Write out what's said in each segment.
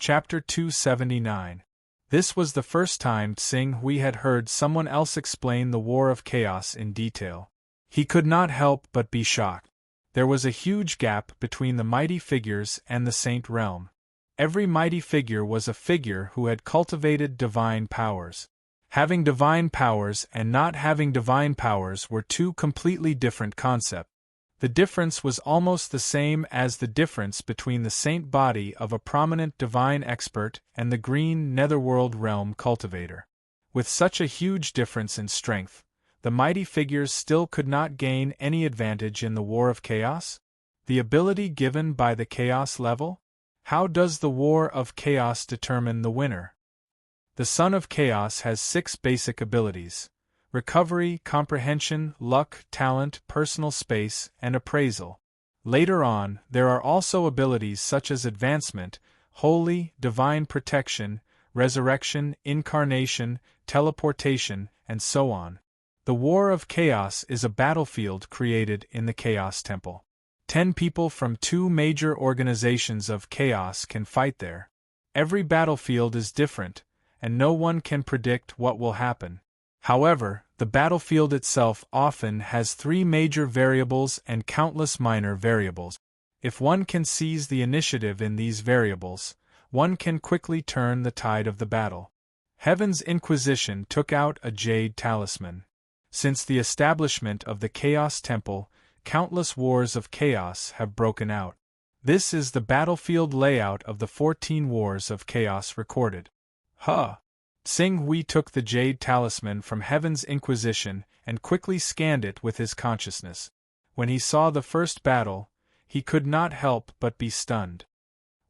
Chapter 279. This was the first time Tsing Hui had heard someone else explain the War of Chaos in detail. He could not help but be shocked. There was a huge gap between the mighty figures and the saint realm. Every mighty figure was a figure who had cultivated divine powers. Having divine powers and not having divine powers were two completely different concepts. The difference was almost the same as the difference between the saint body of a prominent divine expert and the green netherworld realm cultivator. With such a huge difference in strength, the mighty figures still could not gain any advantage in the War of Chaos? The ability given by the Chaos level? How does the War of Chaos determine the winner? The Son of Chaos has 6 basic abilities: recovery, comprehension, luck, talent, personal space, and appraisal. Later on, there are also abilities such as advancement, holy, divine protection, resurrection, incarnation, teleportation, and so on. The War of Chaos is a battlefield created in the Chaos Temple. 10 people from 2 major organizations of chaos can fight there. Every battlefield is different, and no one can predict what will happen. However, the battlefield itself often has 3 major variables and countless minor variables. If one can seize the initiative in these variables, one can quickly turn the tide of the battle. Heaven's Inquisition took out a jade talisman. Since the establishment of the Chaos Temple, countless wars of chaos have broken out. This is the battlefield layout of the 14 wars of chaos recorded. Tsing Hui took the jade talisman from Heaven's Inquisition and quickly scanned it with his consciousness. When he saw the first battle, he could not help but be stunned.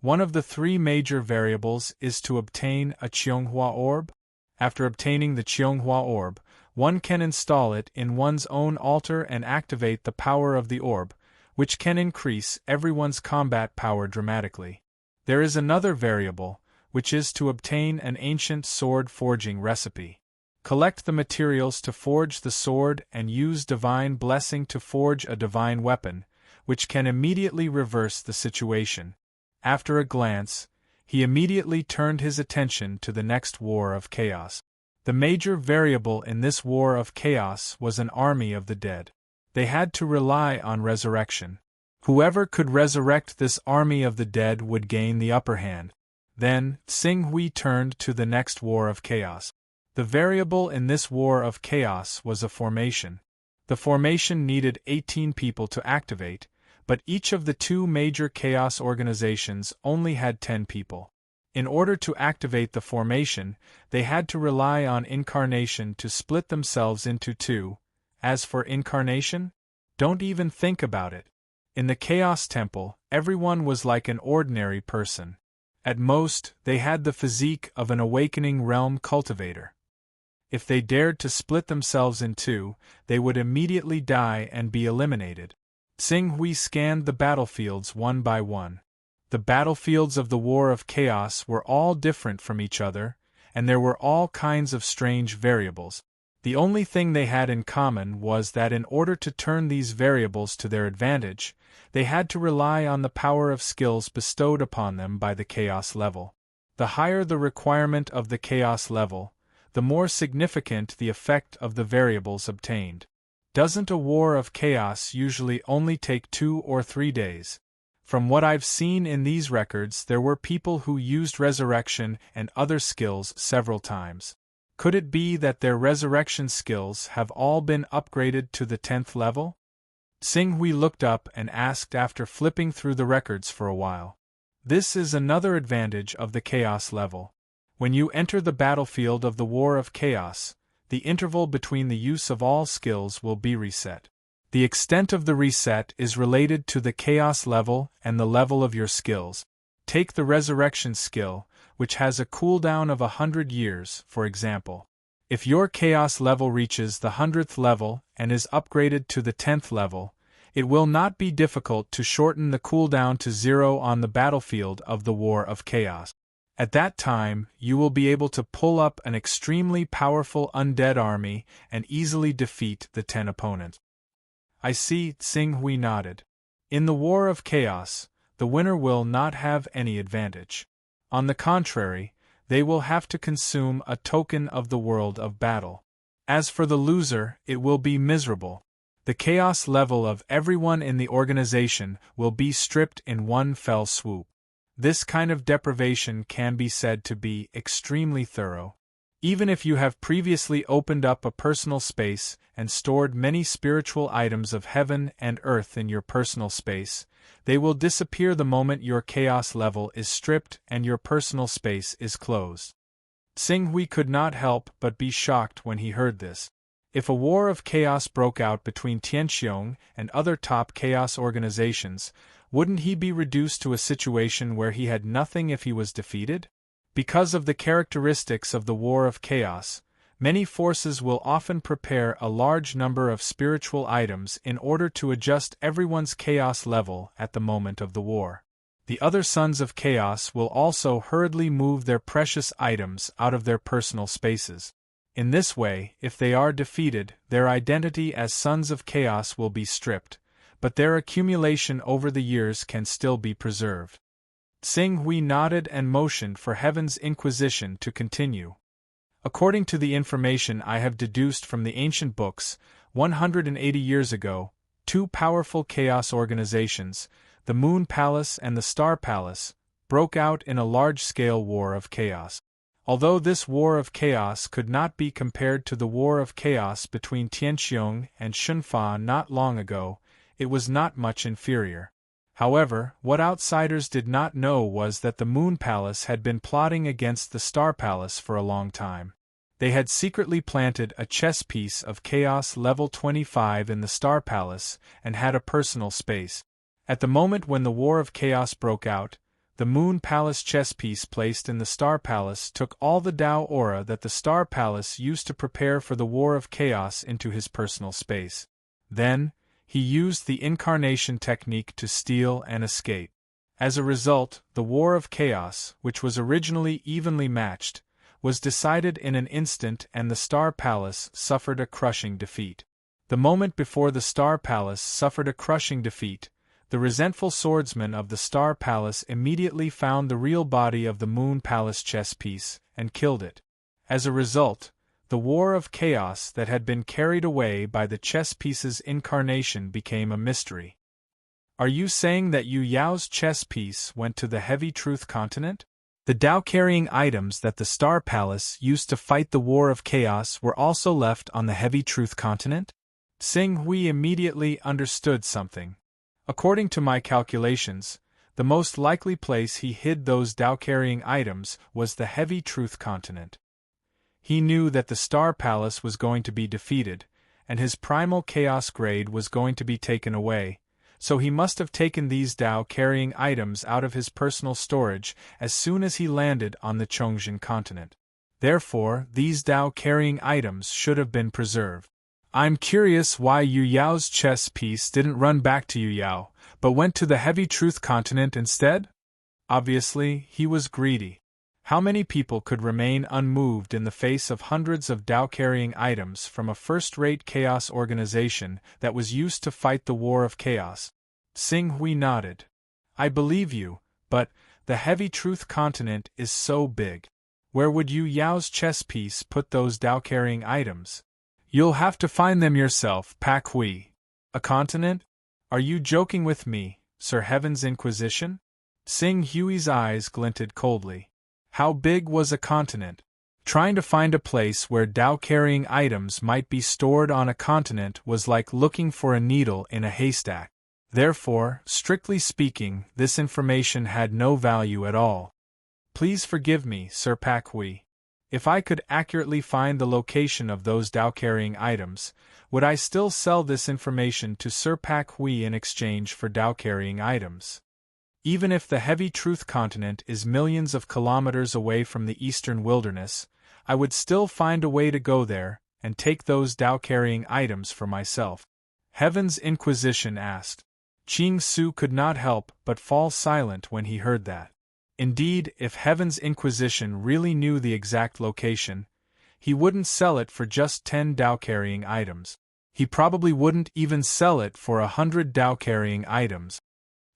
One of the 3 major variables is to obtain a Qianghua orb. After obtaining the Qianghua orb, one can install it in one's own altar and activate the power of the orb, which can increase everyone's combat power dramatically. There is another variable, which is to obtain an ancient sword forging recipe. Collect the materials to forge the sword and use divine blessing to forge a divine weapon, which can immediately reverse the situation. After a glance, he immediately turned his attention to the next War of Chaos. The major variable in this War of Chaos was an army of the dead. They had to rely on resurrection. Whoever could resurrect this army of the dead would gain the upper hand. Then, Tsing Hui turned to the next War of Chaos. The variable in this War of Chaos was a formation. The formation needed 18 people to activate, but each of the 2 major chaos organizations only had 10 people. In order to activate the formation, they had to rely on incarnation to split themselves into 2. As for incarnation, don't even think about it. In the Chaos Temple, everyone was like an ordinary person. At most, they had the physique of an awakening realm cultivator. If they dared to split themselves in 2, they would immediately die and be eliminated. Tsing Hui scanned the battlefields one by one. The battlefields of the War of Chaos were all different from each other, and there were all kinds of strange variables. The only thing they had in common was that in order to turn these variables to their advantage, they had to rely on the power of skills bestowed upon them by the Chaos level. The higher the requirement of the Chaos level, the more significant the effect of the variables obtained. Doesn't a War of Chaos usually only take 2 or 3 days? From what I've seen in these records, there were people who used resurrection and other skills several times. Could it be that their resurrection skills have all been upgraded to the 10th level? Tsing Hui looked up and asked after flipping through the records for a while. This is another advantage of the Chaos level. When you enter the battlefield of the War of Chaos, the interval between the use of all skills will be reset. The extent of the reset is related to the Chaos level and the level of your skills. Take the Resurrection skill, which has a cooldown of 100 years, for example. If your Chaos level reaches the 100th level and is upgraded to the 10th level, it will not be difficult to shorten the cooldown to 0 on the battlefield of the War of Chaos. At that time, you will be able to pull up an extremely powerful undead army and easily defeat the 10 opponents. I see, Tsing Hui nodded. In the War of Chaos, the winner will not have any advantage. On the contrary, they will have to consume a token of the world of battle. As for the loser, it will be miserable. The chaos level of everyone in the organization will be stripped in one fell swoop. This kind of deprivation can be said to be extremely thorough. Even if you have previously opened up a personal space and stored many spiritual items of heaven and earth in your personal space, they will disappear the moment your chaos level is stripped and your personal space is closed. Xing Hui could not help but be shocked when he heard this. If a war of chaos broke out between Tianqiong and other top chaos organizations, wouldn't he be reduced to a situation where he had nothing if he was defeated? Because of the characteristics of the war of chaos, many forces will often prepare a large number of spiritual items in order to adjust everyone's chaos level at the moment of the war. The other sons of chaos will also hurriedly move their precious items out of their personal spaces. In this way, if they are defeated, their identity as sons of chaos will be stripped, but their accumulation over the years can still be preserved. Xing Hui nodded and motioned for Heaven's Inquisition to continue. According to the information I have deduced from the ancient books, 180 years ago, two powerful chaos organizations, the Moon Palace and the Star Palace, broke out in a large-scale war of chaos. Although this war of chaos could not be compared to the war of chaos between Tianqiong and Shunfa not long ago, it was not much inferior. However, what outsiders did not know was that the Moon Palace had been plotting against the Star Palace for a long time. They had secretly planted a chess piece of Chaos level 25 in the Star Palace and had a personal space. At the moment when the War of Chaos broke out, the Moon Palace chess piece placed in the Star Palace took all the Dao aura that the Star Palace used to prepare for the War of Chaos into his personal space. Then, he used the incarnation technique to steal and escape. As a result, the War of Chaos, which was originally evenly matched, was decided in an instant and the Star Palace suffered a crushing defeat. The moment before the Star Palace suffered a crushing defeat, the resentful swordsman of the Star Palace immediately found the real body of the Moon Palace chess piece and killed it. As a result, the War of Chaos that had been carried away by the chess piece's incarnation became a mystery. Are you saying that Yu Yao's chess piece went to the Heavy Truth continent? The Dao-carrying items that the Star Palace used to fight the War of Chaos were also left on the Heavy Truth continent? Xing Hui immediately understood something. According to my calculations, the most likely place he hid those Dao-carrying items was the Heavy Truth continent. He knew that the Star Palace was going to be defeated, and his primal chaos grade was going to be taken away, so he must have taken these Dao-carrying items out of his personal storage as soon as he landed on the Chongxin continent. Therefore, these Dao-carrying items should have been preserved. I'm curious why Yu Yao's chess piece didn't run back to Yu Yao, but went to the Heavy Truth continent instead? Obviously, he was greedy. How many people could remain unmoved in the face of hundreds of Dao-carrying items from a first-rate chaos organization that was used to fight the War of Chaos? Xing Hui nodded. I believe you, but the Heavy Truth continent is so big. Where would Yu Yao's chess piece put those Dao-carrying items? You'll have to find them yourself, Pak Hui. A continent? Are you joking with me, Sir Heaven's Inquisition? Xing Hui's eyes glinted coldly. How big was a continent? Trying to find a place where Dao-carrying items might be stored on a continent was like looking for a needle in a haystack. Therefore, strictly speaking, this information had no value at all. Please forgive me, Sir Pak Hui. If I could accurately find the location of those Dao-carrying items, would I still sell this information to Sir Pak Hui in exchange for Dao-carrying items? Even if the Heavy Truth continent is millions of kilometers away from the eastern wilderness, I would still find a way to go there and take those Dao-carrying items for myself. Heaven's Inquisition asked. Qing Su could not help but fall silent when he heard that. Indeed, if Heaven's Inquisition really knew the exact location, he wouldn't sell it for just 10 Dao-carrying items. He probably wouldn't even sell it for 100 Dao-carrying items.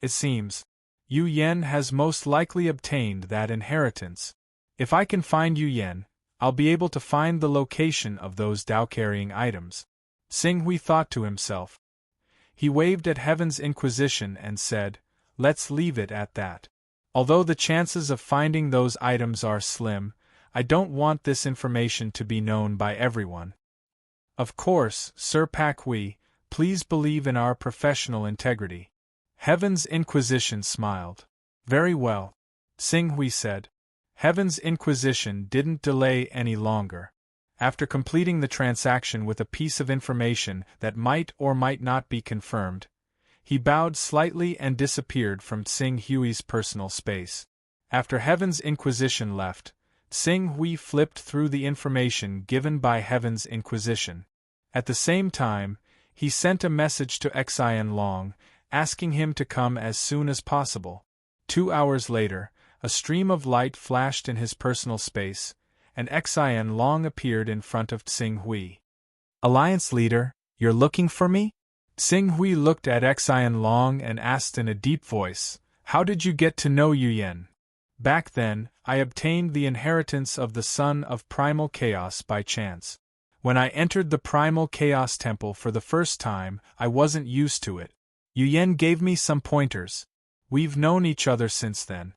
It seems. Yu Yen has most likely obtained that inheritance. If I can find Yu Yen, I'll be able to find the location of those Dao-carrying items. Xing Hui thought to himself. He waved at Heaven's Inquisition and said, "Let's leave it at that. Although the chances of finding those items are slim, I don't want this information to be known by everyone." "Of course, Sir Pak Hui, please believe in our professional integrity." Heaven's Inquisition smiled. "Very well," Xing Hui said. Heaven's Inquisition didn't delay any longer. After completing the transaction with a piece of information that might or might not be confirmed, he bowed slightly and disappeared from Xing Hui's personal space. After Heaven's Inquisition left, Xing Hui flipped through the information given by Heaven's Inquisition. At the same time, he sent a message to Xian Long, asking him to come as soon as possible. 2 hours later, a stream of light flashed in his personal space, and Xian Long appeared in front of Xing Hui. "Alliance leader, you're looking for me?" Xing Hui looked at Xian Long and asked in a deep voice, "How did you get to know Yu Yen?" "Back then, I obtained the inheritance of the Son of Primal Chaos by chance. When I entered the Primal Chaos Temple for the first time, I wasn't used to it. Yu Yen gave me some pointers. We've known each other since then."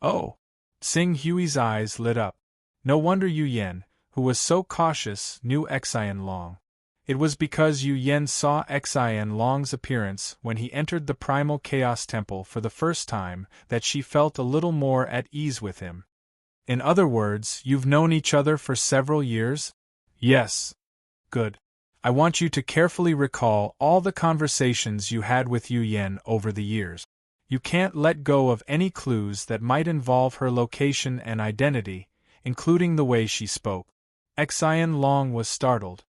"Oh!" Xing Hui's eyes lit up. No wonder Yu Yen, who was so cautious, knew Xian Long. It was because Yu Yen saw Xian Long's appearance when he entered the Primal Chaos Temple for the first time that she felt a little more at ease with him. "In other words, you've known each other for several years?" "Yes." "Good. I want you to carefully recall all the conversations you had with Yu Yen over the years. You can't let go of any clues that might involve her location and identity, including the way she spoke." Xian Long was startled.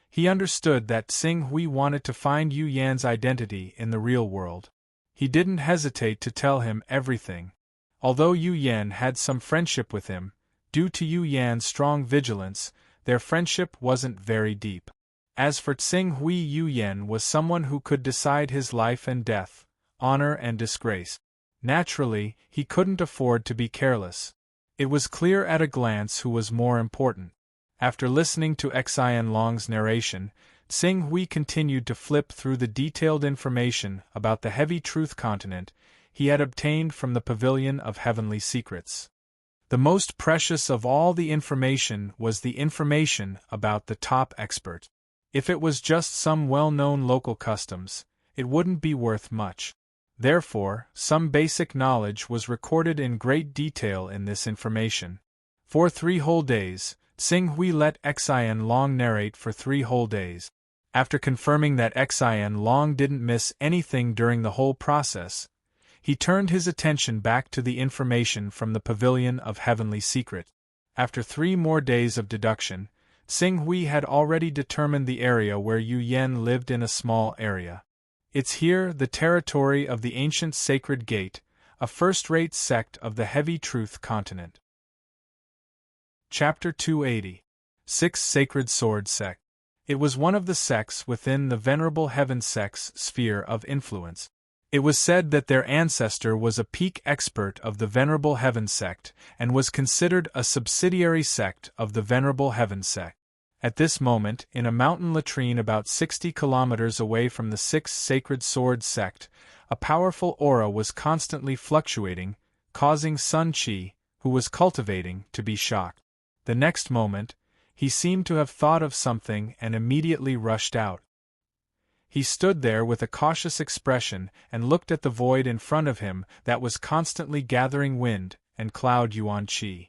He understood that Xing Hui wanted to find Yu Yan's identity in the real world. He didn't hesitate to tell him everything. Although Yu Yan had some friendship with him, due to Yu Yan's strong vigilance, their friendship wasn't very deep. As for Xing Hui, Yu Yan was someone who could decide his life and death, honor and disgrace. Naturally, he couldn't afford to be careless. It was clear at a glance who was more important. After listening to Xian Long's narration, Xing Hui continued to flip through the detailed information about the Heavy Truth Continent he had obtained from the Pavilion of Heavenly Secrets. The most precious of all the information was the information about the top expert. If it was just some well-known local customs, it wouldn't be worth much. Therefore, some basic knowledge was recorded in great detail in this information. For 3 whole days, Xing Hui let Xian Long narrate for 3 whole days. After confirming that Xian Long didn't miss anything during the whole process, he turned his attention back to the information from the Pavilion of Heavenly Secret. After 3 more days of deduction, Xing Hui had already determined the area where Yu Yen lived in a small area. It's here, the territory of the ancient Sacred Gate, a first-rate sect of the Heavy Truth Continent. Chapter 280. 6 Sacred Sword Sect. It was one of the sects within the Venerable Heaven sect's sphere of influence. It was said that their ancestor was a peak expert of the Venerable Heaven sect and was considered a subsidiary sect of the Venerable Heaven sect. At this moment, in a mountain latrine about 60 kilometers away from the 6 Sacred Sword sect, a powerful aura was constantly fluctuating, causing Sun Qi, who was cultivating, to be shocked. The next moment, he seemed to have thought of something and immediately rushed out. He stood there with a cautious expression and looked at the void in front of him that was constantly gathering wind and cloud Yuan Qi.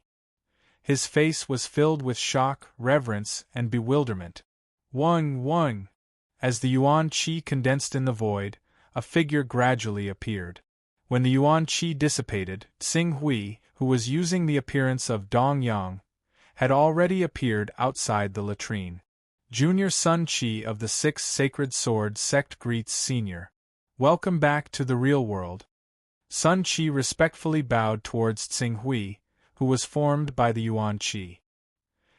His face was filled with shock, reverence, and bewilderment. Wang, wang! As the Yuan Qi condensed in the void, a figure gradually appeared. When the Yuan Qi dissipated, Xing Hui, who was using the appearance of Dong Yang, had already appeared outside the latrine. Junior Sun Qi of the 6 Sacred Sword sect greets Senior. Welcome back to the real world. Sun Qi respectfully bowed towards Xing Hui, who was formed by the Yuan Qi.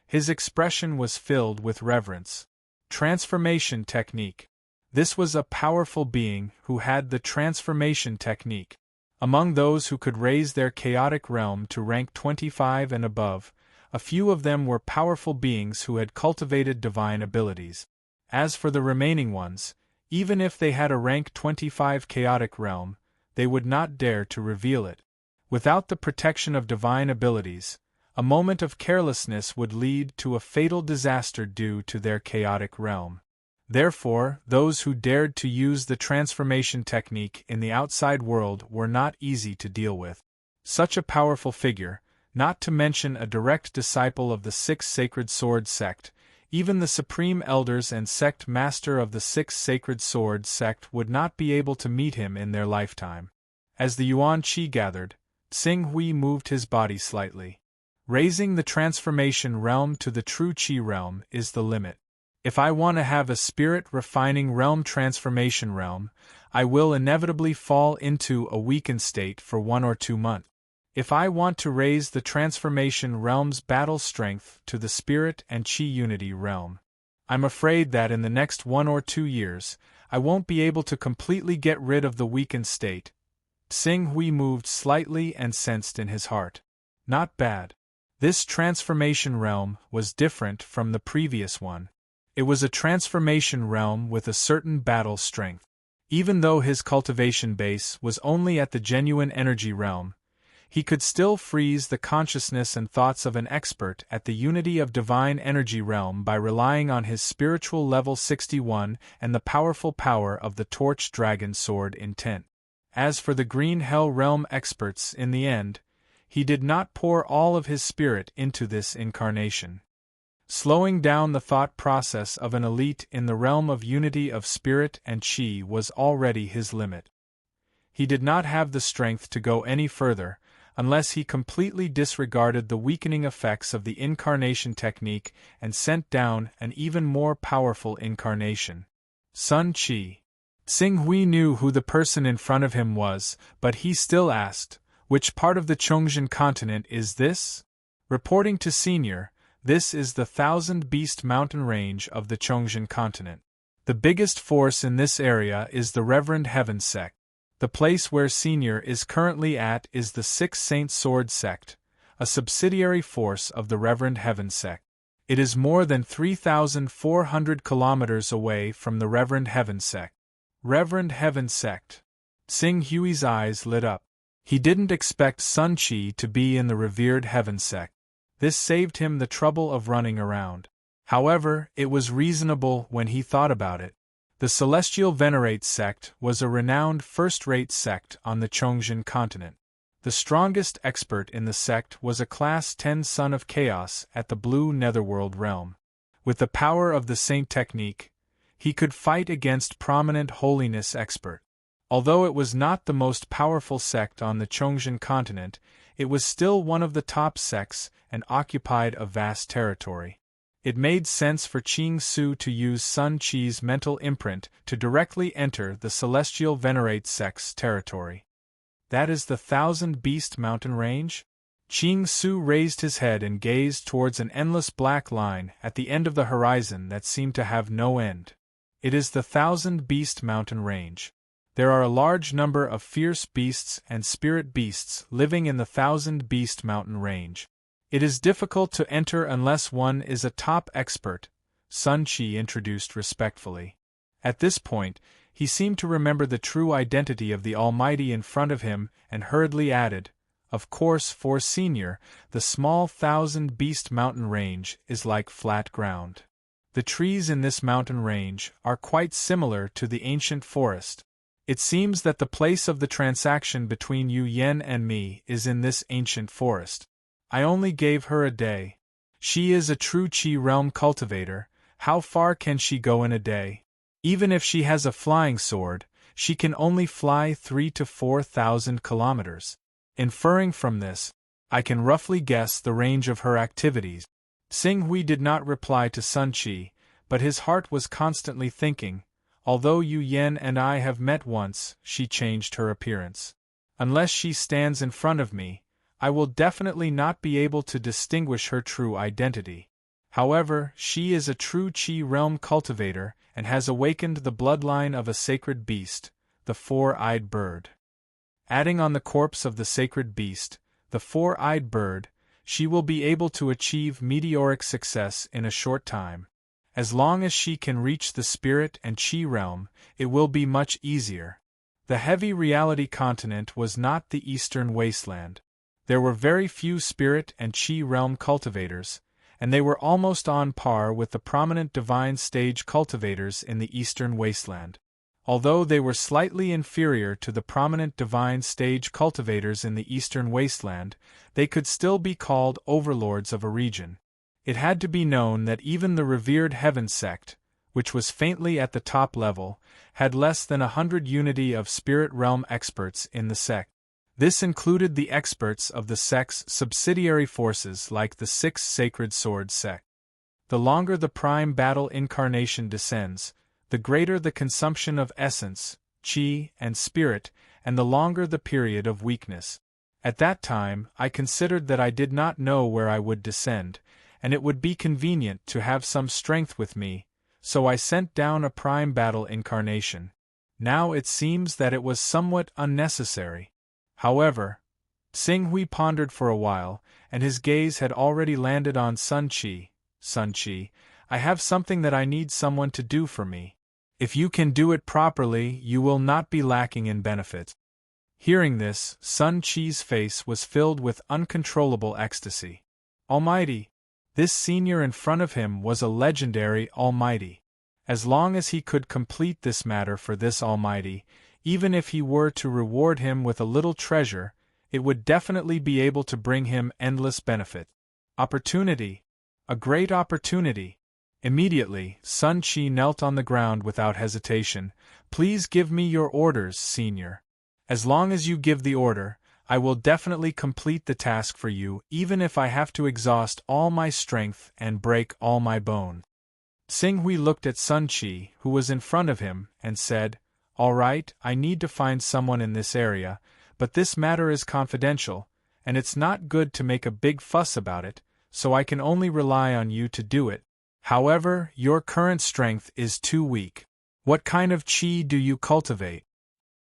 His expression was filled with reverence. Transformation technique. This was a powerful being who had the transformation technique. Among those who could raise their chaotic realm to rank 25 and above, a few of them were powerful beings who had cultivated divine abilities. As for the remaining ones, even if they had a rank 25 chaotic realm, they would not dare to reveal it. Without the protection of divine abilities, a moment of carelessness would lead to a fatal disaster due to their chaotic realm. Therefore, those who dared to use the transformation technique in the outside world were not easy to deal with. Such a powerful figure, not to mention a direct disciple of the Six Sacred Sword sect, even the supreme elders and sect master of the Six Sacred Sword sect would not be able to meet him in their lifetime. As the Yuan Qi gathered, Xing Hui moved his body slightly. Raising the transformation realm to the true Qi realm is the limit. If I want to have a spirit-refining realm transformation realm, I will inevitably fall into a weakened state for 1 or 2 months. If I want to raise the transformation realm's battle strength to the spirit and Qi unity realm, I'm afraid that in the next 1 or 2 years, I won't be able to completely get rid of the weakened state. Xing Hui moved slightly and sensed in his heart. Not bad. This transformation realm was different from the previous one. It was a transformation realm with a certain battle strength. Even though his cultivation base was only at the genuine energy realm, he could still freeze the consciousness and thoughts of an expert at the unity of divine energy realm by relying on his spiritual level 61 and the powerful power of the torch dragon sword intent. As for the green hell realm experts, in the end, he did not pour all of his spirit into this incarnation. Slowing down the thought process of an elite in the realm of unity of spirit and Qi was already his limit. He did not have the strength to go any further, unless he completely disregarded the weakening effects of the incarnation technique and sent down an even more powerful incarnation. Sun Qi. Xing Hui knew who the person in front of him was, but he still asked, "Which part of the Chongzhen continent is this?" Reporting to Senior, this is the Thousand Beast Mountain Range of the Chongzhen continent. The biggest force in this area is the Reverend Heaven sect. The place where Senior is currently at is the Six Saint Sword sect, a subsidiary force of the Reverend Heaven sect. It is more than 3,400 kilometers away from the Reverend Heaven sect. Reverend Heaven sect. Xing Hui's eyes lit up. He didn't expect Sun Qi to be in the revered Heaven sect. This saved him the trouble of running around. However, it was reasonable when he thought about it. The Celestial Venerate sect was a renowned first-rate sect on the Chongzhen continent. The strongest expert in the sect was a Class 10 Son of Chaos at the Blue Netherworld realm. With the power of the Saint technique, he could fight against prominent holiness expert. Although it was not the most powerful sect on the Chongzhen continent, it was still one of the top sects and occupied a vast territory. It made sense for Qing Su to use Sun Qi's mental imprint to directly enter the Celestial Venerate sect's territory. That is the Thousand Beast Mountain Range? Qing Su raised his head and gazed towards an endless black line at the end of the horizon that seemed to have no end. It is the Thousand Beast Mountain Range. There are a large number of fierce beasts and spirit beasts living in the Thousand Beast Mountain Range. It is difficult to enter unless one is a top expert, Sun Qi introduced respectfully. At this point, he seemed to remember the true identity of the Almighty in front of him and hurriedly added, "Of course, for Senior, the small Thousand Beast Mountain Range is like flat ground. The trees in this mountain range are quite similar to the ancient forest. It seems that the place of the transaction between Yu Yen and me is in this ancient forest. I only gave her a day. She is a true Qi realm cultivator. How far can she go in a day? Even if she has a flying sword, she can only fly 3,000 to 4,000 kilometers. Inferring from this, I can roughly guess the range of her activities." Xing Hui did not reply to Sun Qi, but his heart was constantly thinking, "Although Yu Yen and I have met once, she changed her appearance. Unless she stands in front of me, I will definitely not be able to distinguish her true identity. However, she is a true Qi realm cultivator and has awakened the bloodline of a sacred beast, the four-eyed bird. adding on the corpse of the sacred beast, the four-eyed bird, she will be able to achieve meteoric success in a short time. As long as she can reach the spirit and chi realm, it will be much easier. The heavy reality continent was not the eastern wasteland. There were very few spirit and chi realm cultivators, and they were almost on par with the prominent divine stage cultivators in the eastern wasteland. Although they were slightly inferior to the prominent divine stage cultivators in the eastern wasteland, they could still be called overlords of a region. It had to be known that even the revered Heaven sect, which was faintly at the top level, had less than 100 unity of spirit realm experts in the sect. This included the experts of the sect's subsidiary forces like the Six Sacred Sword sect. The longer the prime battle incarnation descends, the greater the consumption of essence, chi, and spirit, and the longer the period of weakness. At that time, I considered that I did not know where I would descend, and it would be convenient to have some strength with me, so I sent down a prime battle incarnation. Now it seems that it was somewhat unnecessary. However, Xing Hui pondered for a while, and his gaze had already landed on Sun Qi. Sun Qi, I have something that I need someone to do for me. If you can do it properly, you will not be lacking in benefit. Hearing this, Sun Qi's face was filled with uncontrollable ecstasy. Almighty! This senior in front of him was a legendary Almighty. As long as he could complete this matter for this Almighty, even if he were to reward him with a little treasure, it would definitely be able to bring him endless benefit. Opportunity! A great opportunity! Immediately, Sun Qi knelt on the ground without hesitation. Please give me your orders, senior. As long as you give the order, I will definitely complete the task for you, even if I have to exhaust all my strength and break all my bone. Xing Hui looked at Sun Qi, who was in front of him, and said, All right, I need to find someone in this area, but this matter is confidential, and it's not good to make a big fuss about it, so I can only rely on you to do it. However, your current strength is too weak. What kind of chi do you cultivate?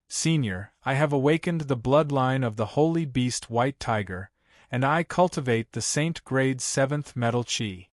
Senior, I have awakened the bloodline of the holy beast White Tiger, and I cultivate the Saint Grade 7th Metal Chi.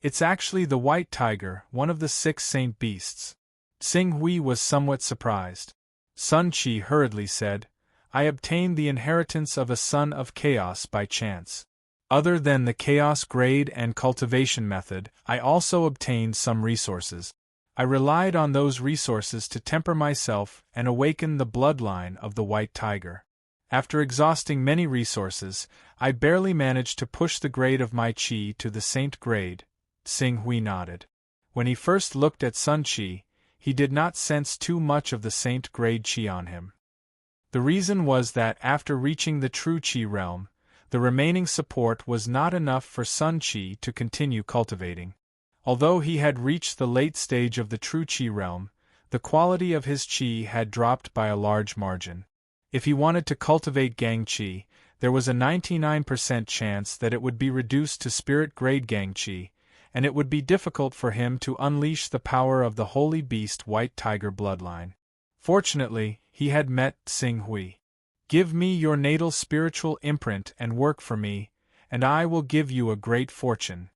It's actually the White Tiger, one of the 6 Saint Beasts. Xing Hui was somewhat surprised. Sun Qi hurriedly said, I obtained the inheritance of a son of chaos by chance. Other than the chaos grade and cultivation method, I also obtained some resources. I relied on those resources to temper myself and awaken the bloodline of the White Tiger. After exhausting many resources, I barely managed to push the grade of my chi to the Saint grade. Xing Hui nodded. When he first looked at Sun Qi, he did not sense too much of the Saint grade chi on him. The reason was that after reaching the true chi realm, the remaining support was not enough for Sun Qi to continue cultivating. Although he had reached the late stage of the true chi realm, the quality of his chi had dropped by a large margin. If he wanted to cultivate Gang Chi, there was a 99% chance that it would be reduced to spirit grade Gang Chi, and it would be difficult for him to unleash the power of the holy beast White Tiger bloodline. Fortunately, he had met Xing Hui. Give me your natal spiritual imprint and work for me, and I will give you a great fortune.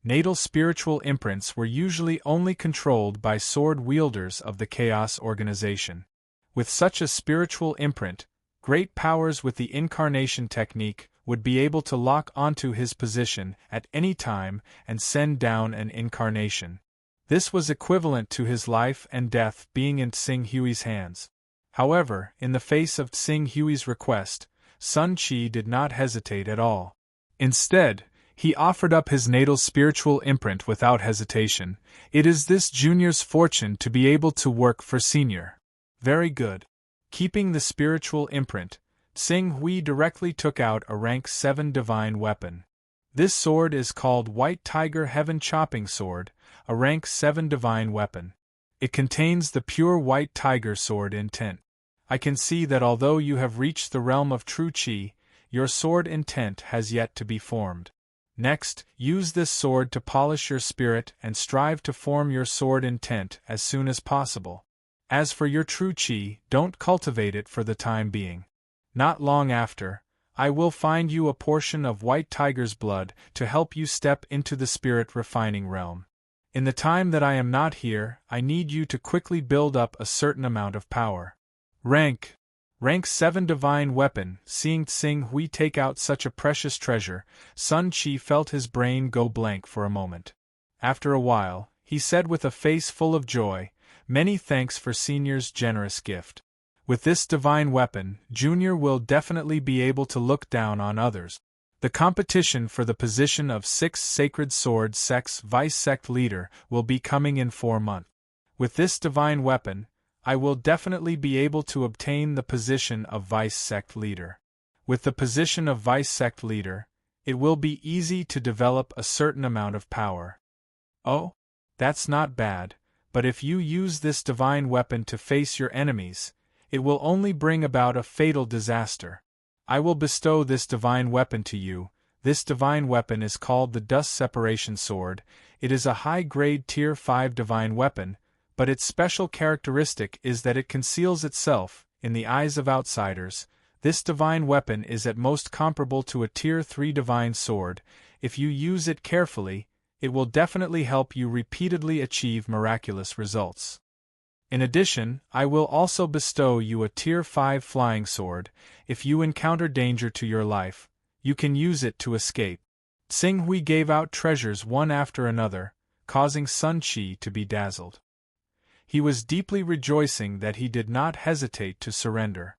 Natal spiritual imprints were usually only controlled by sword wielders of the Chaos organization. With such a spiritual imprint, great powers with the incarnation technique would be able to lock onto his position at any time and send down an incarnation. This was equivalent to his life and death being in Xing Hui's hands. However, in the face of Xing Hui's request, Sun Qi did not hesitate at all. Instead, he offered up his natal spiritual imprint without hesitation. It is this junior's fortune to be able to work for senior. Very good. Keeping the spiritual imprint, Xing Hui directly took out a rank 7 divine weapon. This sword is called White Tiger Heaven Chopping Sword, a rank 7 divine weapon. It contains the pure White Tiger sword intent. I can see that although you have reached the realm of true chi, your sword intent has yet to be formed. Next, use this sword to polish your spirit and strive to form your sword intent as soon as possible. As for your true chi, don't cultivate it for the time being. Not long after, I will find you a portion of White Tiger's blood to help you step into the spirit refining realm. In the time that I am not here, I need you to quickly build up a certain amount of power. Rank 7 Divine Weapon. Seeing Tsing Hui take out such a precious treasure, Sun Chi felt his brain go blank for a moment. After a while, he said with a face full of joy, "Many thanks for Senior's generous gift. With this divine weapon, Junior will definitely be able to look down on others. The competition for the position of 6th Sacred Sword Sect's Vice Sect Leader will be coming in 4 months. With this divine weapon, I will definitely be able to obtain the position of Vice Sect Leader. With the position of Vice Sect Leader, it will be easy to develop a certain amount of power." "Oh? That's not bad, but if you use this divine weapon to face your enemies, it will only bring about a fatal disaster. I will bestow this divine weapon to you. This divine weapon is called the Dust Separation Sword. It is a high-grade Tier 5 divine weapon, but its special characteristic is that it conceals itself. In the eyes of outsiders, this divine weapon is at most comparable to a Tier 3 divine sword. If you use it carefully, it will definitely help you repeatedly achieve miraculous results. In addition, I will also bestow you a Tier 5 flying sword. If you encounter danger to your life, you can use it to escape." Tsing Hui gave out treasures one after another, causing Sun Chi to be dazzled. He was deeply rejoicing that he did not hesitate to surrender.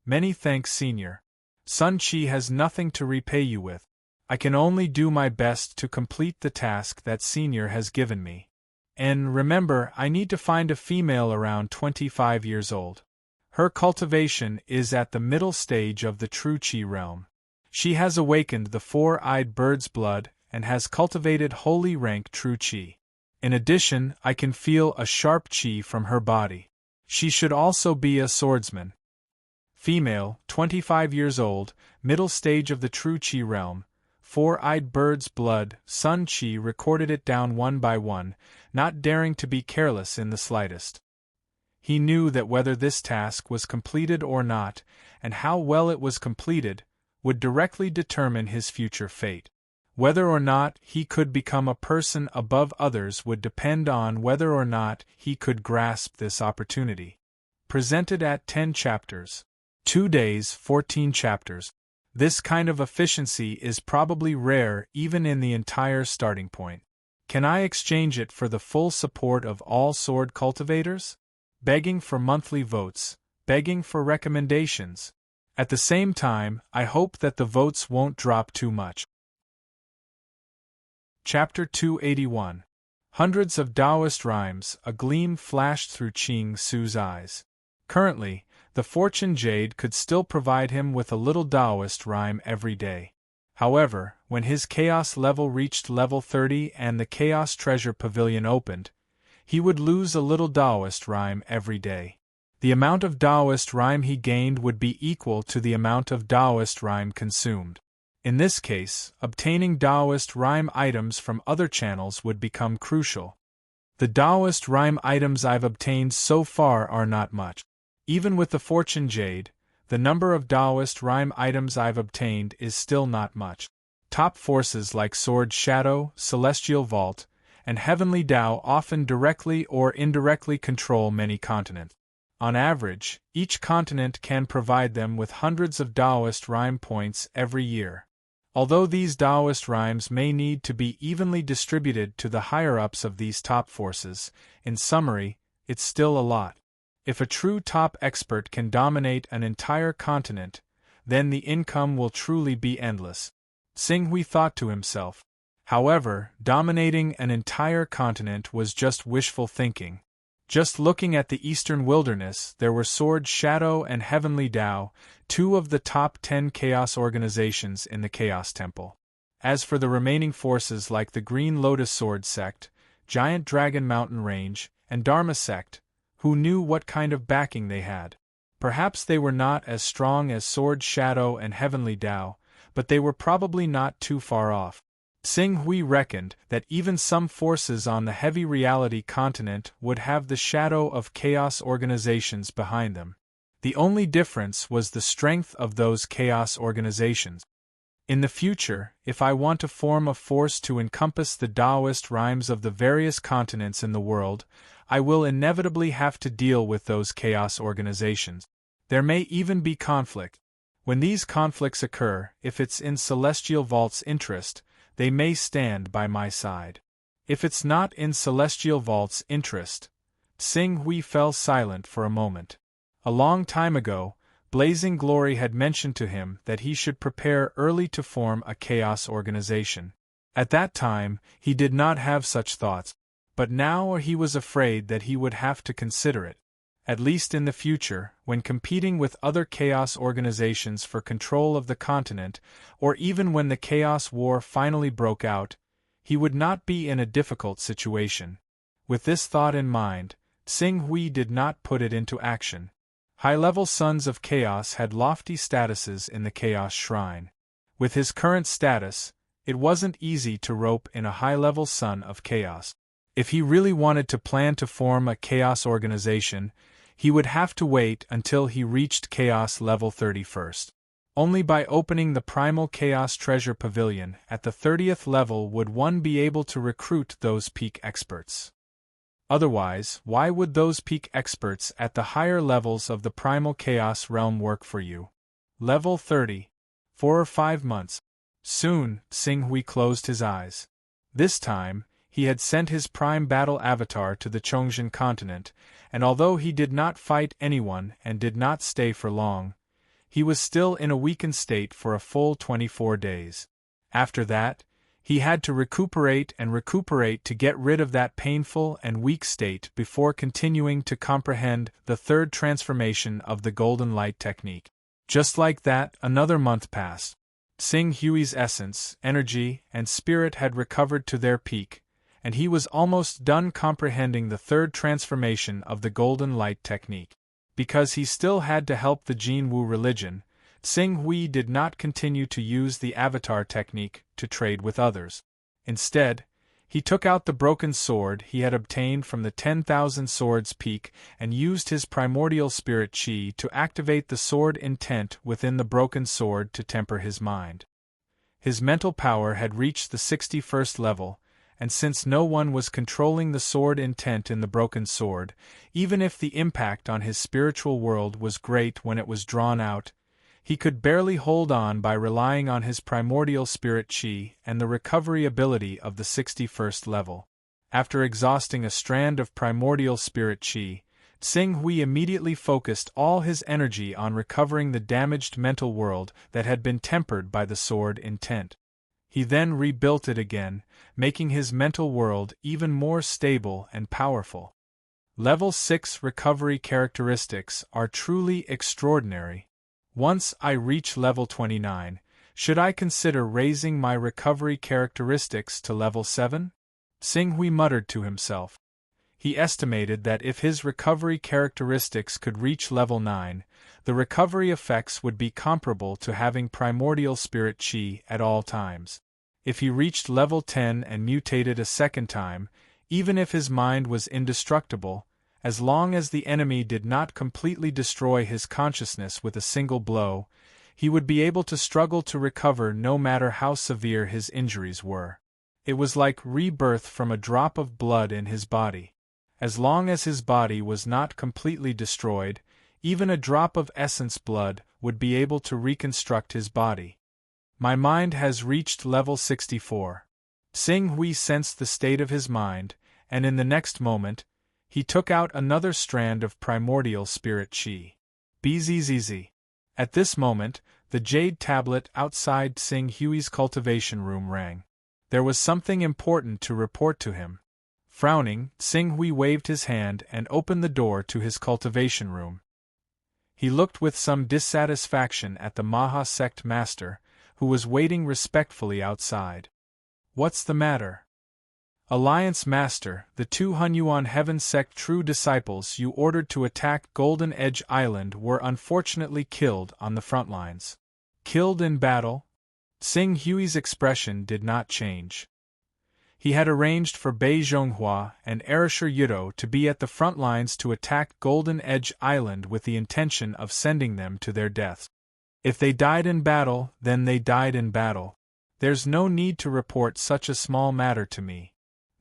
"Many thanks, Senior. Sun Chi has nothing to repay you with. I can only do my best to complete the task that Senior has given me. And remember, I need to find a female around 25 years old. Her cultivation is at the middle stage of the true Qi realm. She has awakened the four-eyed bird's blood and has cultivated holy rank true Qi. In addition, I can feel a sharp Qi from her body. She should also be a swordsman. Female, 25 years old, middle stage of the true Qi realm. Four-eyed bird's blood." Sun Chi recorded it down one by one, not daring to be careless in the slightest. He knew that whether this task was completed or not, and how well it was completed, would directly determine his future fate. Whether or not he could become a person above others would depend on whether or not he could grasp this opportunity. Presented at 10 chapters. 2 days, 14 chapters. This kind of efficiency is probably rare even in the entire starting point. Can I exchange it for the full support of all sword cultivators? Begging for monthly votes, begging for recommendations. At the same time, I hope that the votes won't drop too much. Chapter 281. Hundreds of Taoist rhymes. A gleam flashed through Ching Su's eyes. Currently, the Fortune Jade could still provide him with a little Taoist rhyme every day. However, when his Chaos level reached level 30 and the Chaos Treasure Pavilion opened, he would lose a little Taoist rhyme every day. The amount of Taoist rhyme he gained would be equal to the amount of Taoist rhyme consumed. In this case, obtaining Taoist rhyme items from other channels would become crucial. The Taoist rhyme items I've obtained so far are not much. Even with the Fortune Jade, the number of Taoist rhyme items I've obtained is still not much. Top forces like Sword Shadow, Celestial Vault, and Heavenly Tao often directly or indirectly control many continents. On average, each continent can provide them with hundreds of Taoist rhyme points every year. Although these Taoist rhymes may need to be evenly distributed to the higher-ups of these top forces, in summary, it's still a lot. If a true top expert can dominate an entire continent, then the income will truly be endless. Tsing Hui thought to himself. However, dominating an entire continent was just wishful thinking. Just looking at the Eastern Wilderness, there were Sword Shadow and Heavenly Tao, 2 of the top 10 Chaos organizations in the Chaos Temple. As for the remaining forces like the Green Lotus Sword Sect, Giant Dragon Mountain Range, and Dharma Sect, who knew what kind of backing they had? Perhaps they were not as strong as Sword Shadow and Heavenly Tao, but they were probably not too far off. Tsing Hui reckoned that even some forces on the Heavy Reality continent would have the shadow of Chaos organizations behind them. The only difference was the strength of those chaos organizations. In the future, if I want to form a force to encompass the Taoist rhymes of the various continents in the world, I will inevitably have to deal with those chaos organizations. There may even be conflict. When these conflicts occur, if it's in Celestial Vault's interest, they may stand by my side. If it's not in Celestial Vault's interest. Xing Hui fell silent for a moment. A long time ago, Blazing Glory had mentioned to him that he should prepare early to form a chaos organization. At that time, he did not have such thoughts, but now he was afraid that he would have to consider it. At least in the future, when competing with other chaos organizations for control of the continent, or even when the Chaos War finally broke out, he would not be in a difficult situation. With this thought in mind, Xing Hui did not put it into action. High-level Sons of Chaos had lofty statuses in the Chaos Shrine. With his current status, it wasn't easy to rope in a high-level Son of Chaos. If he really wanted to plan to form a Chaos organization, he would have to wait until he reached Chaos level 30 first. Only by opening the Primal Chaos Treasure Pavilion at the 30th level would one be able to recruit those peak experts. Otherwise, why would those peak experts at the higher levels of the Primal Chaos realm work for you? Level 30. 4 or 5 months. Soon, Xing Hui closed his eyes. This time, he had sent his Prime Battle Avatar to the Chongjian continent, and although he did not fight anyone and did not stay for long, he was still in a weakened state for a full 24 days. After that, he had to recuperate to get rid of that painful and weak state before continuing to comprehend the third transformation of the Golden Light technique. Just like that, another month passed. Xing Hui's essence, energy, and spirit had recovered to their peak, and he was almost done comprehending the third transformation of the Golden Light technique. Because he still had to help the Jin Wu religion, Xing Hui did not continue to use the avatar technique to trade with others. Instead, he took out the broken sword he had obtained from the 10,000 Swords Peak and used his primordial spirit chi to activate the sword intent within the broken sword to temper his mind. His mental power had reached the 61st level, and since no one was controlling the sword intent in the broken sword, even if the impact on his spiritual world was great when it was drawn out, he could barely hold on by relying on his primordial spirit chi and the recovery ability of the 61st level. After exhausting a strand of primordial spirit chi, Xing Hui immediately focused all his energy on recovering the damaged mental world that had been tempered by the sword intent. He then rebuilt it again, making his mental world even more stable and powerful. Level 6 recovery characteristics are truly extraordinary. Once I reach level 29, should I consider raising my recovery characteristics to level 7? Xing Hui muttered to himself. He estimated that if his recovery characteristics could reach level 9, the recovery effects would be comparable to having primordial spirit chi at all times. If he reached level 10 and mutated a second time, even if his mind was indestructible, as long as the enemy did not completely destroy his consciousness with a single blow, he would be able to struggle to recover no matter how severe his injuries were. It was like rebirth from a drop of blood in his body. As long as his body was not completely destroyed, even a drop of essence blood would be able to reconstruct his body. My mind has reached level 64. Xing Hui sensed the state of his mind, and in the next moment, he took out another strand of primordial spirit chi. Bzzz. At this moment, the jade tablet outside Xing Hui's cultivation room rang. There was something important to report to him. Frowning, Xing Hui waved his hand and opened the door to his cultivation room. He looked with some dissatisfaction at the Maha Sect master, who was waiting respectfully outside. What's the matter? Alliance Master, the 2 Hunyuan Heaven Sect true disciples you ordered to attack Golden Edge Island were unfortunately killed on the front lines. Killed in battle? Xing Hui's expression did not change. He had arranged for Bei Zhonghua and Erisher Yudo to be at the front lines to attack Golden Edge Island with the intention of sending them to their deaths. If they died in battle, then they died in battle. There's no need to report such a small matter to me.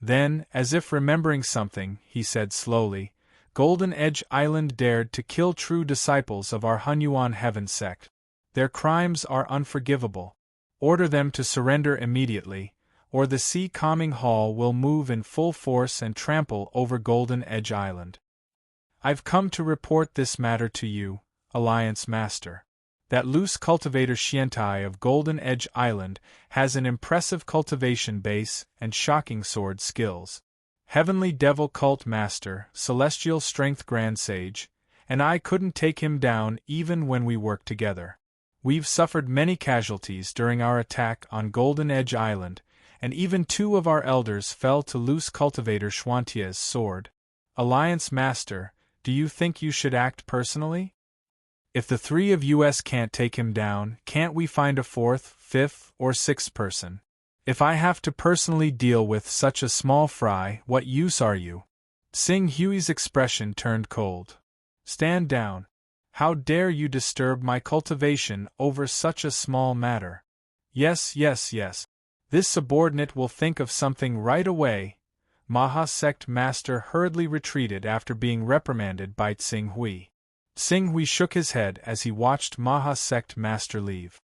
Then, as if remembering something, he said slowly, Golden Edge Island dared to kill true disciples of our Hunyuan Heaven sect. Their crimes are unforgivable. Order them to surrender immediately, or the Sea Calming Hall will move in full force and trample over Golden Edge Island. I've come to report this matter to you, Alliance Master. That loose cultivator Xiantai of Golden Edge Island has an impressive cultivation base and shocking sword skills. Heavenly Devil Cult Master, Celestial Strength Grand Sage, and I couldn't take him down even when we worked together. We've suffered many casualties during our attack on Golden Edge Island, and even 2 of our elders fell to loose cultivator Xuantie's sword. Alliance Master, do you think you should act personally? If the 3 of us can't take him down, can't we find a 4th, 5th, or 6th person? If I have to personally deal with such a small fry, what use are you? Sing Hui's expression turned cold. Stand down. How dare you disturb my cultivation over such a small matter? Yes. This subordinate will think of something right away. Maha Sect Master hurriedly retreated after being reprimanded by Tsing Hui. Tsing Hui shook his head as he watched Maha Sect Master leave.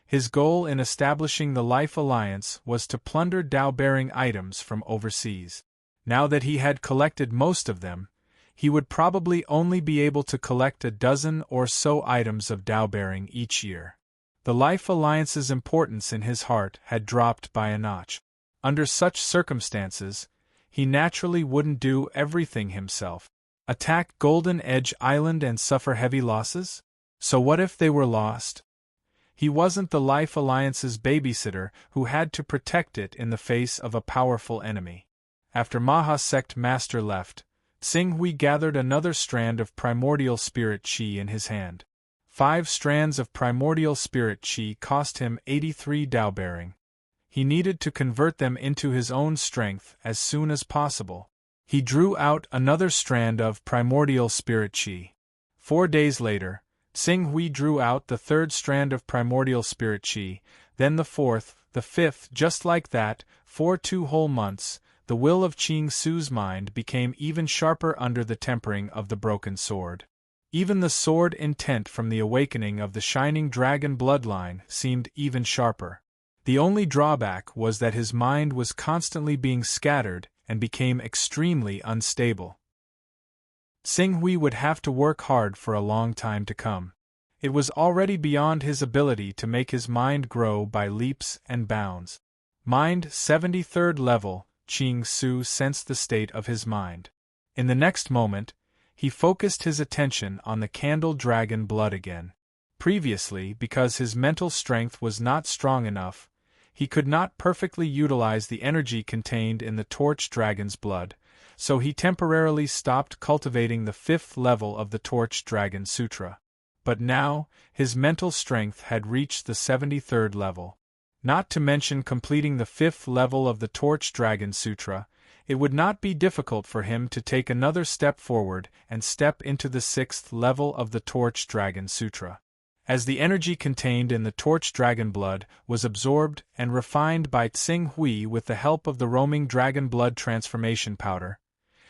His goal in establishing the Life Alliance was to plunder Tao-bearing items from overseas. Now that he had collected most of them, he would probably only be able to collect a dozen or so items of Tao-bearing each year. The Life Alliance's importance in his heart had dropped by a notch. Under such circumstances, he naturally wouldn't do everything himself. Attack Golden Edge Island and suffer heavy losses? So what if they were lost? He wasn't the Life Alliance's babysitter who had to protect it in the face of a powerful enemy. After Maha Sect Master left, Tsing Hui gathered another strand of primordial spirit chi in his hand. 5 strands of primordial spirit chi cost him 83 Tao-bearing. He needed to convert them into his own strength as soon as possible. He drew out another strand of primordial spirit chi. 4 days later, Tsing Hui drew out the 3rd strand of primordial spirit chi, then the 4th, the 5th, just like that. For 2 whole months, the will of Qing Su's mind became even sharper under the tempering of the broken sword. Even the sword intent from the awakening of the Shining Dragon bloodline seemed even sharper. The only drawback was that his mind was constantly being scattered and became extremely unstable. Tsing Hui would have to work hard for a long time to come. It was already beyond his ability to make his mind grow by leaps and bounds. Mind 73rd level, Qing Su sensed the state of his mind. In the next moment, he focused his attention on the candle dragon blood again. Previously, because his mental strength was not strong enough, he could not perfectly utilize the energy contained in the torch dragon's blood, so he temporarily stopped cultivating the 5th level of the Torch Dragon Sutra. But now, his mental strength had reached the 73rd level. Not to mention completing the 5th level of the Torch Dragon Sutra, it would not be difficult for him to take another step forward and step into the 6th level of the Torch Dragon Sutra. As the energy contained in the Torch Dragon blood was absorbed and refined by Tsing Hui with the help of the roaming dragon blood transformation powder,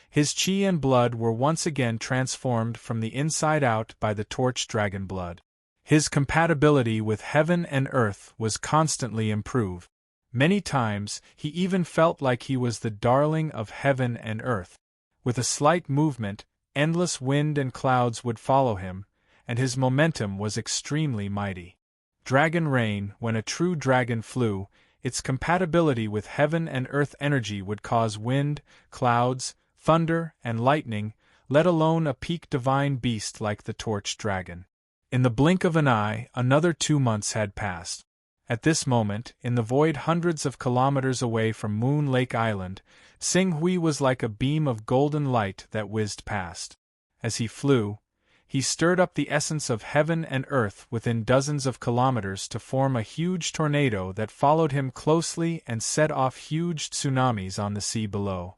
his qi and blood were once again transformed from the inside out by the Torch Dragon blood. His compatibility with heaven and earth was constantly improved. Many times, he even felt like he was the darling of heaven and earth. With a slight movement, endless wind and clouds would follow him, and his momentum was extremely mighty. Dragon Rain, when a true dragon flew, its compatibility with heaven and earth energy would cause wind, clouds, thunder, and lightning, let alone a peak divine beast like the Torch Dragon. In the blink of an eye, another 2 months had passed. At this moment, in the void hundreds of kilometers away from Moon Lake Island, Tsing Hui was like a beam of golden light that whizzed past. As he flew, he stirred up the essence of heaven and earth within dozens of kilometers to form a huge tornado that followed him closely and set off huge tsunamis on the sea below.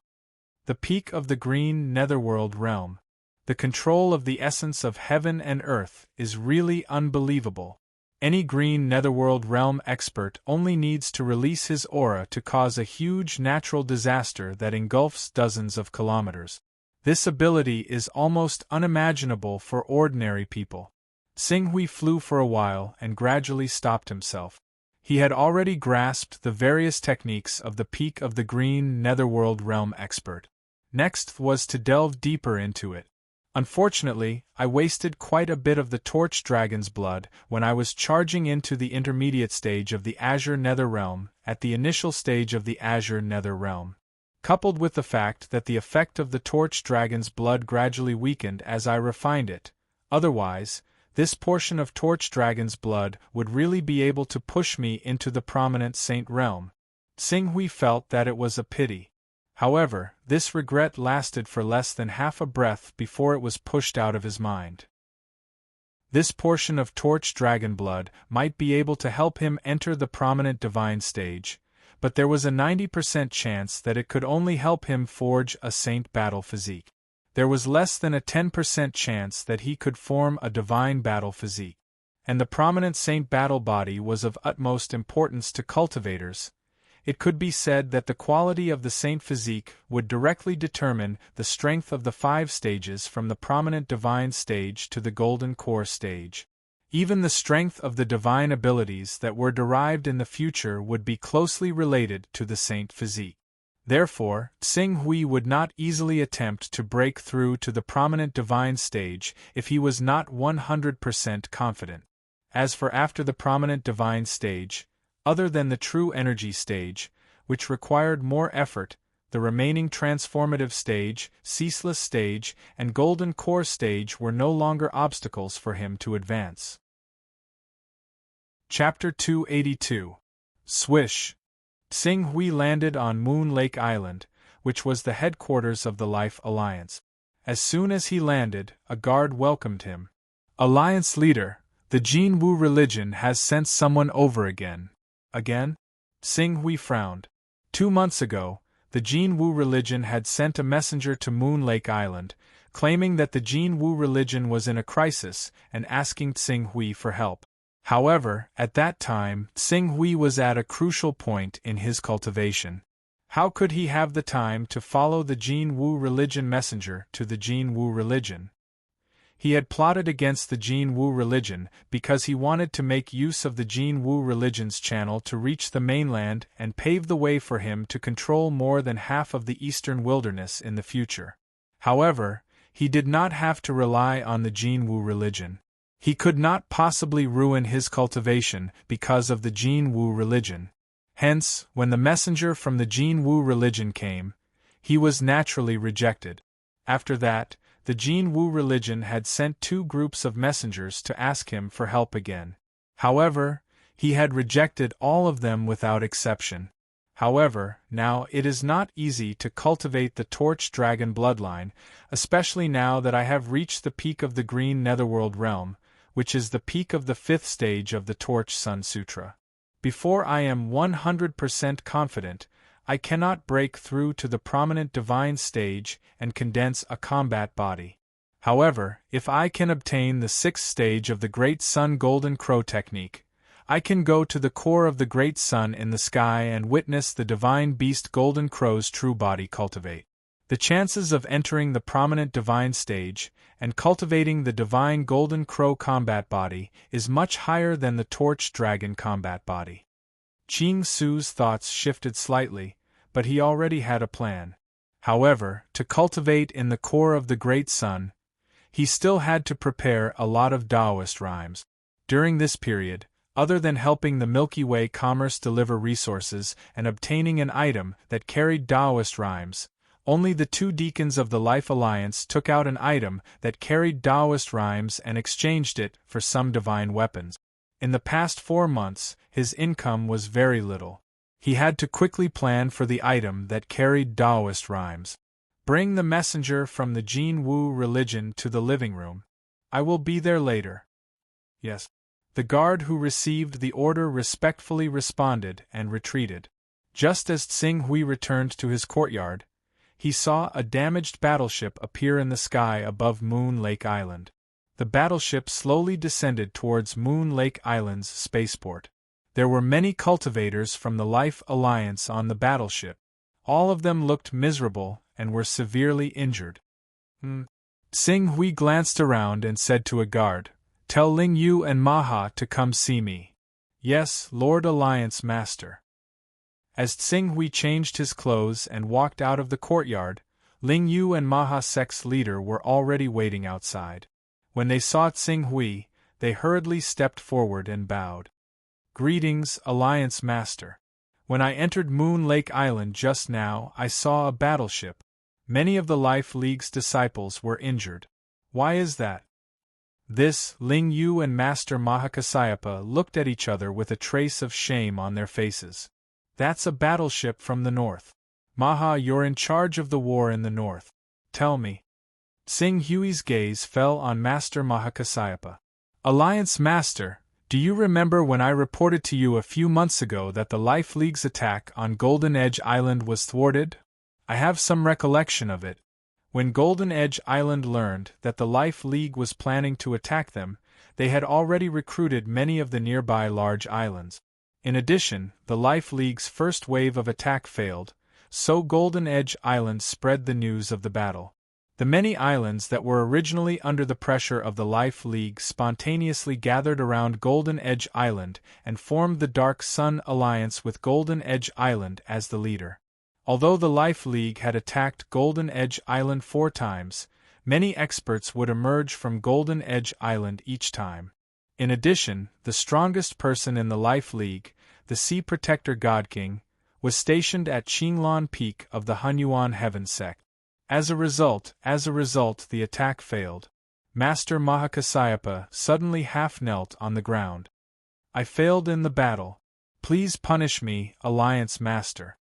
The peak of the green netherworld realm. The control of the essence of heaven and earth is really unbelievable. Any green netherworld realm expert only needs to release his aura to cause a huge natural disaster that engulfs dozens of kilometers. This ability is almost unimaginable for ordinary people. Xinghui flew for a while and gradually stopped himself. He had already grasped the various techniques of the peak of the green netherworld realm expert. Next was to delve deeper into it. Unfortunately, I wasted quite a bit of the torch dragon's blood when I was charging into the intermediate stage of the Azure Nether Realm at the initial stage of the Azure Nether Realm. Coupled with the fact that the effect of the torch dragon's blood gradually weakened as I refined it. Otherwise, this portion of torch dragon's blood would really be able to push me into the prominent saint realm. Xinghui felt that it was a pity. However, this regret lasted for less than half a breath before it was pushed out of his mind. This portion of torch dragon blood might be able to help him enter the prominent divine stage, but there was a 90% chance that it could only help him forge a saint battle physique. There was less than a 10% chance that he could form a divine battle physique. And the prominent saint battle body was of utmost importance to cultivators. It could be said that the quality of the saint physique would directly determine the strength of the 5 stages from the prominent divine stage to the golden core stage. Even the strength of the divine abilities that were derived in the future would be closely related to the saint physique. Therefore, Xinghui would not easily attempt to break through to the prominent divine stage if he was not 100% confident. As for after the prominent divine stage, other than the true energy stage, which required more effort, the remaining transformative stage, ceaseless stage, and golden core stage were no longer obstacles for him to advance. Chapter 282. Swish. Xinghui landed on Moon Lake Island, which was the headquarters of the Life Alliance. As soon as he landed, a guard welcomed him. Alliance leader, the Jin Wu religion has sent someone over again. Again? Xinghui frowned. 2 months ago, the Jin Wu religion had sent a messenger to Moon Lake Island, claiming that the Jin Wu religion was in a crisis and asking Xinghui for help. However, at that time, Xinghui was at a crucial point in his cultivation. How could he have the time to follow the Jin Wu religion messenger to the Jin Wu religion? He had plotted against the Jin Wu religion because he wanted to make use of the Jin Wu religion's channel to reach the mainland and pave the way for him to control more than half of the eastern wilderness in the future. However, he did not have to rely on the Jin Wu religion. He could not possibly ruin his cultivation because of the Jin Wu religion. Hence, when the messenger from the Jin Wu religion came, he was naturally rejected. After that, the Jin Wu religion had sent 2 groups of messengers to ask him for help again. However, he had rejected all of them without exception. However, now it is not easy to cultivate the Torch Dragon bloodline, especially now that I have reached the peak of the Green Netherworld realm, which is the peak of the 5th stage of the Torch Sun Sutra. Before I am 100% confident, I cannot break through to the prominent divine stage and condense a combat body. However, if I can obtain the 6th stage of the Great Sun Golden Crow technique, I can go to the core of the Great Sun in the sky and witness the divine beast Golden Crow's true body cultivate. The chances of entering the prominent divine stage and cultivating the divine Golden Crow combat body is much higher than the Torch Dragon combat body. Qing Su's thoughts shifted slightly, but he already had a plan. However, to cultivate in the core of the Great Sun, he still had to prepare a lot of Taoist rhymes. During this period, other than helping the Milky Way commerce deliver resources and obtaining an item that carried Taoist rhymes, only the 2 deacons of the Life Alliance took out an item that carried Taoist rhymes and exchanged it for some divine weapons. In the past 4 months, his income was very little. He had to quickly plan for the item that carried Taoist rhymes. Bring the messenger from the Jin Wu religion to the living room. I will be there later. Yes. The guard who received the order respectfully responded and retreated. Just as Tsing Hui returned to his courtyard, he saw a damaged battleship appear in the sky above Moon Lake Island. The battleship slowly descended towards Moon Lake Island's spaceport. There were many cultivators from the Life Alliance on the battleship. All of them looked miserable and were severely injured. Tsing Hui glanced around and said to a guard, "Tell Ling Yu and Maha to come see me." "Yes, Lord Alliance Master." As Tsing Hui changed his clothes and walked out of the courtyard, Ling Yu and Maha Sect's leader were already waiting outside. When they saw Tsing Hui, they hurriedly stepped forward and bowed. "Greetings, Alliance Master. When I entered Moon Lake Island just now, I saw a battleship. Many of the Life League's disciples were injured. Why is that?" This, Ling Yu and Master Mahakasayapa looked at each other with a trace of shame on their faces. "That's a battleship from the north. Maha, you're in charge of the war in the north. Tell me." Tsing Hui's gaze fell on Master Mahakasayapa. "Alliance Master, do you remember when I reported to you a few months ago that the Life League's attack on Golden Edge Island was thwarted? I have some recollection of it. When Golden Edge Island learned that the Life League was planning to attack them, they had already recruited many of the nearby large islands. In addition, the Life League's first wave of attack failed, so Golden Edge Island spread the news of the battle. The many islands that were originally under the pressure of the Life League spontaneously gathered around Golden Edge Island and formed the Dark Sun Alliance with Golden Edge Island as the leader. Although the Life League had attacked Golden Edge Island 4 times, many experts would emerge from Golden Edge Island each time. In addition, the strongest person in the Life League, the Sea Protector God King, was stationed at Qinglan Peak of the Hunyuan Heaven Sect. As a result, the attack failed. Master Mahakasayapa suddenly half knelt on the ground. "I failed in the battle. Please punish me, Alliance Master."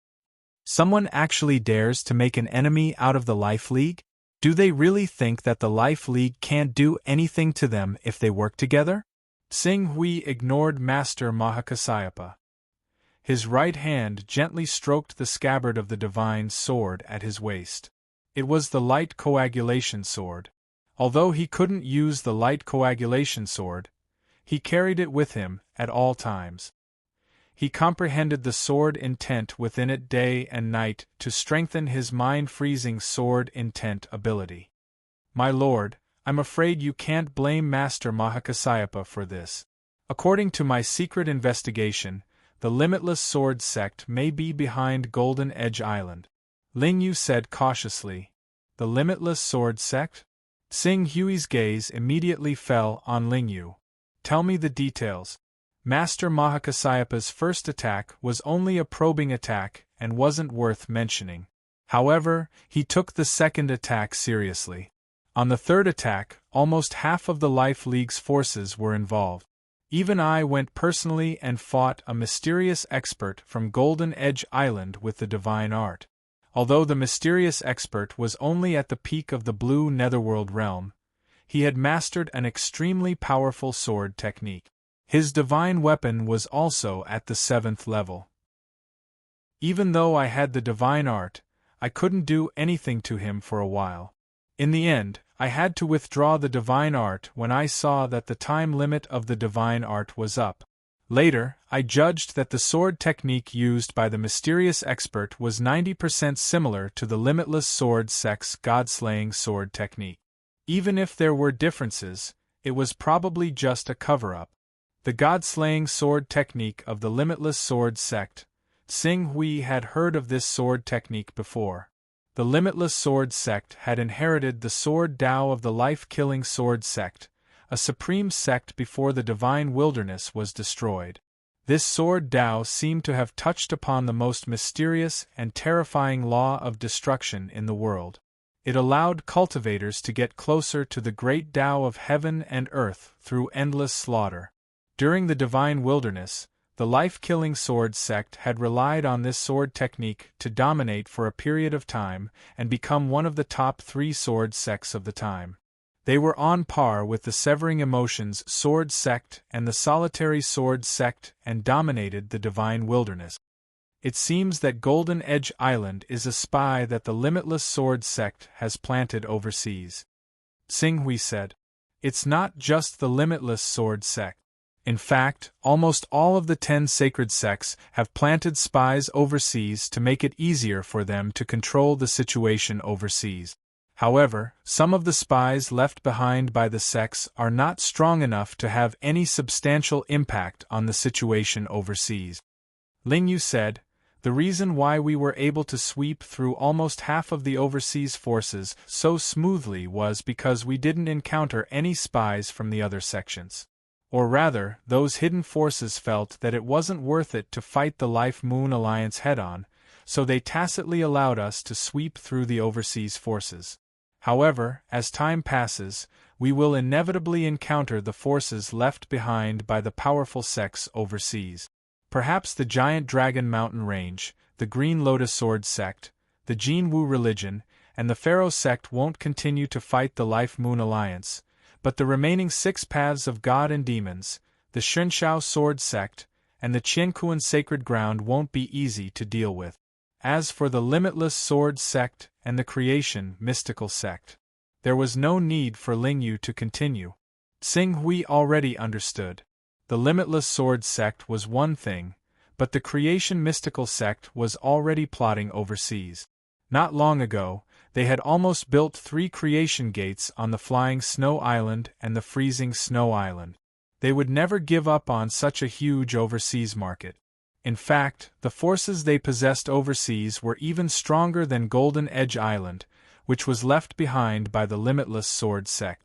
Someone actually dares to make an enemy out of the Life League? Do they really think that the Life League can't do anything to them if they work together? Tsing Hui ignored Master Mahakasayapa. His right hand gently stroked the scabbard of the divine sword at his waist. It was the light coagulation sword. Although he couldn't use the light coagulation sword, he carried it with him at all times. He comprehended the sword intent within it day and night to strengthen his mind-freezing sword intent ability. "My lord, I'm afraid you can't blame Master Mahakasayapa for this. According to my secret investigation, the Limitless Sword Sect may be behind Golden Edge Island," Ling Yu said cautiously. "The Limitless Sword Sect?" Tsing Hui's gaze immediately fell on Ling Yu. "Tell me the details." Master Mahakasayapa's first attack was only a probing attack and wasn't worth mentioning. However, he took the second attack seriously. On the third attack, almost half of the Life League's forces were involved. Even I went personally and fought a mysterious expert from Golden Edge Island with the divine art. Although the mysterious expert was only at the peak of the blue netherworld realm, he had mastered an extremely powerful sword technique. His divine weapon was also at the 7th level. Even though I had the divine art, I couldn't do anything to him for a while. In the end, I had to withdraw the divine art when I saw that the time limit of the divine art was up. Later, I judged that the sword technique used by the mysterious expert was 90% similar to the Limitless Sword Sect's God-slaying sword technique. Even if there were differences, it was probably just a cover-up. The God-slaying sword technique of the Limitless Sword Sect. Tsing Hui had heard of this sword technique before. The Limitless Sword Sect had inherited the Sword Tao of the Life-Killing Sword Sect, a supreme sect before the Divine Wilderness was destroyed. This Sword Tao seemed to have touched upon the most mysterious and terrifying law of destruction in the world. It allowed cultivators to get closer to the great Tao of heaven and earth through endless slaughter. During the Divine Wilderness, the Life-Killing Sword Sect had relied on this sword technique to dominate for a period of time and become one of the top 3 sword sects of the time. They were on par with the Severing Emotions Sword Sect and the Solitary Sword Sect and dominated the Divine Wilderness. It seems that Golden Edge Island is a spy that the Limitless Sword Sect has planted overseas. Xinghui said. It's not just the Limitless Sword Sect. In fact, almost all of the 10 sacred sects have planted spies overseas to make it easier for them to control the situation overseas. However, some of the spies left behind by the sects are not strong enough to have any substantial impact on the situation overseas. Ling Yu said, the reason why we were able to sweep through almost half of the overseas forces so smoothly was because we didn't encounter any spies from the other sections. Or rather, those hidden forces felt that it wasn't worth it to fight the Life Moon Alliance head-on, so they tacitly allowed us to sweep through the overseas forces. However, as time passes, we will inevitably encounter the forces left behind by the powerful sects overseas. Perhaps the Giant Dragon Mountain Range, the Green Lotus Sword Sect, the Jin Wu religion, and the Pharaoh sect won't continue to fight the Life Moon Alliance, but the remaining 6 paths of God and demons, the Shenshao Sword Sect, and the Qiankuan Sacred Ground won't be easy to deal with. As for the Limitless Sword Sect and the Creation Mystical Sect, there was no need for Ling Yu to continue. Xinghui already understood. The Limitless Sword Sect was one thing, but the Creation Mystical Sect was already plotting overseas. Not long ago, they had almost built 3 creation gates on the Flying Snow Island and the Freezing Snow Island. They would never give up on such a huge overseas market. In fact, the forces they possessed overseas were even stronger than Golden Edge Island, which was left behind by the Limitless Sword Sect.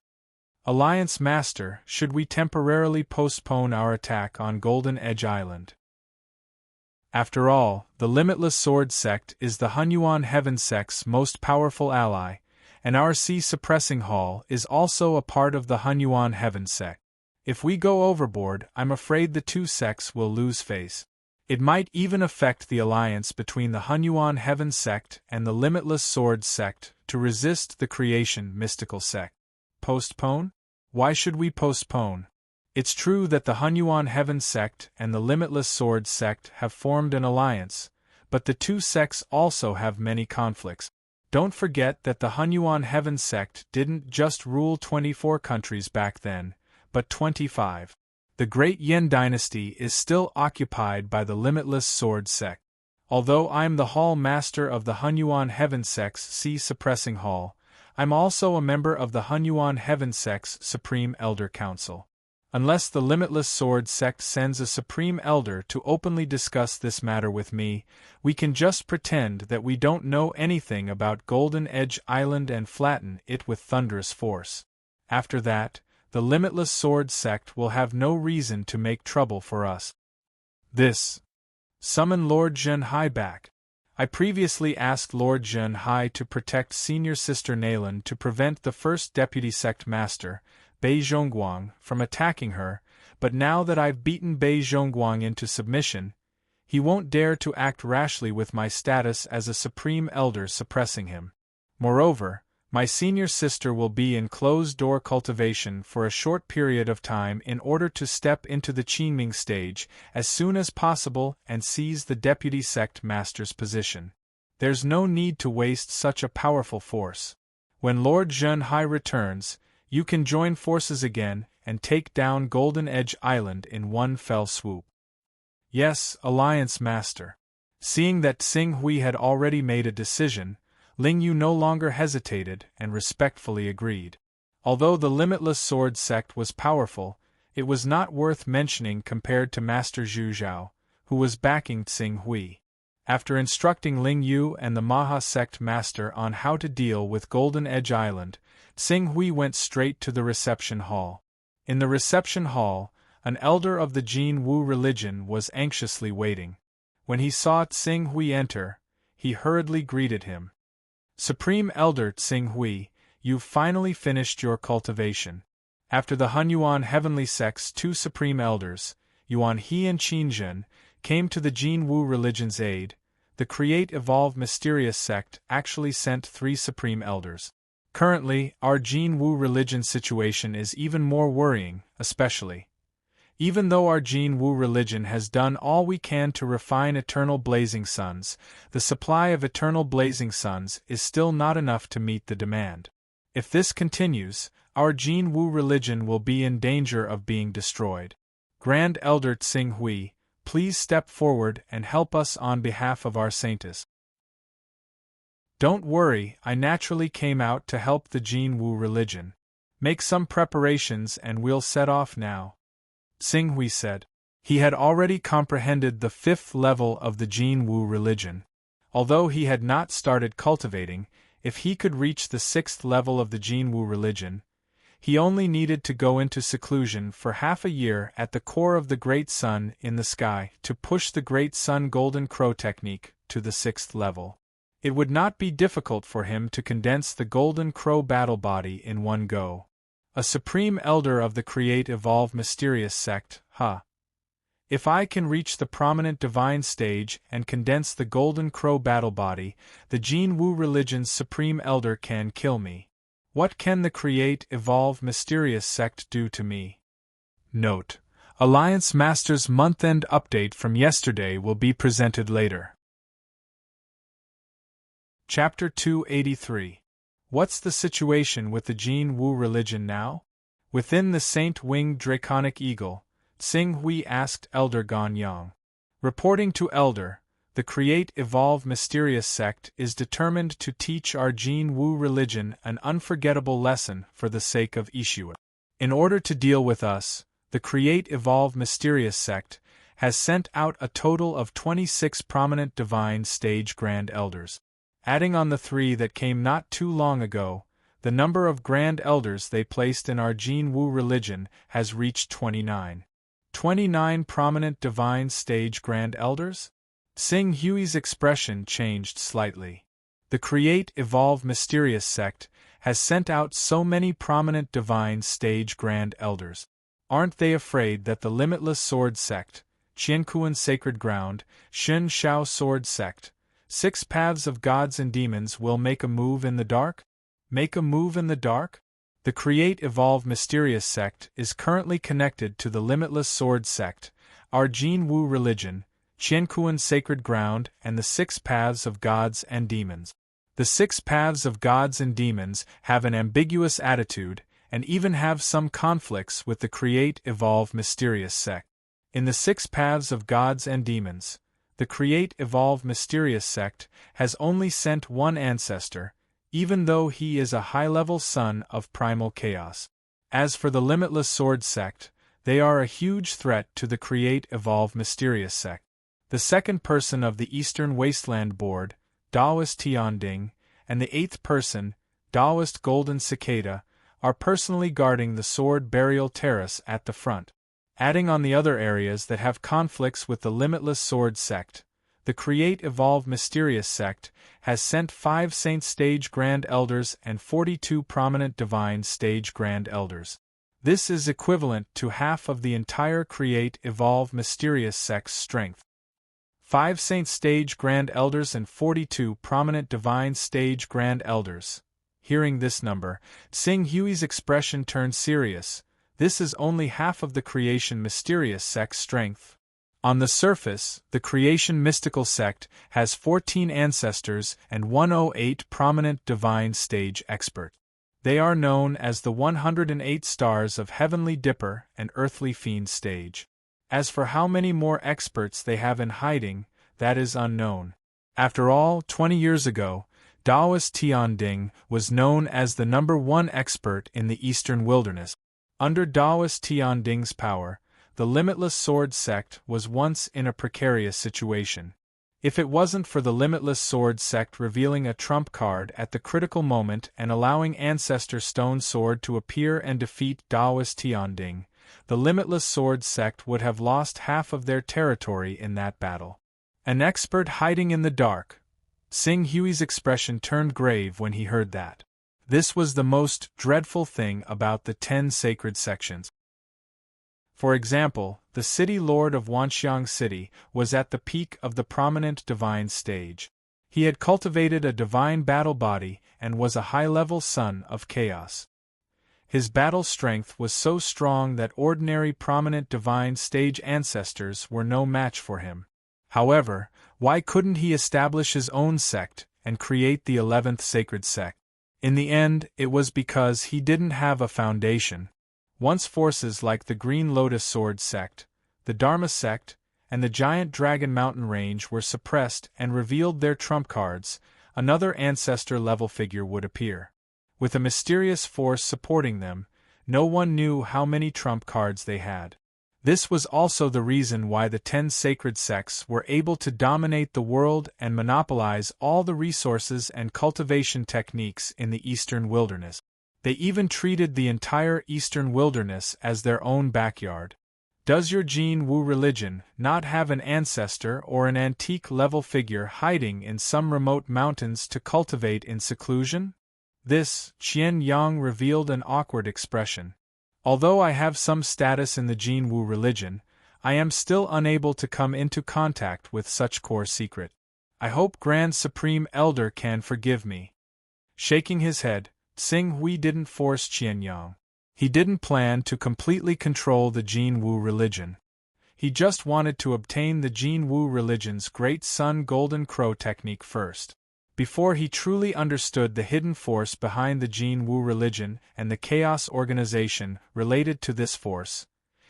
Alliance Master, should we temporarily postpone our attack on Golden Edge Island? After all, the Limitless Sword Sect is the Hunyuan Heaven Sect's most powerful ally, and our Sea Suppressing Hall is also a part of the Hunyuan Heaven Sect. If we go overboard, I'm afraid the 2 sects will lose face. It might even affect the alliance between the Hunyuan Heaven Sect and the Limitless Sword Sect to resist the Creation Mystical Sect. Postpone? Why should we postpone? It's true that the Hunyuan Heaven Sect and the Limitless Sword Sect have formed an alliance, but the 2 sects also have many conflicts. Don't forget that the Hunyuan Heaven Sect didn't just rule 24 countries back then, but 25. The Great Yin Dynasty is still occupied by the Limitless Sword Sect. Although I'm the Hall Master of the Hunyuan Heaven Sect's Sea Suppressing Hall, I'm also a member of the Hunyuan Heaven Sect's Supreme Elder Council. Unless the Limitless Sword Sect sends a Supreme Elder to openly discuss this matter with me, we can just pretend that we don't know anything about Golden Edge Island and flatten it with thunderous force. After that, the Limitless Sword Sect will have no reason to make trouble for us. This. Summon Lord Zhenhai back. I previously asked Lord Zhenhai to protect Senior Sister Nalan to prevent the first Deputy Sect Master, Bei Zhongguang, from attacking her, but now that I've beaten Bei Zhongguang into submission, he won't dare to act rashly with my status as a Supreme Elder suppressing him. Moreover, my senior sister will be in closed-door cultivation for a short period of time in order to step into the Qingming stage as soon as possible and seize the Deputy Sect Master's position. There's no need to waste such a powerful force. When Lord Zhenhai returns, you can join forces again and take down Golden Edge Island in one fell swoop. Yes, Alliance Master. Seeing that Xinghui had already made a decision, Ling Yu no longer hesitated and respectfully agreed. Although the Limitless Sword Sect was powerful, it was not worth mentioning compared to Master Zhu Zhao, who was backing Xinghui. After instructing Ling Yu and the Maha Sect Master on how to deal with Golden Edge Island, Xinghui went straight to the reception hall. In the reception hall, an elder of the Jin Wu religion was anxiously waiting. When he saw Xinghui enter, he hurriedly greeted him. Supreme Elder Xinghui, you've finally finished your cultivation. After the Hunyuan Heavenly Sect's 2 Supreme Elders, Yuan He and Qin Zhen, came to the Jin Wu religion's aid, the Create Evolve Mysterious Sect actually sent 3 Supreme Elders. Currently, our Jin Wu religion situation is even more worrying, especially. Even though our Jin Wu religion has done all we can to refine eternal blazing suns, the supply of eternal blazing suns is still not enough to meet the demand. If this continues, our Jin Wu religion will be in danger of being destroyed. Grand Elder Tsing Hui, please step forward and help us on behalf of our saintess. Don't worry, I naturally came out to help the Jin Wu religion. Make some preparations and we'll set off now. Tsing Hui said. He had already comprehended the 5th level of the Jin Wu religion. Although he had not started cultivating, if he could reach the 6th level of the Jin Wu religion, he only needed to go into seclusion for half a year at the core of the Great Sun in the sky to push the Great Sun Golden Crow technique to the 6th level. It would not be difficult for him to condense the Golden Crow battle body in one go. A Supreme Elder of the Create Evolve Mysterious Sect, If I can reach the prominent divine stage and condense the Golden Crow battle body, the Jin Wu religion's Supreme Elder can kill me. What can the Create Evolve Mysterious Sect do to me? Note: Alliance Masters month-end update from yesterday will be presented later. Chapter 283. What's the situation with the Jin Wu religion now? Within the Saint-Winged Draconic Eagle, Tsing Hui asked Elder Gan Yang. Reporting to Elder, the Create Evolve Mysterious Sect is determined to teach our Jin Wu religion an unforgettable lesson for the sake of Ishua. In order to deal with us, the Create Evolve Mysterious Sect has sent out a total of 26 prominent divine stage Grand Elders. Adding on the 3 that came not too long ago, the number of Grand Elders they placed in our Jin Wu religion has reached 29. 29 prominent divine stage Grand Elders? Tsing Hui's expression changed slightly. The Create Evolve Mysterious Sect has sent out so many prominent divine stage Grand Elders. Aren't they afraid that the Limitless Sword Sect, Qiankuan Sacred Ground, Shen Shao Sword Sect, 6 Paths of Gods and Demons will make a move in the dark? Make a move in the dark? The Create Evolve Mysterious Sect is currently connected to the Limitless Sword Sect, our Jin Wu religion, Qiankuan Sacred Ground, and the 6 Paths of Gods and Demons. The 6 Paths of Gods and Demons have an ambiguous attitude, and even have some conflicts with the Create Evolve Mysterious Sect. In the 6 Paths of Gods and Demons, the Create Evolve Mysterious Sect has only sent one ancestor, even though he is a high-level son of primal chaos. As for the Limitless Sword Sect, they are a huge threat to the Create Evolve Mysterious Sect. The second person of the Eastern Wasteland Board, Taoist Tianding, and the 8th person, Taoist Golden Cicada, are personally guarding the Sword Burial Terrace at the front. Adding on the other areas that have conflicts with the Limitless Sword Sect, the Create Evolve Mysterious Sect has sent 5 Saint Stage Grand Elders and 42 prominent Divine Stage Grand Elders. This is equivalent to half of the entire Create Evolve Mysterious Sect's strength. 5 Saint Stage Grand Elders and 42 prominent Divine Stage Grand Elders. Hearing this number, Tsing Hui's expression turned serious. This is only half of the Creation Mysterious Sect's strength. On the surface, the Creation Mystical Sect has 14 ancestors and 108 prominent Divine Stage Expert. They are known as the 108 Stars of Heavenly Dipper and Earthly Fiend Stage. As for how many more experts they have in hiding, that is unknown. After all, 20 years ago, Taoist Tianding was known as the #1 expert in the Eastern Wilderness. Under Taoist Tianding's power, the Limitless Sword Sect was once in a precarious situation. If it wasn't for the Limitless Sword Sect revealing a trump card at the critical moment and allowing Ancestor Stone Sword to appear and defeat Taoist Tianding, the Limitless Sword Sect would have lost half of their territory in that battle. An expert hiding in the dark. Tsing Hui's expression turned grave when he heard that. This was the most dreadful thing about the 10 sacred sections. For example, the city lord of Wanxiang City was at the peak of the prominent divine stage. He had cultivated a divine battle body and was a high-level son of chaos. His battle strength was so strong that ordinary prominent divine stage ancestors were no match for him. However, why couldn't he establish his own sect and create the 11th sacred sect? In the end, it was because he didn't have a foundation. Once forces like the Green Lotus Sword sect, the Dharma sect, and the Giant Dragon Mountain Range were suppressed and revealed their trump cards, another ancestor-level figure would appear. With a mysterious force supporting them, no one knew how many trump cards they had. This was also the reason why the 10 sacred sects were able to dominate the world and monopolize all the resources and cultivation techniques in the Eastern Wilderness. They even treated the entire Eastern Wilderness as their own backyard. Does your Jin Wu religion not have an ancestor or an antique-level figure hiding in some remote mountains to cultivate in seclusion? This, Qian Yang revealed an awkward expression. Although I have some status in the Jin Wu religion, I am still unable to come into contact with such core secret. I hope Grand Supreme Elder can forgive me. Shaking his head, Xing Hui didn't force Qian Yang. He didn't plan to completely control the Jin Wu religion. He just wanted to obtain the Jin Wu religion's Great Sun Golden Crow technique first. Before he truly understood the hidden force behind the Jin Wu religion and the chaos organization related to this force,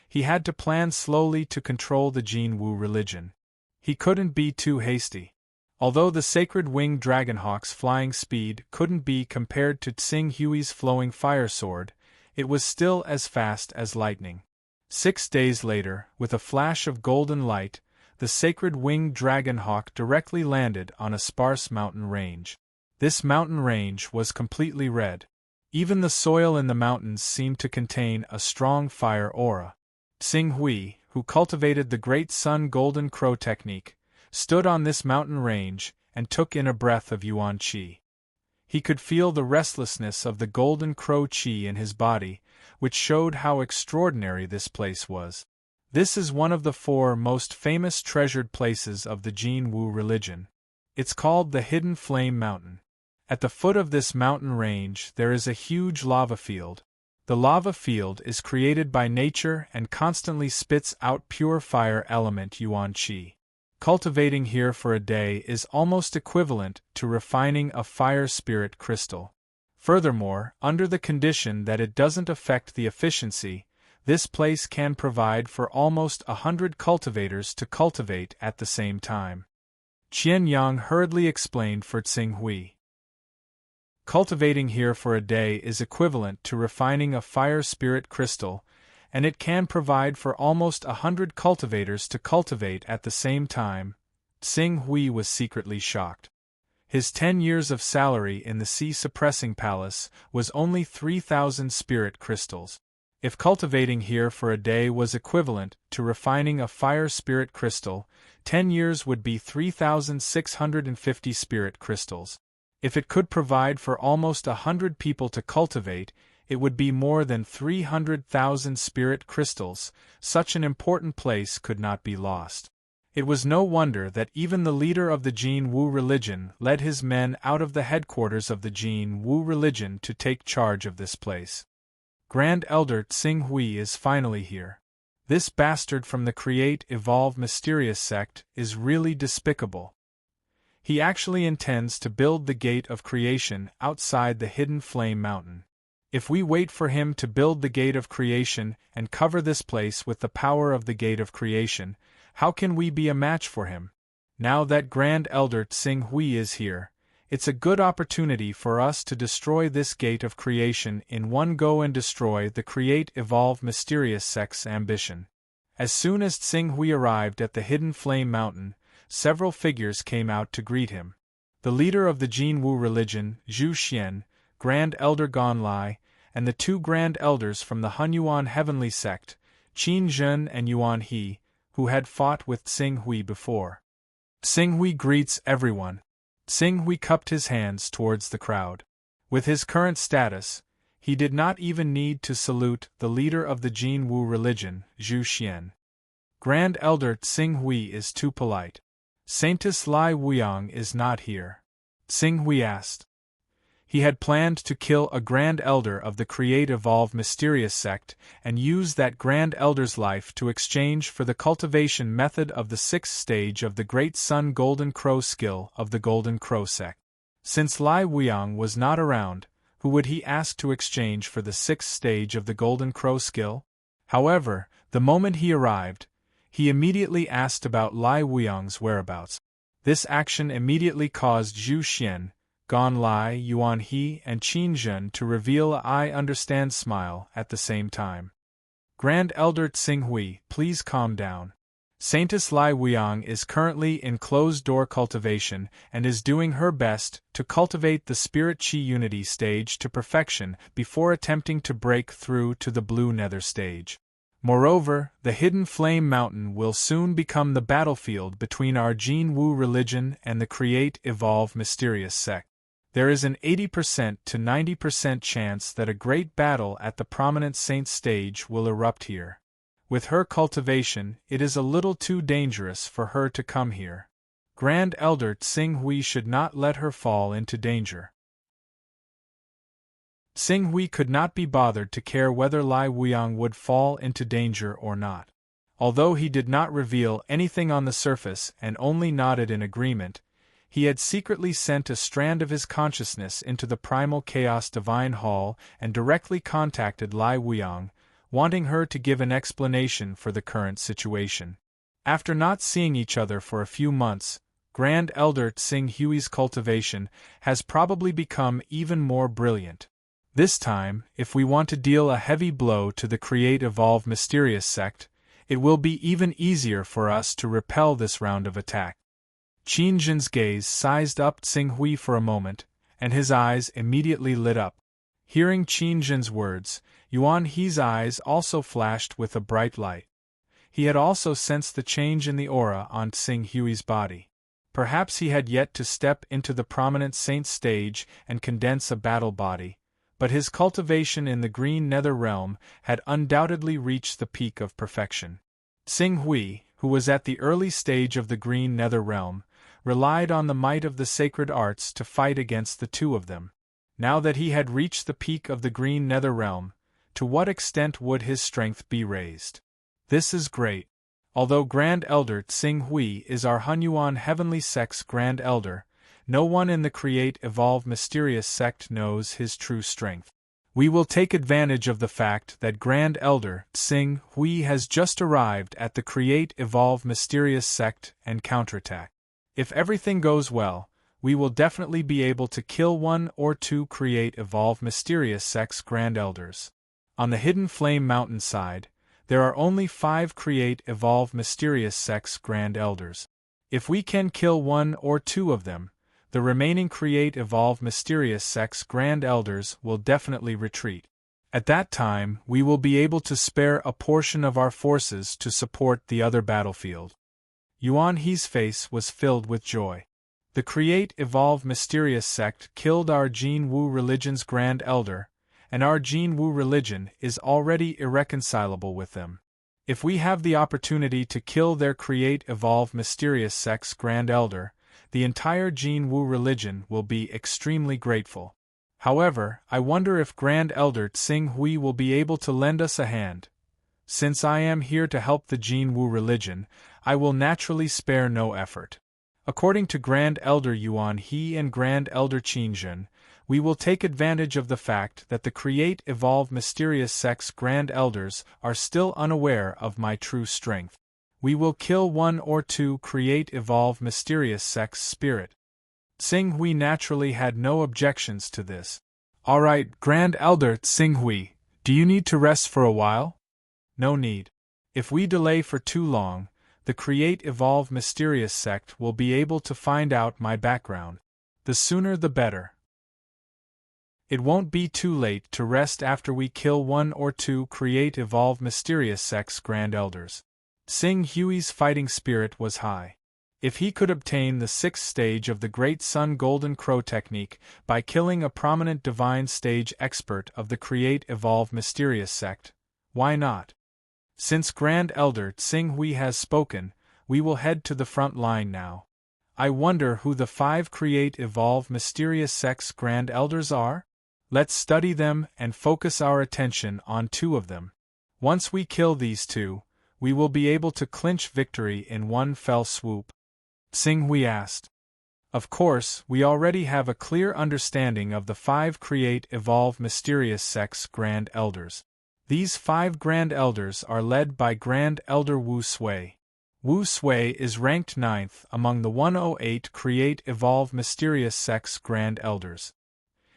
he had to plan slowly to control the Jin Wu religion. He couldn't be too hasty. Although the sacred winged dragonhawk's flying speed couldn't be compared to Xing Hui's flowing fire sword, it was still as fast as lightning. 6 days later, with a flash of golden light, the sacred winged dragon hawk directly landed on a sparse mountain range. This mountain range was completely red. Even the soil in the mountains seemed to contain a strong fire aura. Xing Hui, who cultivated the Great Sun Golden Crow technique, stood on this mountain range and took in a breath of Yuan Qi. He could feel the restlessness of the Golden Crow Qi in his body, which showed how extraordinary this place was. This is one of the 4 most famous treasured places of the Jin Wu religion. It's called the Hidden Flame Mountain. At the foot of this mountain range there is a huge lava field. The lava field is created by nature and constantly spits out pure fire element Yuan Qi. Cultivating here for a day is almost equivalent to refining a fire spirit crystal. Furthermore, under the condition that it doesn't affect the efficiency, this place can provide for almost 100 cultivators to cultivate at the same time. Qian Yang hurriedly explained for Xing Hui. Cultivating here for a day is equivalent to refining a fire spirit crystal, and it can provide for almost 100 cultivators to cultivate at the same time. Xing Hui was secretly shocked. His 10 years of salary in the Sea-Suppressing Palace was only 3,000 spirit crystals. If cultivating here for a day was equivalent to refining a fire spirit crystal, 10 years would be 3,650 spirit crystals. If it could provide for almost 100 people to cultivate, it would be more than 300,000 spirit crystals. Such an important place could not be lost. It was no wonder that even the leader of the Jin Wu religion led his men out of the headquarters of the Jin Wu religion to take charge of this place. Grand Elder Xing Hui is finally here. This bastard from the Create Evolve Mysterious sect is really despicable. He actually intends to build the Gate of Creation outside the Hidden Flame Mountain. If we wait for him to build the Gate of Creation and cover this place with the power of the Gate of Creation, how can we be a match for him? Now that Grand Elder Xing Hui is here, it's a good opportunity for us to destroy this Gate of Creation in one go and destroy the Create Evolve Mysterious sect's ambition. As soon as Xing Hui arrived at the Hidden Flame Mountain, several figures came out to greet him. The leader of the Jin Wu religion, Zhu Xian, Grand Elder Ganlai, and the 2 Grand Elders from the Hunyuan Heavenly Sect, Qin Zhen and Yuan He, who had fought with Xing Hui before. Xing Hui greets everyone. Xing Hui cupped his hands towards the crowd. With his current status, he did not even need to salute the leader of the Jin Wu religion, Zhu Xian. Grand Elder Xing Hui is too polite. Saintess Lai Wuyang is not here. Tsing Hui asked. He had planned to kill a Grand Elder of the Create Evolve Mysterious sect and use that Grand Elder's life to exchange for the cultivation method of the 6th stage of the Great Sun Golden Crow skill of the Golden Crow sect. Since Lai Wuyang was not around, who would he ask to exchange for the 6th stage of the Golden Crow skill? However, the moment he arrived, he immediately asked about Lai Wuyang's whereabouts. This action immediately caused Zhu Xian, Gan Lai, Yuan He, and Qin Zhen to reveal a "I understand" smile at the same time. Grand Elder Tsing Hui, please calm down. Saintess Lai Wuyang is currently in closed-door cultivation and is doing her best to cultivate the Spirit Chi Unity stage to perfection before attempting to break through to the Blue Nether stage. Moreover, the Hidden Flame Mountain will soon become the battlefield between our Jin Wu religion and the Create Evolve Mysterious sect. There is an 80% to 90% chance that a great battle at the Prominent Saint stage will erupt here. With her cultivation, it is a little too dangerous for her to come here. Grand Elder Tsing Hui should not let her fall into danger. Tsing Hui could not be bothered to care whether Lai Wuyang would fall into danger or not. Although he did not reveal anything on the surface and only nodded in agreement, he had secretly sent a strand of his consciousness into the Primal Chaos Divine Hall and directly contacted Lai Wuyang, wanting her to give an explanation for the current situation. After not seeing each other for a few months, Grand Elder Tsing Hui's cultivation has probably become even more brilliant. This time, if we want to deal a heavy blow to the Create Evolve Mysterious sect, it will be even easier for us to repel this round of attack. Qin Zhen's gaze sized up Tsing Hui for a moment, and his eyes immediately lit up. Hearing Qin Zhen's words, Yuan He's eyes also flashed with a bright light. He had also sensed the change in the aura on Tsing Hui's body. Perhaps he had yet to step into the Prominent Saint stage and condense a battle body, but his cultivation in the Green Nether realm had undoubtedly reached the peak of perfection. Tsing Hui, who was at the early stage of the Green Nether realm, relied on the might of the sacred arts to fight against the two of them. Now that he had reached the peak of the Green Nether realm, to what extent would his strength be raised? This is great. Although Grand Elder Tsing Hui is our Hunyuan Heavenly Sect's Grand Elder, no one in the Create Evolve Mysterious sect knows his true strength. We will take advantage of the fact that Grand Elder Tsing Hui has just arrived at the Create Evolve Mysterious sect and counterattack. If everything goes well, we will definitely be able to kill 1 or 2 Create Evolve Mysterious sect's Grand Elders. On the Hidden Flame Mountain side, there are only 5 Create Evolve Mysterious sect's Grand Elders. If we can kill 1 or 2 of them, the remaining Create Evolve Mysterious sect's Grand Elders will definitely retreat. At that time, we will be able to spare a portion of our forces to support the other battlefield. Yuan He's face was filled with joy. The Create Evolve Mysterious sect killed our Jin Wu religion's Grand Elder, and our Jin Wu religion is already irreconcilable with them. If we have the opportunity to kill their Create Evolve Mysterious sect's Grand Elder, the entire Jin Wu religion will be extremely grateful. However, I wonder if Grand Elder Tsing Hui will be able to lend us a hand. Since I am here to help the Jin Wu religion, I will naturally spare no effort. According to Grand Elder Yuan He and Grand Elder Qin Zhen, we will take advantage of the fact that the Create Evolve Mysterious sect's Grand Elders are still unaware of my true strength. We will kill 1 or 2 Create Evolve Mysterious sect's spirit. Tsing Hui naturally had no objections to this. Alright, Grand Elder Tsing Hui, do you need to rest for a while? No need. If we delay for too long, the Create Evolve Mysterious sect will be able to find out my background. The sooner the better. It won't be too late to rest after we kill 1 or 2 Create Evolve Mysterious sect's Grand Elders. Tsing Hui's fighting spirit was high. If he could obtain the 6th stage of the Great Sun Golden Crow technique by killing a prominent divine stage expert of the Create Evolve Mysterious sect, why not? Since Grand Elder Tsing Hui has spoken, we will head to the front line now. I wonder who the 5 create evolve mysterious sex Grand Elders are? Let's study them and focus our attention on 2 of them. Once we kill these 2, we will be able to clinch victory in one fell swoop. Tsing-Hui asked. Of course, we already have a clear understanding of the 5 create evolve mysterious sex Grand Elders. These 5 Grand Elders are led by Grand Elder Wu Sui. Wu Sui is ranked 9th among the 108 create evolve mysterious sex Grand Elders.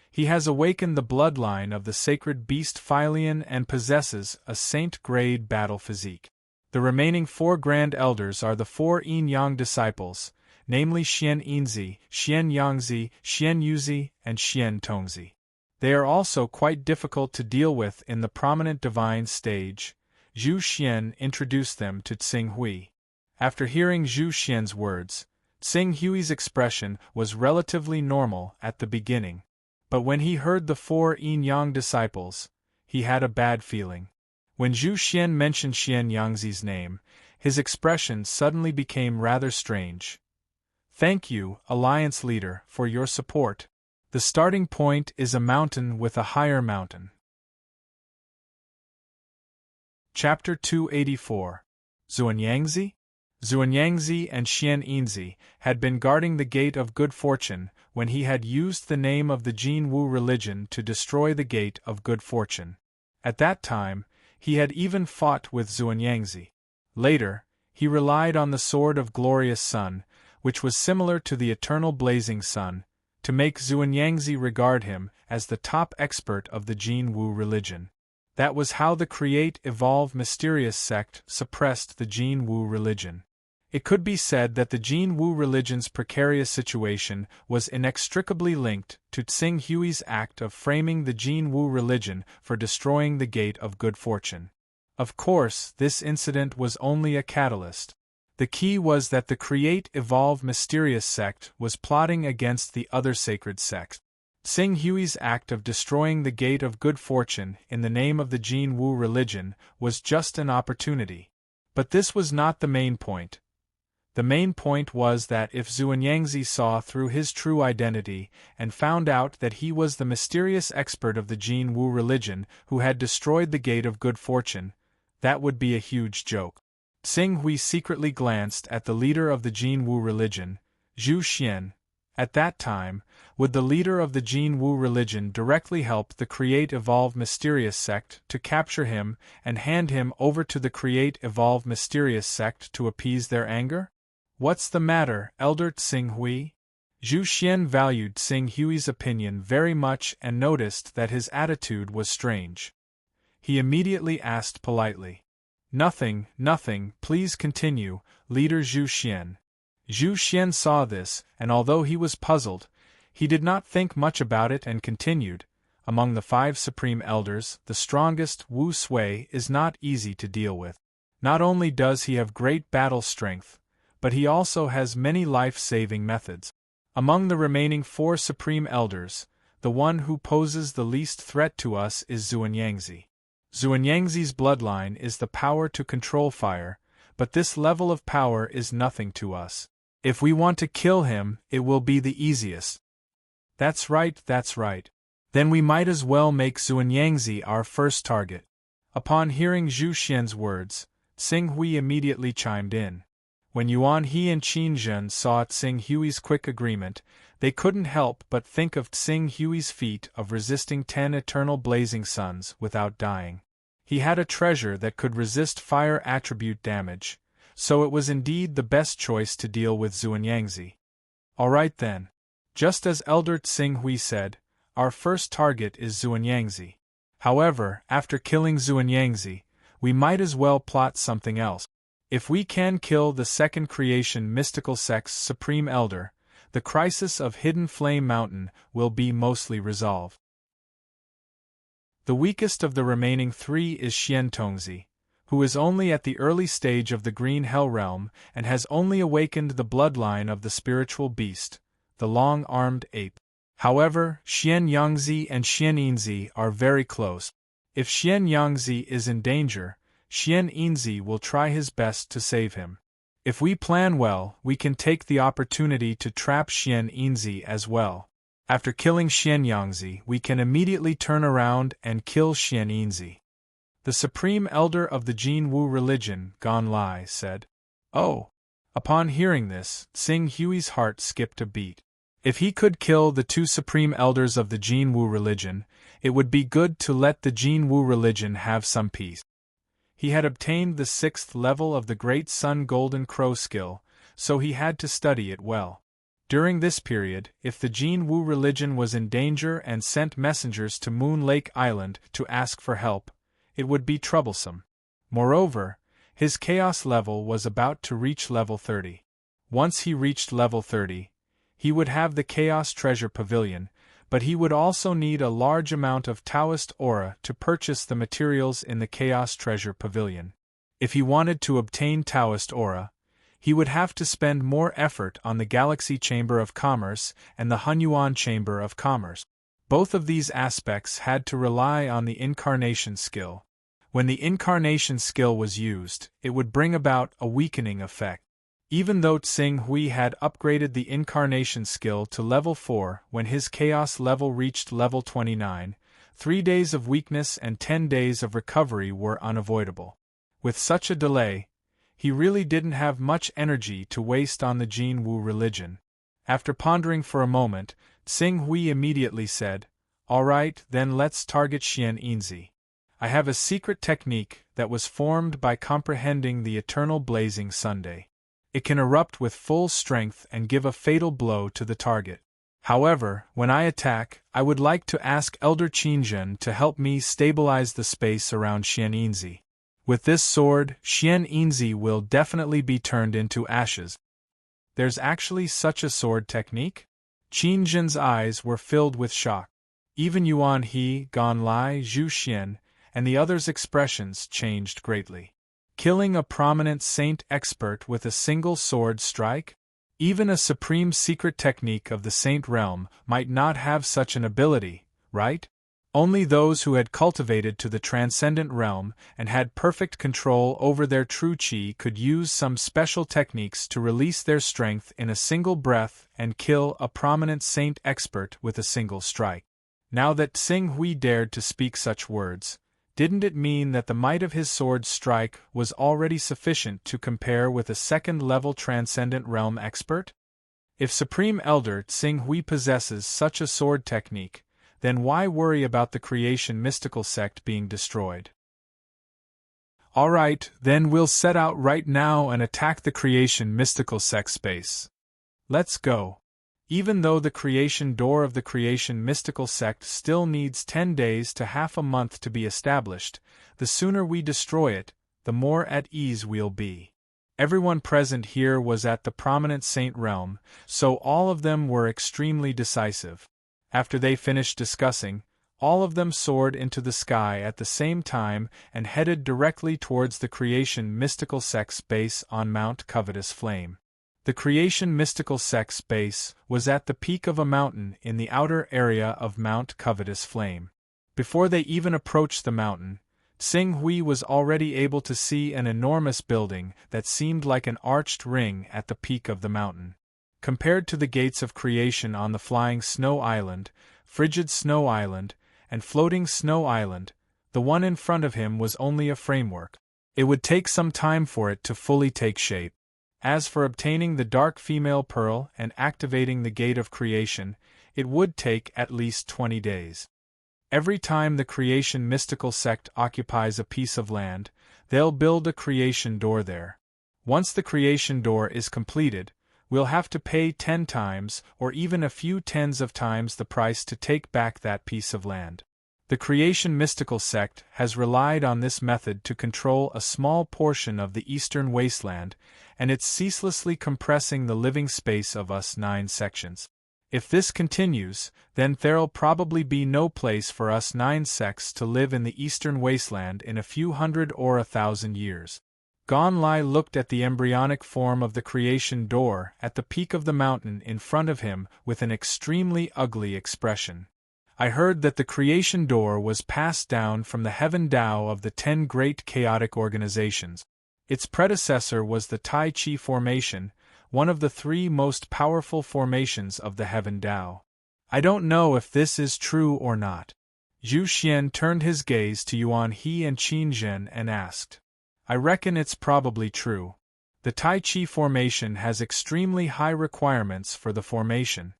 He has awakened the bloodline of the sacred beast Philion and possesses a saint-grade battle physique. The remaining 4 Grand Elders are the 4 Yin-Yang disciples, namely Xian Yinzi, Xian Yangzi, Xian Yuzi, and Xian Tongzi. They are also quite difficult to deal with in the prominent divine stage. Zhu Xian introduced them to Tsing-Hui. After hearing Zhu Xian's words, Tsing-Hui's expression was relatively normal at the beginning. But when he heard the 4 Yin-Yang disciples, he had a bad feeling. When Zhu Xian mentioned Xian Yangzi's name, his expression suddenly became rather strange. Thank you, Alliance Leader, for your support. The starting point is a mountain with a higher mountain. Chapter 284. Xuanyangzi? Xuanyangzi and Xian Yinzi had been guarding the Gate of Good Fortune when he had used the name of the Jin Wu religion to destroy the Gate of Good Fortune. At that time, he had even fought with Xuanyangzi. Later, he relied on the Sword of Glorious Sun, which was similar to the Eternal Blazing Sun, to make Xuanyangzi regard him as the top expert of the Jin Wu religion. That was how the Create Evolve Mysterious sect suppressed the Jin Wu religion. It could be said that the Jin Wu religion's precarious situation was inextricably linked to Tsing-Hui's act of framing the Jin Wu religion for destroying the Gate of Good Fortune. Of course, this incident was only a catalyst. The key was that the Create Evolve Mysterious sect was plotting against the other sacred sects. Tsing-Hui's act of destroying the Gate of Good Fortune in the name of the Jin Wu religion was just an opportunity. But this was not the main point. The main point was that if Xuanyangzi saw through his true identity and found out that he was the mysterious expert of the Jin Wu religion who had destroyed the Gate of Good Fortune, that would be a huge joke. Tsing-Hui secretly glanced at the leader of the Jin Wu religion, Zhu Xian. At that time, would the leader of the Jin Wu religion directly help the Create Evolve Mysterious sect to capture him and hand him over to the Create Evolve Mysterious sect to appease their anger? What's the matter, Elder Tsing-Hui? Zhu Xian valued Tsing-Hui's opinion very much and noticed that his attitude was strange. He immediately asked politely. Nothing, please continue, Leader Zhu Xian. Zhu Xian saw this, and although he was puzzled, he did not think much about it and continued. Among the 5 Supreme Elders, the strongest, Wu Sui, is not easy to deal with. Not only does he have great battle strength, but he also has many life-saving methods. Among the remaining 4 Supreme Elders, the one who poses the least threat to us is Xuanyangzi. Xuanyangzi's bloodline is the power to control fire, but this level of power is nothing to us. If we want to kill him, it will be the easiest. That's right. Then we might as well make Xuanyangzi our first target. Upon hearing Zhu Xian's words, Tsing-Hui immediately chimed in. When Yuan He and Qin Zhen saw Tsing-Hui's quick agreement, they couldn't help but think of Tsing-Hui's feat of resisting 10 eternal blazing suns without dying. He had a treasure that could resist fire attribute damage, so it was indeed the best choice to deal with Xuanyangzi. All right then. Just as Elder Tsing-Hui said, our first target is Xuanyangzi. However, after killing Xuanyangzi, we might as well plot something else. If we can kill the second creation mystical sect's Supreme Elder, the crisis of Hidden Flame Mountain will be mostly resolved. The weakest of the remaining 3 is Xian Tongzi, who is only at the early stage of the Green Hell Realm and has only awakened the bloodline of the spiritual beast, the long-armed ape. However, Xian Yangzi and Xian Yinzi are very close. If Xian Yangzi is in danger, Xian Yinzi will try his best to save him. If we plan well, we can take the opportunity to trap Xian Yinzi as well. After killing Xian Yangzi, we can immediately turn around and kill Xian Yinzi. The supreme elder of the Jin Wu religion, Gan Lai, said. Oh! Upon hearing this, Tsing Hui's heart skipped a beat. If he could kill the two supreme elders of the Jin Wu religion, it would be good to let the Jin Wu religion have some peace. He had obtained the 6th level of the Great Sun Golden Crow skill, so he had to study it well. During this period, if the Jin Wu religion was in danger and sent messengers to Moon Lake Island to ask for help, it would be troublesome. Moreover, his chaos level was about to reach level 30. Once he reached level 30, he would have the Chaos Treasure Pavilion, but he would also need a large amount of Taoist aura to purchase the materials in the Chaos Treasure Pavilion. If he wanted to obtain Taoist aura, he would have to spend more effort on the Galaxy Chamber of Commerce and the Hunyuan Chamber of Commerce. Both of these aspects had to rely on the Incarnation skill. When the Incarnation skill was used, it would bring about a weakening effect. Even though Tsing Hui had upgraded the Incarnation skill to level 4 when his Chaos level reached level 29, 3 days of weakness and 10 days of recovery were unavoidable. With such a delay, he really didn't have much energy to waste on the Jin Wu religion. After pondering for a moment, Tsing Hui immediately said, "All right, then let's target Xian Yinzi. I have a secret technique that was formed by comprehending the eternal blazing Sunday. It can erupt with full strength and give a fatal blow to the target. However, when I attack, I would like to ask Elder Qinzhen to help me stabilize the space around Xian Yinzi. With this sword, Xian Yinzi will definitely be turned into ashes." There's actually such a sword technique? Qinzhen's eyes were filled with shock. Even Yuan He, Gan Lai, Zhu Xian, and the others' expressions changed greatly. Killing a prominent saint expert with a single sword strike? Even a supreme secret technique of the saint realm might not have such an ability, right? Only those who had cultivated to the transcendent realm and had perfect control over their true qi could use some special techniques to release their strength in a single breath and kill a prominent saint expert with a single strike. Now that Tsing Hui dared to speak such words, didn't it mean that the might of his sword strike was already sufficient to compare with a second-level transcendent realm expert? If Supreme Elder Tsing Hui possesses such a sword technique, then why worry about the creation mystical sect being destroyed? Alright, then we'll set out right now and attack the creation mystical sect space. Let's go. Even though the creation door of the creation mystical sect still needs 10 days to half a month to be established, the sooner we destroy it, the more at ease we'll be. Everyone present here was at the prominent saint realm, so all of them were extremely decisive. After they finished discussing, all of them soared into the sky at the same time and headed directly towards the creation mystical sect's base on Mount Covetous Flame. The creation mystical sect's base was at the peak of a mountain in the outer area of Mount Covetous Flame. Before they even approached the mountain, Tsing Hui was already able to see an enormous building that seemed like an arched ring at the peak of the mountain. Compared to the gates of creation on the flying Snow Island, frigid Snow Island, and floating Snow Island, the one in front of him was only a framework. It would take some time for it to fully take shape. As for obtaining the dark female pearl and activating the gate of creation, it would take at least 20 days. Every time the creation mystical sect occupies a piece of land, they'll build a creation door there. Once the creation door is completed, we'll have to pay 10 times or even a few tens of times the price to take back that piece of land. The creation mystical sect has relied on this method to control a small portion of the eastern wasteland, and it's ceaselessly compressing the living space of us 9 sections. If this continues, then there'll probably be no place for us 9 sects to live in the eastern wasteland in a few hundred or 1,000 years. Gan Lai looked at the embryonic form of the creation door at the peak of the mountain in front of him with an extremely ugly expression. I heard that the creation door was passed down from the heaven Tao of the 10 great chaotic organizations. Its predecessor was the Tai Chi formation, one of the 3 most powerful formations of the Heaven Tao. I don't know if this is true or not. Zhu Xian turned his gaze to Yuan He and Qin Zhen and asked. I reckon it's probably true. The Tai Chi formation has extremely high requirements for the formation.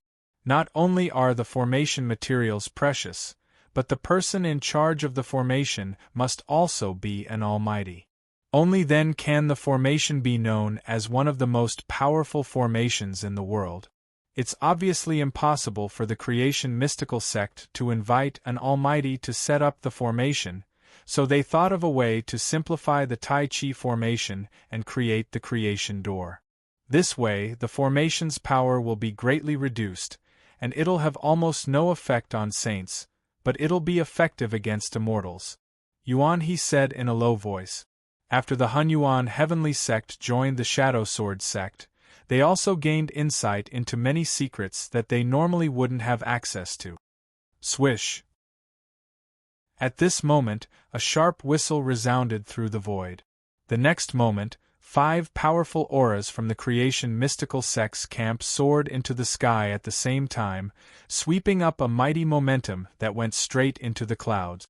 Not only are the formation materials precious, but the person in charge of the formation must also be an almighty. Only then can the formation be known as one of the most powerful formations in the world. It's obviously impossible for the creation mystical sect to invite an almighty to set up the formation, so they thought of a way to simplify the Tai Chi formation and create the creation door. This way, the formation's power will be greatly reduced, and it'll have almost no effect on saints, but it'll be effective against immortals. Yuan He said in a low voice. After the Hunyuan Heavenly Sect joined the Shadow Sword Sect, they also gained insight into many secrets that they normally wouldn't have access to. Swish! At this moment, a sharp whistle resounded through the void. The next moment, 5 powerful auras from the creation mystical sect's camp soared into the sky at the same time, sweeping up a mighty momentum that went straight into the clouds.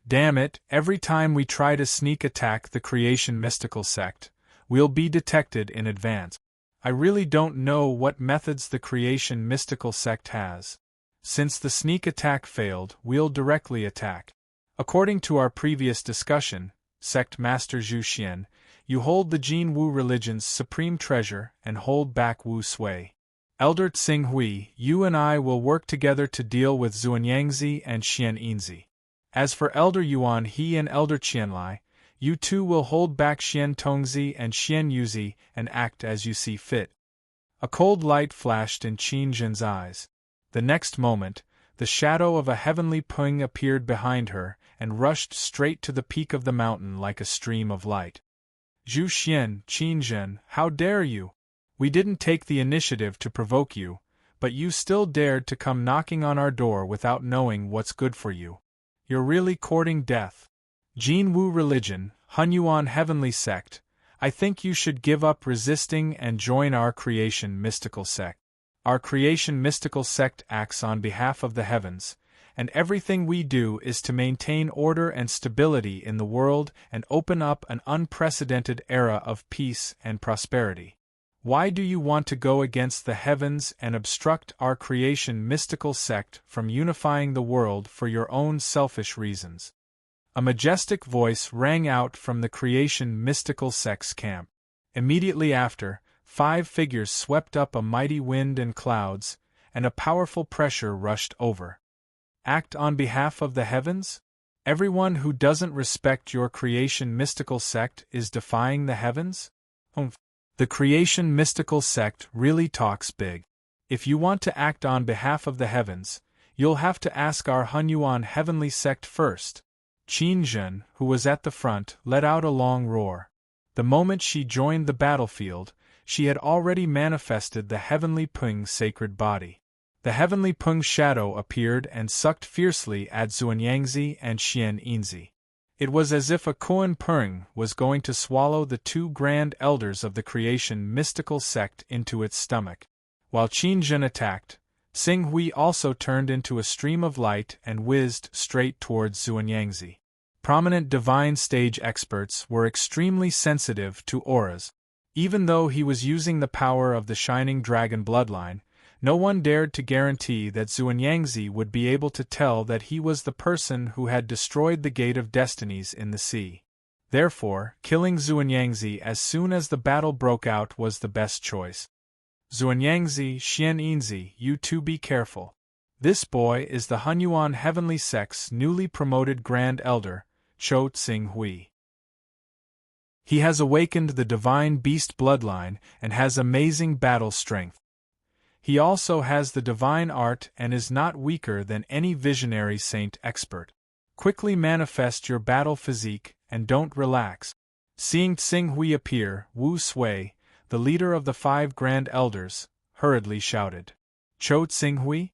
Damn it, every time we try to sneak attack the creation mystical sect, we'll be detected in advance. I really don't know what methods the creation mystical sect has. Since the sneak attack failed, we'll directly attack. According to our previous discussion, Sect Master Zhu Xian, you hold the Jin Wu religion's supreme treasure and hold back Wu Sui. Elder Tsing Hui, you and I will work together to deal with Zuanyangzi and Xian Yinzi. As for Elder Yuan He and Elder Qianlai, you two will hold back Xian Tongzi and Xian Yuzi and act as you see fit. A cold light flashed in Qin Zhen's eyes. The next moment, the shadow of a heavenly Peng appeared behind her and rushed straight to the peak of the mountain like a stream of light. Zhu Xian, Qin Zhen, how dare you? We didn't take the initiative to provoke you, but you still dared to come knocking on our door without knowing what's good for you. You're really courting death. Jin Wu religion, Hunyuan Heavenly Sect, I think you should give up resisting and join our creation mystical sect. Our creation mystical sect acts on behalf of the heavens, and everything we do is to maintain order and stability in the world and open up an unprecedented era of peace and prosperity. Why do you want to go against the heavens and obstruct our creation mystical sect from unifying the world for your own selfish reasons? A majestic voice rang out from the creation mystical sect's camp. Immediately after, 5 figures swept up a mighty wind and clouds, and a powerful pressure rushed over. Act on behalf of the heavens? Everyone who doesn't respect your creation mystical sect is defying the heavens? The creation mystical sect really talks big. If you want to act on behalf of the heavens, you'll have to ask our Hunyuan Heavenly Sect first. Qin Zhen, who was at the front, let out a long roar. The moment she joined the battlefield, she had already manifested the Heavenly Peng's sacred body. The Heavenly Peng shadow appeared and sucked fiercely at Zuanyangzi and Xian Yinzi. It was as if a Kuan Peng was going to swallow the 2 grand elders of the creation mystical sect into its stomach. While Qin Zhen attacked, Tsing Hui also turned into a stream of light and whizzed straight towards Zuanyangzi. Prominent divine stage experts were extremely sensitive to auras. Even though he was using the power of the Shining Dragon bloodline, no one dared to guarantee that Zuanyangzi would be able to tell that he was the person who had destroyed the Gate of Destinies in the sea. Therefore, killing Zuanyangzi as soon as the battle broke out was the best choice. Zuanyangzi, Xian Yinzi, you two be careful. This boy is the Hunyuan Heavenly Sect's newly promoted Grand Elder, Cho Tsing Hui. He has awakened the Divine Beast bloodline and has amazing battle strength. He also has the divine art and is not weaker than any visionary saint expert. Quickly manifest your battle physique and don't relax. Seeing Tsing Hui appear, Wu Sui, the leader of the 5 Grand Elders, hurriedly shouted, Cho Tsing Hui?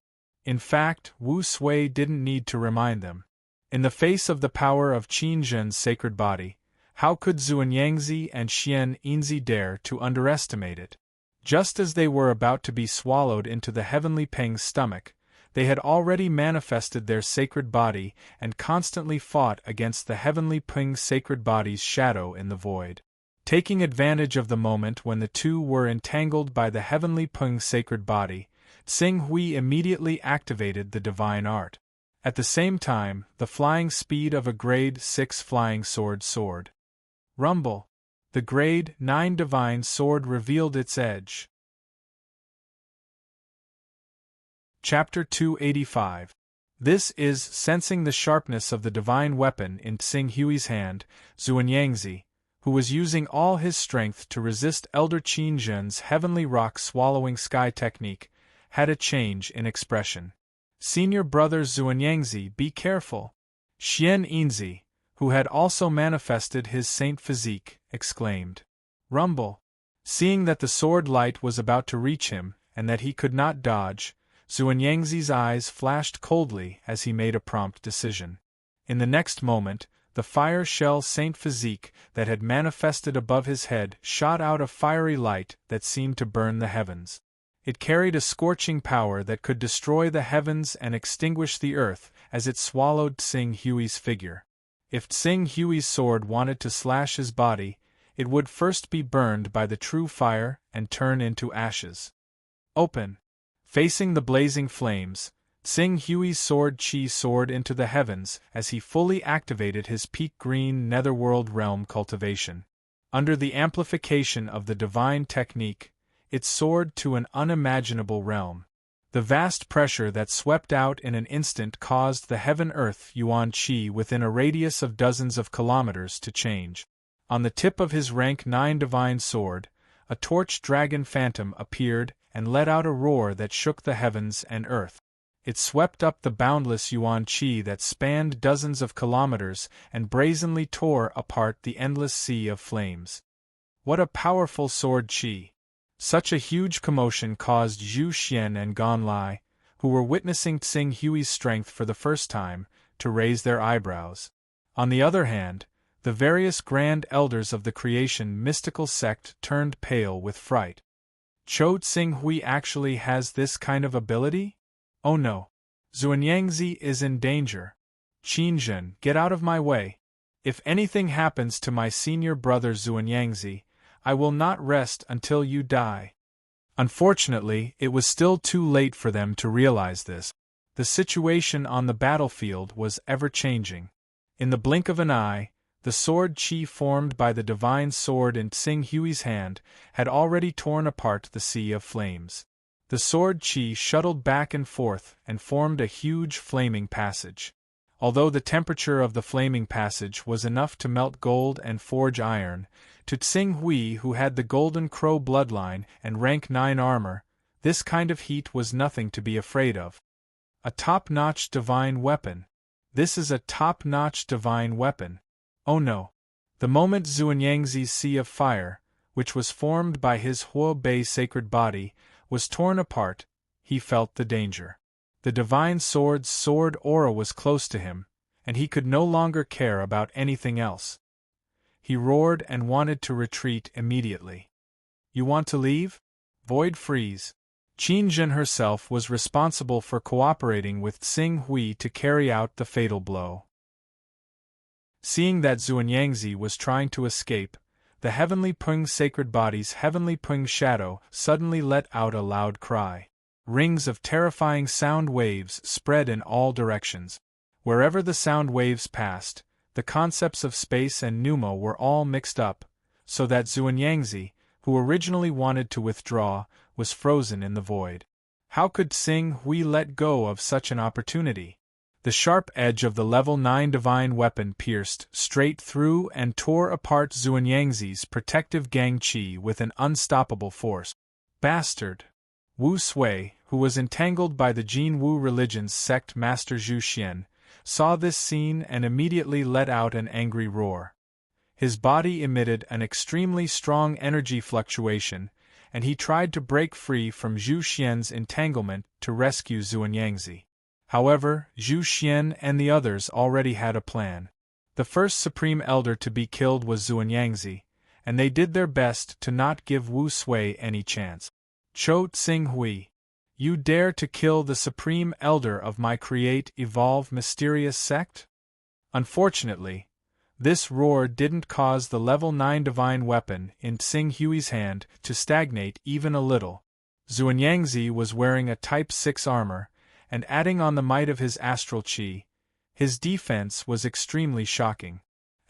In fact, Wu Sui didn't need to remind them. In the face of the power of Qin Zhen's sacred body, How could Xuanyangzi and Xian Yinzi dare to underestimate it? Just as they were about to be swallowed into the heavenly Peng's stomach, they had already manifested their sacred body and constantly fought against the heavenly Peng's sacred body's shadow in the void. Taking advantage of the moment when the two were entangled by the heavenly Peng's sacred body, Tsing Hui immediately activated the divine art. At the same time, the flying speed of a grade 6 flying sword soared. Rumble! The grade 9 divine sword revealed its edge. Chapter 285. This is sensing the sharpness of the divine weapon in Tsing Hui's hand. Xuanyangzi, who was using all his strength to resist Elder Qin Zhen's heavenly rock-swallowing sky technique, had a change in expression. Senior brother Xuanyangzi, be careful! Xian Yinzi, who had also manifested his saint physique, exclaimed. Rumble! Seeing that the sword light was about to reach him, and that he could not dodge, Xuanyangzi's eyes flashed coldly as he made a prompt decision. In the next moment, the fire shell saint physique that had manifested above his head shot out a fiery light that seemed to burn the heavens. It carried a scorching power that could destroy the heavens and extinguish the earth as it swallowed Tsing Hui's figure. If Tsing Hui's sword wanted to slash his body, it would first be burned by the true fire and turn into ashes. Open! Facing the blazing flames, Tsing Hui's sword Qi soared into the heavens as he fully activated his peak green netherworld realm cultivation. Under the amplification of the divine technique, it soared to an unimaginable realm. The vast pressure that swept out in an instant caused the heaven-earth Yuan Qi within a radius of dozens of kilometers to change. On the tip of his rank 9 divine sword, a torch dragon phantom appeared and let out a roar that shook the heavens and earth. It swept up the boundless Yuan Qi that spanned dozens of kilometers and brazenly tore apart the endless sea of flames. What a powerful sword Qi! Such a huge commotion caused Zhu Xian and Gan Lai, who were witnessing Tsing Hui's strength for the first time, to raise their eyebrows. On the other hand, the various grand elders of the creation mystical sect turned pale with fright. Cho Tsing Hui actually has this kind of ability? Oh no! Xuanyangzi is in danger. Qin Zhen, get out of my way. If anything happens to my senior brother Xuanyangzi, I will not rest until you die. Unfortunately, it was still too late for them to realize this. The situation on the battlefield was ever-changing. In the blink of an eye, the sword Qi formed by the divine sword in Tsing Hui's hand had already torn apart the sea of flames. The sword Qi shuttled back and forth and formed a huge flaming passage. Although the temperature of the flaming passage was enough to melt gold and forge iron, to Tsing Hui, who had the Golden Crow bloodline and rank 9 armor, this kind of heat was nothing to be afraid of. A top-notch divine weapon. This is a top-notch divine weapon. Oh no! The moment Xuanyangzi's sea of fire, which was formed by his Huo Bei sacred body, was torn apart, he felt the danger. The divine sword's sword aura was close to him, and he could no longer care about anything else. He roared and wanted to retreat immediately. You want to leave? Void freeze. Qin Zhen herself was responsible for cooperating with Tsing Hui to carry out the fatal blow. Seeing that Xuanyangzi was trying to escape, the heavenly Peng sacred body's heavenly Peng shadow suddenly let out a loud cry. Rings of terrifying sound waves spread in all directions. Wherever the sound waves passed, the concepts of space and pneumo were all mixed up, so that Xuanyangzi, who originally wanted to withdraw, was frozen in the void. How could Tsing Hui let go of such an opportunity? The sharp edge of the level 9 divine weapon pierced straight through and tore apart Xuanyangzi's protective Gang Qi with an unstoppable force. Bastard! Wu Sui, who was entangled by the Jin Wu religion's sect master Zhu Xian, saw this scene and immediately let out an angry roar. His body emitted an extremely strong energy fluctuation, and he tried to break free from Zhu Xian's entanglement to rescue Xuanyangzi. However, Zhu Xian and the others already had a plan. The first Supreme Elder to be killed was Xuanyangzi, and they did their best to not give Wu Sui any chance. Cho Tsing Hui, you dare to kill the Supreme Elder of my Evolve Mysterious Sect? Unfortunately, this roar didn't cause the level 9 divine weapon in Tsing Hui's hand to stagnate even a little. Xuanyangzi was wearing a Type 6 armor, and adding on the might of his astral chi, his defense was extremely shocking.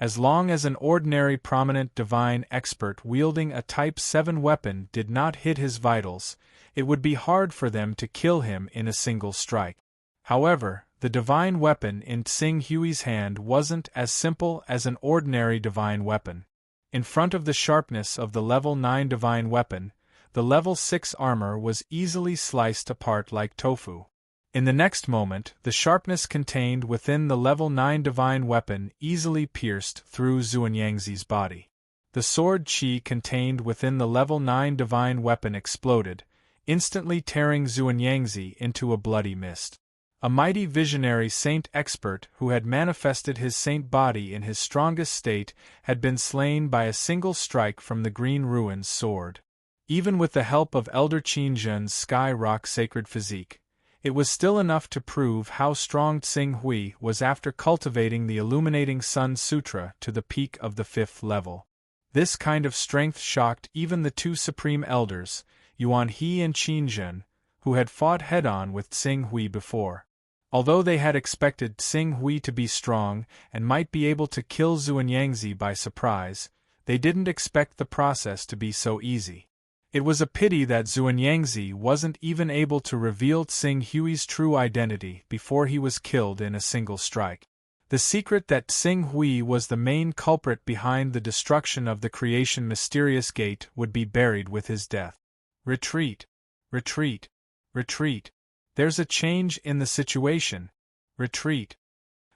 As long as an ordinary prominent divine expert wielding a Type 7 weapon did not hit his vitals, it would be hard for them to kill him in a single strike. However, the divine weapon in Tsing Hui's hand wasn't as simple as an ordinary divine weapon. In front of the sharpness of the level 9 divine weapon, the level 6 armor was easily sliced apart like tofu. In the next moment, the sharpness contained within the level 9 divine weapon easily pierced through Xuanyangzi's body. The sword chi contained within the level 9 divine weapon exploded, instantly tearing Xuanyangzi into a bloody mist. A mighty visionary saint expert who had manifested his saint body in his strongest state had been slain by a single strike from the Green Ruin's sword. Even with the help of Elder Qin Zhen's Sky Rock sacred physique, it was still enough to prove how strong Tsing Hui was after cultivating the Illuminating Sun Sutra to the peak of the 5th level. This kind of strength shocked even the two Supreme Elders, Yuan He and Qin Zhen, who had fought head-on with Tsing Hui before. Although they had expected Tsing Hui to be strong and might be able to kill Xuanyangzi by surprise, they didn't expect the process to be so easy. It was a pity that Xuanyangzi wasn't even able to reveal Tsing Hui's true identity before he was killed in a single strike. The secret that Tsing Hui was the main culprit behind the destruction of the creation mysterious gate would be buried with his death. Retreat! Retreat! Retreat! There's a change in the situation. Retreat!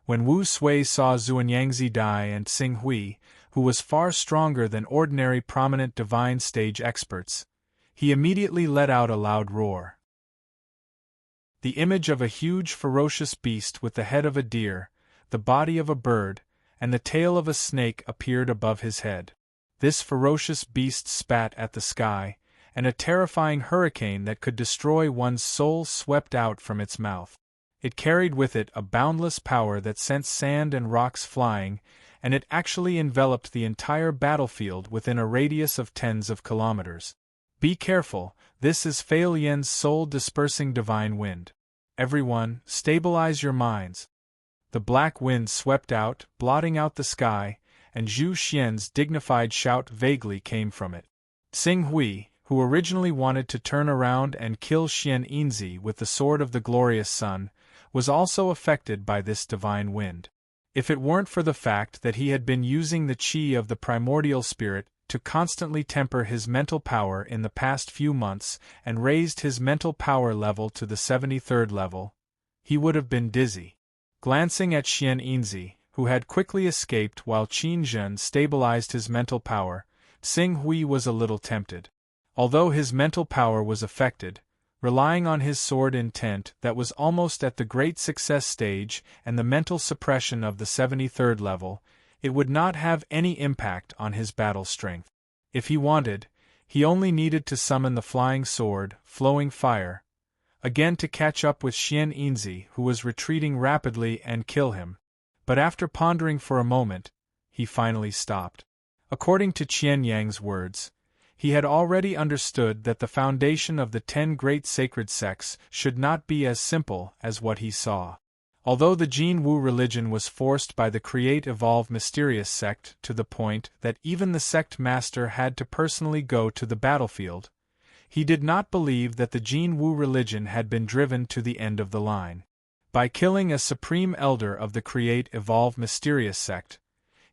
When Wu Sui saw Xuanyangzi die and Tsing Hui, who was far stronger than ordinary prominent divine stage experts, he immediately let out a loud roar. The image of a huge ferocious beast with the head of a deer, the body of a bird, and the tail of a snake appeared above his head. This ferocious beast spat at the sky, and a terrifying hurricane that could destroy one's soul swept out from its mouth. It carried with it a boundless power that sent sand and rocks flying, and it actually enveloped the entire battlefield within a radius of tens of kilometers. Be careful, this is Fail Yen's soul-dispersing divine wind. Everyone, stabilize your minds. The black wind swept out, blotting out the sky, and Zhu Xian's dignified shout vaguely came from it. Tsing Hui, who originally wanted to turn around and kill Xian Yinzi with the sword of the glorious sun, was also affected by this divine wind. If it weren't for the fact that he had been using the qi of the primordial spirit to constantly temper his mental power in the past few months and raised his mental power level to the 73rd level, he would have been dizzy. Glancing at Xian Yinzi, who had quickly escaped while Qin Zhen stabilized his mental power, Tsing Hui was a little tempted. Although his mental power was affected, relying on his sword intent that was almost at the great success stage and the mental suppression of the 73rd level, it would not have any impact on his battle strength. If he wanted, he only needed to summon the flying sword, flowing fire, again to catch up with Xian Yinzi, who was retreating rapidly, and kill him. But after pondering for a moment, he finally stopped. According to Qian Yang's words, he had already understood that the foundation of the 10 great sacred sects should not be as simple as what he saw. Although the Jin Wu religion was forced by the Evolve Mysterious sect to the point that even the sect master had to personally go to the battlefield, he did not believe that the Jin Wu religion had been driven to the end of the line. By killing a supreme elder of the Evolve Mysterious sect,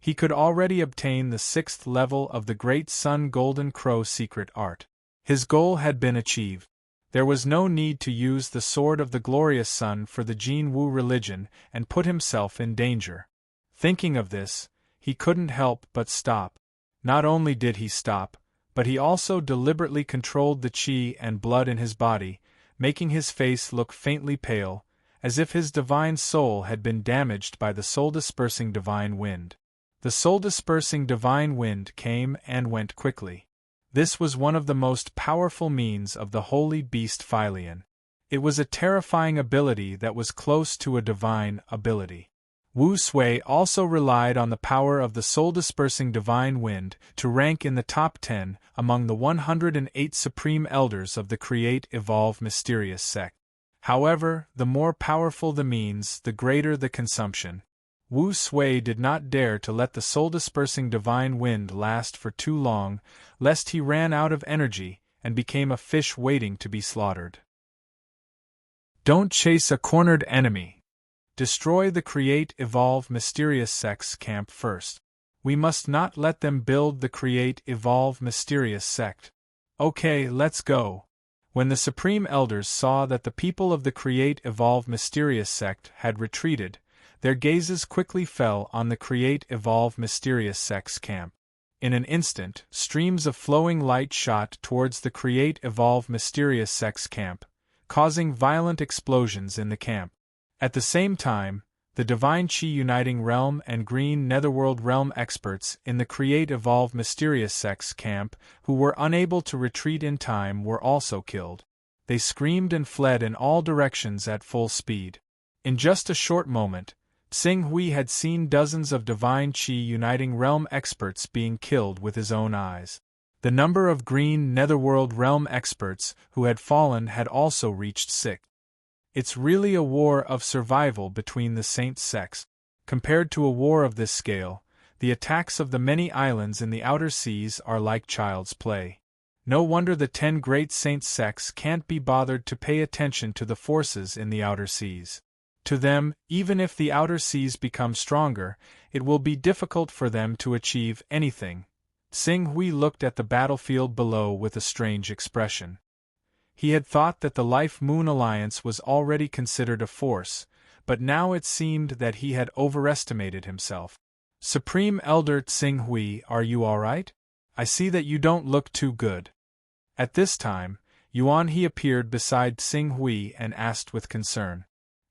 he could already obtain the 6th level of the Great Sun Golden Crow secret art. His goal had been achieved. There was no need to use the Sword of the Glorious Sun for the Jin Wu religion and put himself in danger. Thinking of this, he couldn't help but stop. Not only did he stop, but he also deliberately controlled the qi and blood in his body, making his face look faintly pale, as if his divine soul had been damaged by the soul-dispersing divine wind. The soul-dispersing divine wind came and went quickly. This was one of the most powerful means of the holy beast Philion. It was a terrifying ability that was close to a divine ability. Wu Sui also relied on the power of the soul-dispersing divine wind to rank in the top 10 among the 108 supreme elders of the Create Evolve Mysterious sect. However, the more powerful the means, the greater the consumption. Wu Sui did not dare to let the soul-dispersing divine wind last for too long, lest he ran out of energy and became a fish waiting to be slaughtered. Don't chase a cornered enemy. Destroy the Create Evolve Mysterious sect's camp first. We must not let them build the Create Evolve Mysterious sect. Okay, let's go. When the Supreme Elders saw that the people of the Create Evolve Mysterious sect had retreated, their gazes quickly fell on the Create Evolve Mysterious sect's camp. In an instant, streams of flowing light shot towards the Create Evolve Mysterious sect's camp, causing violent explosions in the camp. At the same time, the Divine Chi Uniting Realm and Green Netherworld Realm experts in the Create Evolve Mysterious sect's camp, who were unable to retreat in time, were also killed. They screamed and fled in all directions at full speed. In just a short moment, Tsing Hui had seen dozens of Divine Chi Uniting Realm experts being killed with his own eyes. The number of Green Netherworld Realm experts who had fallen had also reached 6. It's really a war of survival between the Saint sects. Compared to a war of this scale, the attacks of the many islands in the outer seas are like child's play. No wonder the 10 great Saint sects can't be bothered to pay attention to the forces in the outer seas. To them, even if the outer seas become stronger, it will be difficult for them to achieve anything. Tsing Hui looked at the battlefield below with a strange expression. He had thought that the Life Moon Alliance was already considered a force, but now it seemed that he had overestimated himself. Supreme Elder Tsing Hui, are you all right? I see that you don't look too good. At this time, Yuan He appeared beside Tsing Hui and asked with concern.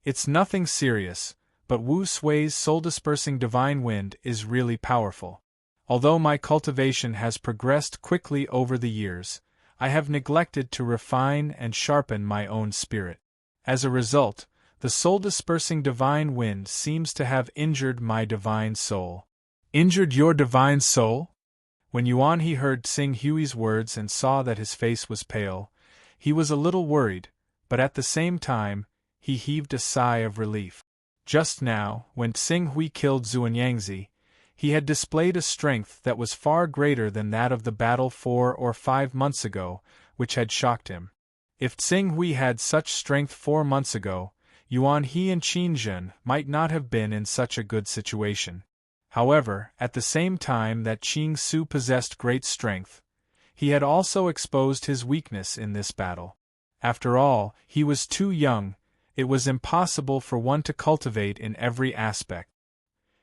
It's nothing serious, but Wu Sui's soul-dispersing divine wind is really powerful. Although my cultivation has progressed quickly over the years, I have neglected to refine and sharpen my own spirit. As a result, the soul-dispersing divine wind seems to have injured my divine soul. Injured your divine soul? When Yuan He heard Tsing Hui's words and saw that his face was pale, he was a little worried, but at the same time, he heaved a sigh of relief. Just now, when Tsing Hui killed Xuanyangzi, he had displayed a strength that was far greater than that of the battle 4 or 5 months ago, which had shocked him. If Tsing Hui had such strength 4 months ago, Yuan He and Qin Zhen might not have been in such a good situation. However, at the same time that Qing Su possessed great strength, he had also exposed his weakness in this battle. After all, he was too young. It was impossible for one to cultivate in every aspect.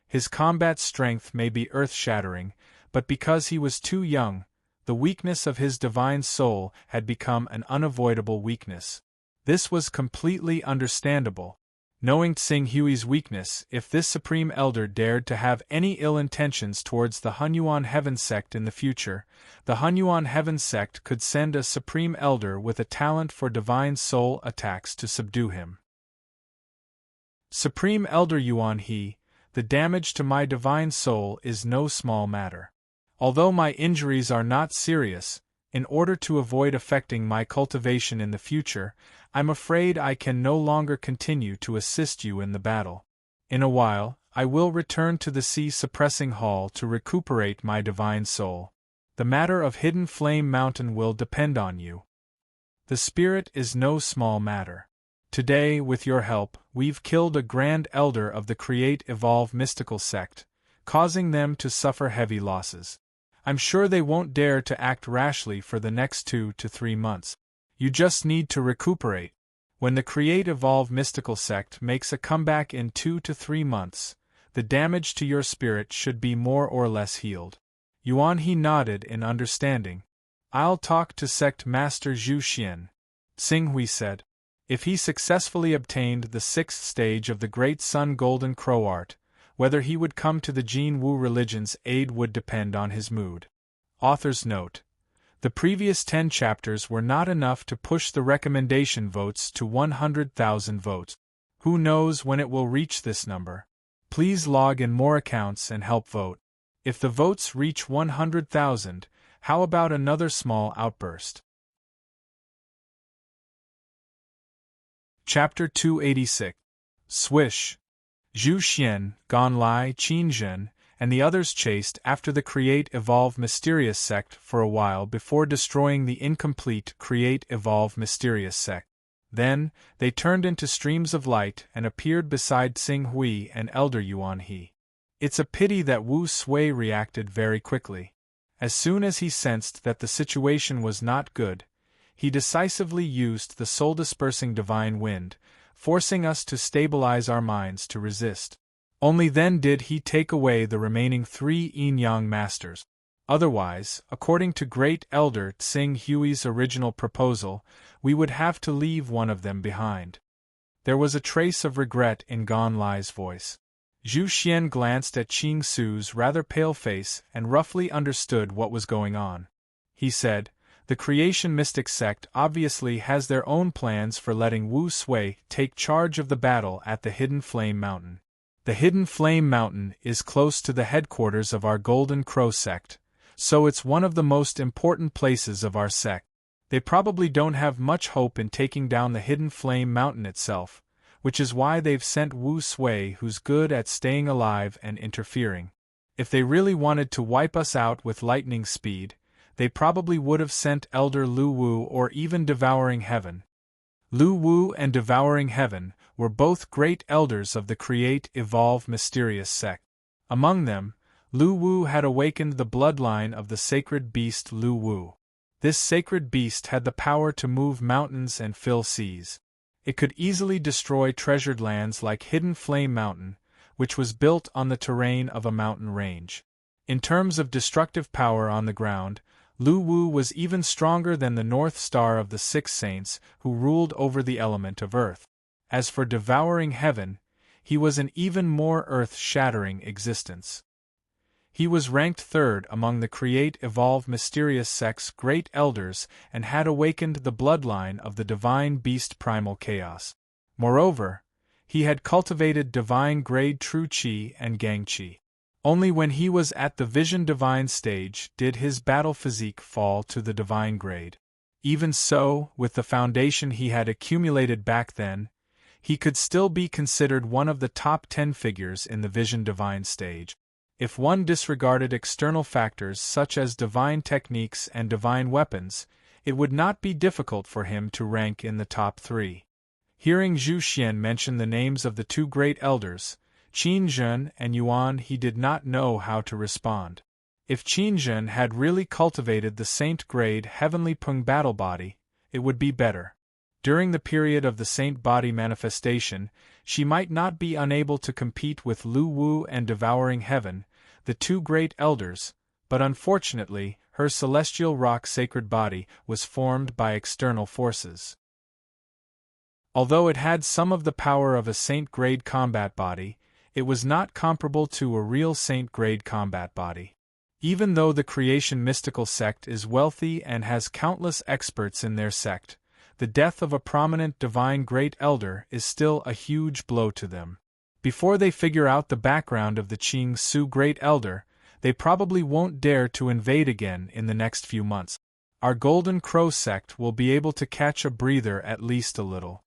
His combat strength may be earth-shattering, but because he was too young, the weakness of his divine soul had become an unavoidable weakness. This was completely understandable. Knowing Tsing Hui's weakness, if this Supreme Elder dared to have any ill intentions towards the Hunyuan Heaven sect in the future, the Hunyuan Heaven sect could send a Supreme Elder with a talent for divine soul attacks to subdue him. Supreme Elder Yuan He, the damage to my divine soul is no small matter. Although my injuries are not serious, in order to avoid affecting my cultivation in the future, I'm afraid I can no longer continue to assist you in the battle. In a while, I will return to the Sea Suppressing Hall to recuperate my divine soul. The matter of Hidden Flame Mountain will depend on you. The spirit is no small matter. Today, with your help, we've killed a Grand Elder of the Create Evolve Mystical sect, causing them to suffer heavy losses. I'm sure they won't dare to act rashly for the next 2 to 3 months. You just need to recuperate. When the Create Evolve Mystical sect makes a comeback in 2 to 3 months, the damage to your spirit should be more or less healed. Yuan He nodded in understanding. I'll talk to Sect Master Zhu Xian, Tsing Hui said. If he successfully obtained the 6th stage of the Great Sun Golden Crow art, whether he would come to the Jin Wu religion's aid would depend on his mood. Author's note: the previous 10 chapters were not enough to push the recommendation votes to 100,000 votes. Who knows when it will reach this number? Please log in more accounts and help vote. If the votes reach 100,000, how about another small outburst? Chapter 286. Swish. Zhu Xian, Gan Lai, Qin Zhen, and the others chased after the Create-Evolve Mysterious sect for a while before destroying the incomplete Create-Evolve Mysterious sect. Then, they turned into streams of light and appeared beside Xing Hui and Elder Yuan He. It's a pity that Wu Sui reacted very quickly. As soon as he sensed that the situation was not good, he decisively used the soul-dispersing divine wind, forcing us to stabilize our minds to resist. Only then did he take away the remaining 3 yin-yang masters. Otherwise, according to Great Elder Xing Hui's original proposal, we would have to leave one of them behind. There was a trace of regret in Gan Lai's voice. Zhu Xian glanced at Qing Su's rather pale face and roughly understood what was going on. He said, "The Creation Mystic sect obviously has their own plans for letting Wu Sui take charge of the battle at the Hidden Flame Mountain. The Hidden Flame Mountain is close to the headquarters of our Golden Crow sect, so it's one of the most important places of our sect. They probably don't have much hope in taking down the Hidden Flame Mountain itself, which is why they've sent Wu Sui, who's good at staying alive and interfering. If they really wanted to wipe us out with lightning speed, they probably would have sent Elder Lu Wu or even Devouring Heaven." Lu Wu and Devouring Heaven were both great elders of the Create-Evolve Mysterious sect. Among them, Lu Wu had awakened the bloodline of the sacred beast Lu Wu. This sacred beast had the power to move mountains and fill seas. It could easily destroy treasured lands like Hidden Flame Mountain, which was built on the terrain of a mountain range. In terms of destructive power on the ground, Lu Wu was even stronger than the North Star of the 6 saints who ruled over the element of earth. As for Devouring Heaven, he was an even more earth-shattering existence. He was ranked 3rd among the Create-Evolve Mysterious sect's great elders and had awakened the bloodline of the divine beast Primal Chaos. Moreover, he had cultivated divine grade True Qi and Gang Qi. Only when he was at the Vision Divine stage did his battle physique fall to the divine grade. Even so, with the foundation he had accumulated back then, he could still be considered one of the top 10 figures in the Vision Divine stage. If one disregarded external factors such as divine techniques and divine weapons, it would not be difficult for him to rank in the top 3. Hearing Zhu Xian mention the names of the 2 great elders, Qin Zhen and Yuan, he did not know how to respond. If Qin Zhen had really cultivated the Saint-grade Heavenly Pung battle body, it would be better. During the period of the Saint body manifestation, she might not be unable to compete with Lu Wu and Devouring Heaven, the 2 great elders, but unfortunately, her celestial rock sacred body was formed by external forces. Although it had some of the power of a Saint-grade combat body, it was not comparable to a real Saint-grade combat body. Even though the Creation Mystical sect is wealthy and has countless experts in their sect, the death of a prominent divine great elder is still a huge blow to them. Before they figure out the background of the Qing Su Great Elder, they probably won't dare to invade again in the next few months. Our Golden Crow sect will be able to catch a breather at least a little.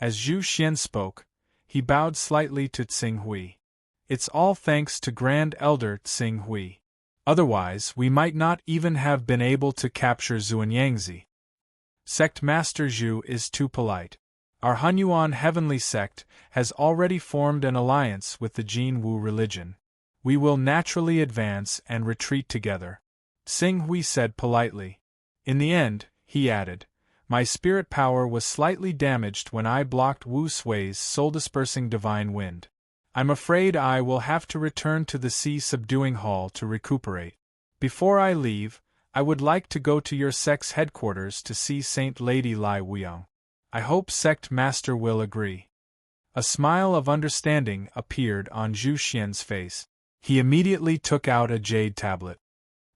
As Zhu Xian spoke, he bowed slightly to Xing Hui. It's all thanks to Grand Elder Xing Hui. Otherwise, we might not even have been able to capture Xuanyangzi. Sect Master Zhu is too polite. Our Hunyuan Heavenly sect has already formed an alliance with the Jin Wu religion. We will naturally advance and retreat together. Xing Hui said politely. In the end, he added, my spirit power was slightly damaged when I blocked Wu Sui's soul-dispersing divine wind. I'm afraid I will have to return to the Sea Subduing Hall to recuperate. Before I leave, I would like to go to your sect's headquarters to see Saint Lady Lai Wuyang. I hope Sect Master will agree. A smile of understanding appeared on Zhu Xian's face. He immediately took out a jade tablet.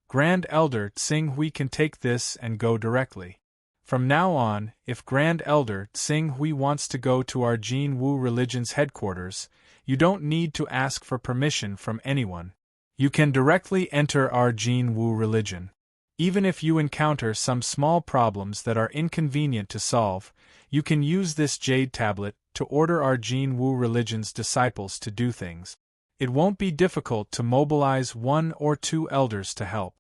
Grand Elder Tsing Hui can take this and go directly. From now on, if Grand Elder Tsing Hui wants to go to our Jin Wu religion's headquarters, you don't need to ask for permission from anyone. You can directly enter our Jin Wu religion. Even if you encounter some small problems that are inconvenient to solve, you can use this jade tablet to order our Jin Wu religion's disciples to do things. It won't be difficult to mobilize 1 or 2 elders to help.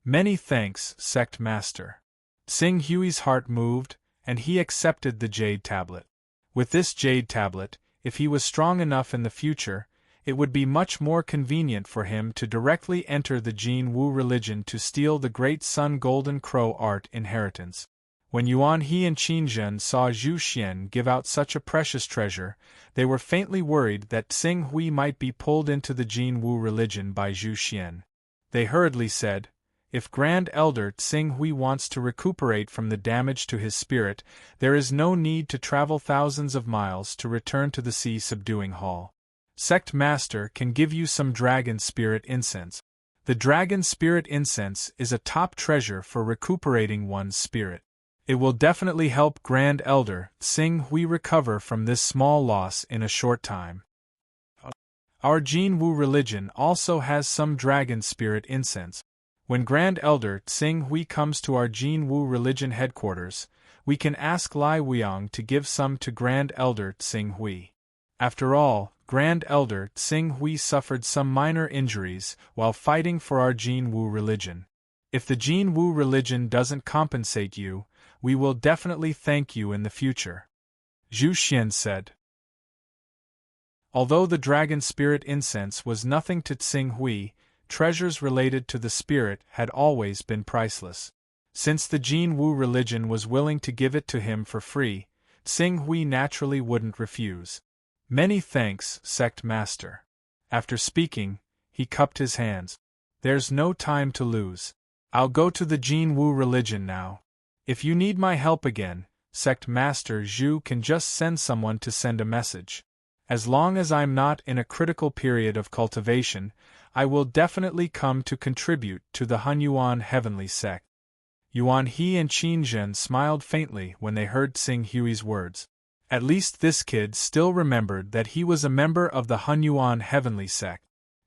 Many thanks, Sect Master. Tsing Hui's heart moved, and he accepted the jade tablet. With this jade tablet, if he was strong enough in the future, it would be much more convenient for him to directly enter the Jin Wu religion to steal the Great Sun Golden Crow art inheritance. When Yuan He and Qin Zhen saw Zhu Xian give out such a precious treasure, they were faintly worried that Tsing Hui might be pulled into the Jin Wu religion by Zhu Xian. They hurriedly said, "If Grand Elder Tsing Hui wants to recuperate from the damage to his spirit, there is no need to travel thousands of miles to return to the Sea-subduing Hall. Sect Master can give you some Dragon Spirit Incense. The Dragon Spirit Incense is a top treasure for recuperating one's spirit. It will definitely help Grand Elder Tsing Hui recover from this small loss in a short time." Our Jin Wu religion also has some Dragon Spirit Incense. When Grand Elder Tsing Hui comes to our Jin Wu religion headquarters, we can ask Lai Weiyang to give some to Grand Elder Tsing Hui. After all, Grand Elder Tsing Hui suffered some minor injuries while fighting for our Jin Wu religion. If the Jin Wu religion doesn't compensate you, we will definitely thank you in the future. Zhu Xian said. Although the Dragon Spirit Incense was nothing to Tsing Hui, treasures related to the spirit had always been priceless. Since the Jin Wu religion was willing to give it to him for free, Tsing Hui naturally wouldn't refuse. Many thanks, Sect Master. After speaking, he cupped his hands. There's no time to lose. I'll go to the Jin Wu religion now. If you need my help again, Sect Master Zhu can just send someone to send a message. As long as I'm not in a critical period of cultivation, I will definitely come to contribute to the Hunyuan Heavenly Sect. Yuan He and Qin Zhen smiled faintly when they heard Tsing Hui's words. At least this kid still remembered that he was a member of the Hunyuan Heavenly Sect.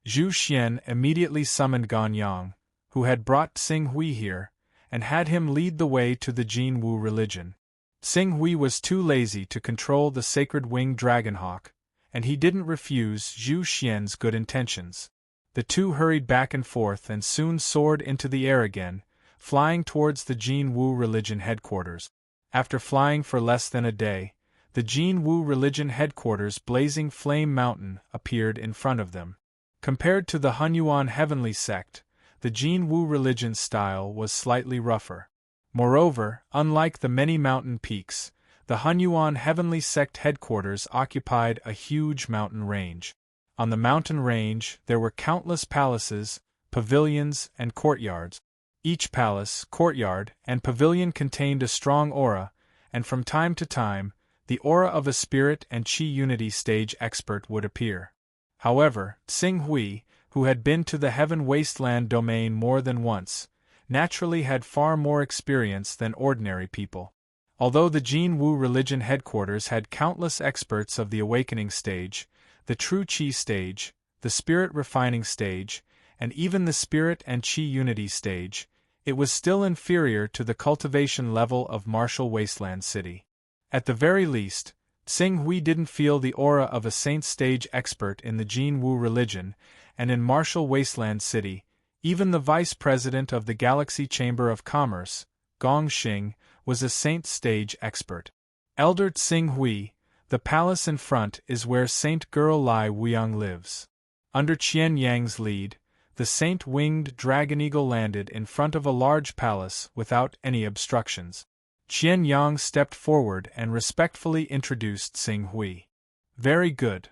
Zhu Xian immediately summoned Ganyang, who had brought Tsing Hui here, and had him lead the way to the Jin Wu religion. Tsing Hui was too lazy to control the sacred winged dragonhawk, and he didn't refuse Zhu Xian's good intentions. The two hurried back and forth and soon soared into the air again, flying towards the Jin Wu religion headquarters. After flying for less than a day, the Jin Wu religion headquarters' blazing flame mountain appeared in front of them. Compared to the Hunyuan Heavenly Sect, the Jin Wu religion's style was slightly rougher. Moreover, unlike the many mountain peaks, the Hunyuan Heavenly Sect headquarters occupied a huge mountain range. On the mountain range there were countless palaces, pavilions, and courtyards. Each palace, courtyard, and pavilion contained a strong aura, and from time to time, the aura of a spirit and chi unity stage expert would appear. However, Tsing Hui, who had been to the Heaven Wasteland domain more than once, naturally had far more experience than ordinary people. Although the Jin Wu religion headquarters had countless experts of the awakening stage, the true chi stage, the spirit refining stage, and even the spirit and chi unity stage, it was still inferior to the cultivation level of Martial Wasteland City. At the very least, Tsing Hui didn't feel the aura of a saint stage expert in the Jin Wu religion, and in Martial Wasteland City, even the vice president of the Galaxy Chamber of Commerce, Gong Xing, was a saint stage expert. Elder Tsing Hui, the palace in front is where Saint Girl Lai Weiyang lives. Under Qian Yang's lead, the saint-winged dragon eagle landed in front of a large palace without any obstructions. Qian Yang stepped forward and respectfully introduced Tsing Hui. Very good.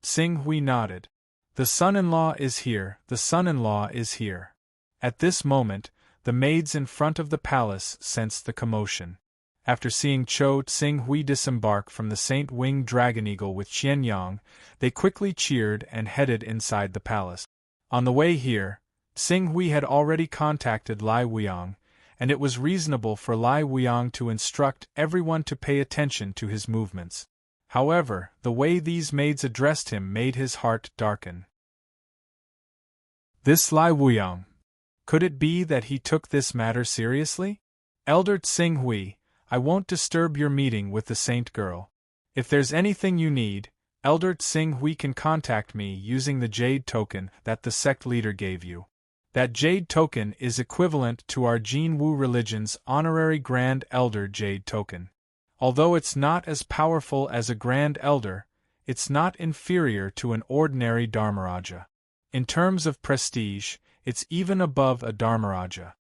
Tsing Hui nodded. The son-in-law is here, the son-in-law is here. At this moment, the maids in front of the palace sensed the commotion. After seeing Cho Tsing-hui disembark from the Saint Winged Dragon Eagle with Qian Yang, they quickly cheered and headed inside the palace. On the way here, Tsing-hui had already contacted Lai Wuyang, and it was reasonable for Lai Wuang to instruct everyone to pay attention to his movements. However, the way these maids addressed him made his heart darken. This Lai Wuang. Could it be that he took this matter seriously? Elder Tsing-hui, I won't disturb your meeting with the saint girl. If there's anything you need, Elder Tsing-hui can contact me using the jade token that the sect leader gave you. That jade token is equivalent to our Jin Wu religion's honorary Grand Elder jade token. Although it's not as powerful as a Grand Elder, it's not inferior to an ordinary Dharmaraja. In terms of prestige, it's even above a Dharmaraja.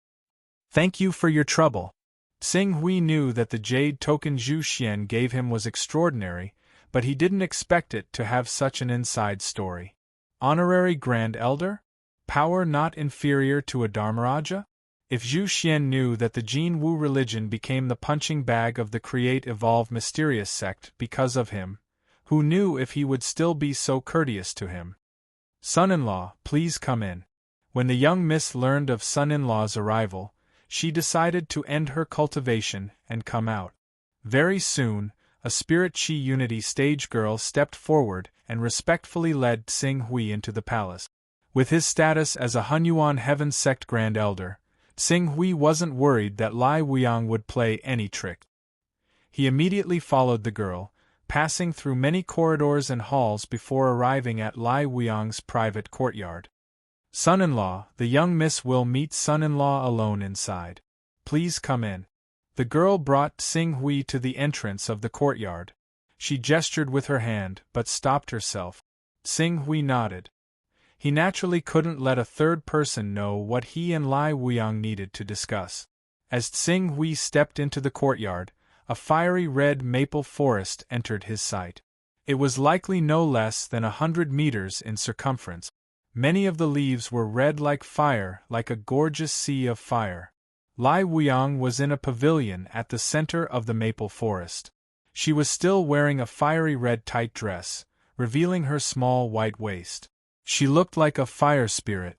Thank you for your trouble. Tsing-hui knew that the jade token Zhu Xian gave him was extraordinary, but he didn't expect it to have such an inside story. Honorary Grand Elder? Power not inferior to a Dharmaraja? If Zhu Xian knew that the Jin Wu religion became the punching bag of the Create Evolve Mysterious sect because of him, who knew if he would still be so courteous to him? Son-in-law, please come in. When the young miss learned of son-in-law's arrival, she decided to end her cultivation and come out. Very soon, a Spirit Chi Unity stage girl stepped forward and respectfully led Tsing-hui into the palace. With his status as a Hunyuan Heaven Sect Grand Elder, Tsing-hui wasn't worried that Lai Wuang would play any trick. He immediately followed the girl, passing through many corridors and halls before arriving at Lai Wuang's private courtyard. Son-in-law, the young miss will meet son-in-law alone inside. Please come in. The girl brought Tsing-hui to the entrance of the courtyard. She gestured with her hand, but stopped herself. Tsing-hui nodded. He naturally couldn't let a third person know what he and Lai Wuang needed to discuss. As Tsing-hui stepped into the courtyard, a fiery red maple forest entered his sight. It was likely no less than 100 meters in circumference. Many of the leaves were red like fire, like a gorgeous sea of fire. Lai Wuang was in a pavilion at the center of the maple forest. She was still wearing a fiery red tight dress, revealing her small white waist. She looked like a fire spirit.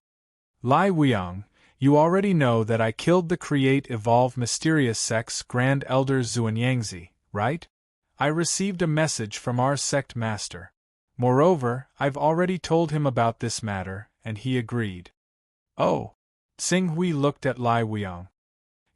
Lai Wuang, you already know that I killed the Create Evolve Mysterious Sect's Grand Elder Xuanyangzi, right? I received a message from our sect master. Moreover, I've already told him about this matter, and he agreed. Oh. Tsing-hui looked at Lai Wuang.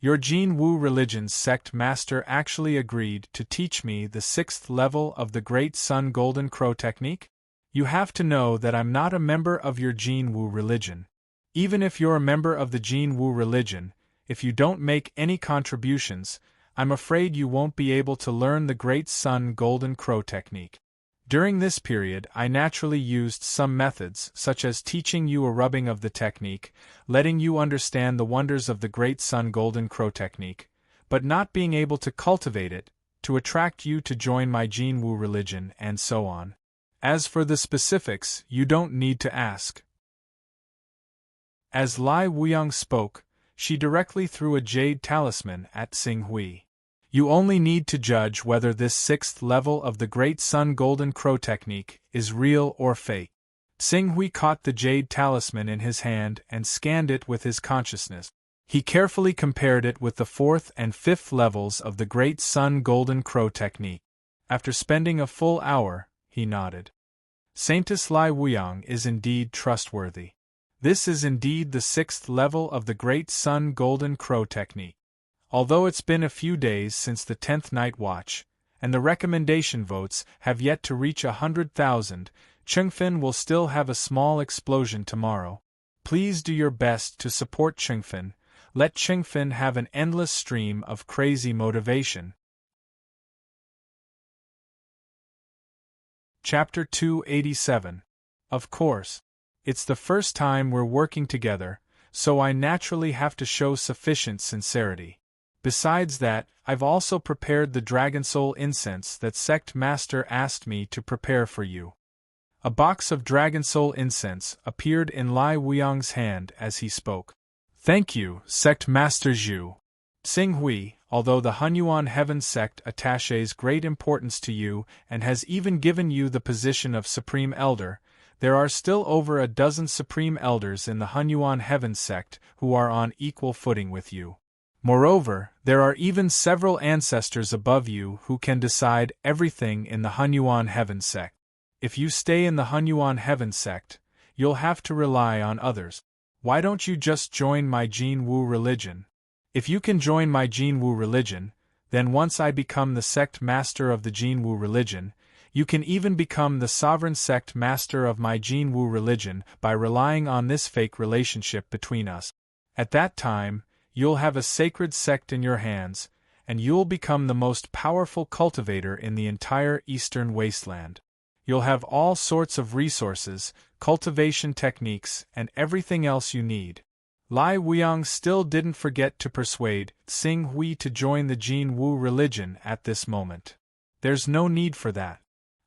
Your Jin Wu religion's sect master actually agreed to teach me the 6th level of the Great Sun Golden Crow technique? You have to know that I'm not a member of your Jin Wu religion. Even if you're a member of the Jin Wu religion, if you don't make any contributions, I'm afraid you won't be able to learn the Great Sun Golden Crow technique. During this period, I naturally used some methods, such as teaching you a rubbing of the technique, letting you understand the wonders of the Great Sun Golden Crow technique, but not being able to cultivate it, to attract you to join my Jin Wu religion, and so on. As for the specifics, you don't need to ask. As Lai Wuang spoke, she directly threw a jade talisman at Tsing-hui. You only need to judge whether this 6th level of the Great Sun Golden Crow technique is real or fake. Tsing-hui caught the jade talisman in his hand and scanned it with his consciousness. He carefully compared it with the 4th and 5th levels of the Great Sun Golden Crow technique. After spending a full hour, he nodded. Saintess Lai Wuang is indeed trustworthy. This is indeed the 6th level of the Great Sun Golden Crow technique. Although it's been a few days since the 10th night watch, and the recommendation votes have yet to reach 100,000, Chengfen will still have a small explosion tomorrow. Please do your best to support Chengfen. Let Chengfen have an endless stream of crazy motivation. Chapter 287. Of course. It's the first time we're working together, so I naturally have to show sufficient sincerity. Besides that, I've also prepared the Dragon Soul incense that Sect Master asked me to prepare for you. A box of Dragon Soul incense appeared in Lai Wuang's hand as he spoke. Thank you, Sect Master Zhu. Tsing-hui, although the Hunyuan Heaven sect attaches great importance to you and has even given you the position of Supreme Elder, there are still over a dozen Supreme Elders in the Hunyuan Heaven sect who are on equal footing with you. Moreover, there are even several ancestors above you who can decide everything in the Hunyuan Heaven sect. If you stay in the Hunyuan Heaven sect, you'll have to rely on others. Why don't you just join my Jin Wu religion? If you can join my Jin Wu religion, then once I become the sect master of the Jin Wu religion, you can even become the sovereign sect master of my Jin Wu religion by relying on this fake relationship between us. At that time, you'll have a sacred sect in your hands, and you'll become the most powerful cultivator in the entire Eastern Wasteland. You'll have all sorts of resources, cultivation techniques, and everything else you need. Lai Wuyang still didn't forget to persuade Xing Hui to join the Jin Wu religion at this moment. There's no need for that.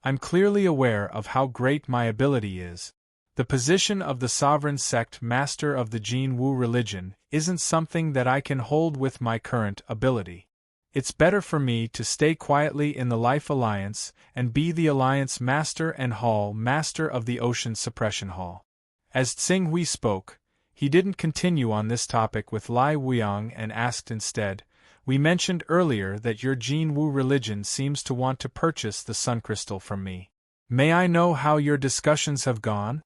I'm clearly aware of how great my ability is. The position of the sovereign sect master of the Jin Wu religion isn't something that I can hold with my current ability. It's better for me to stay quietly in the Life Alliance and be the Alliance Master and Hall Master of the Ocean Suppression Hall. As Xing Hui spoke, he didn't continue on this topic with Lai Wuyang and asked instead, "We mentioned earlier that your Jin Wu religion seems to want to purchase the Sun Crystal from me. May I know how your discussions have gone?"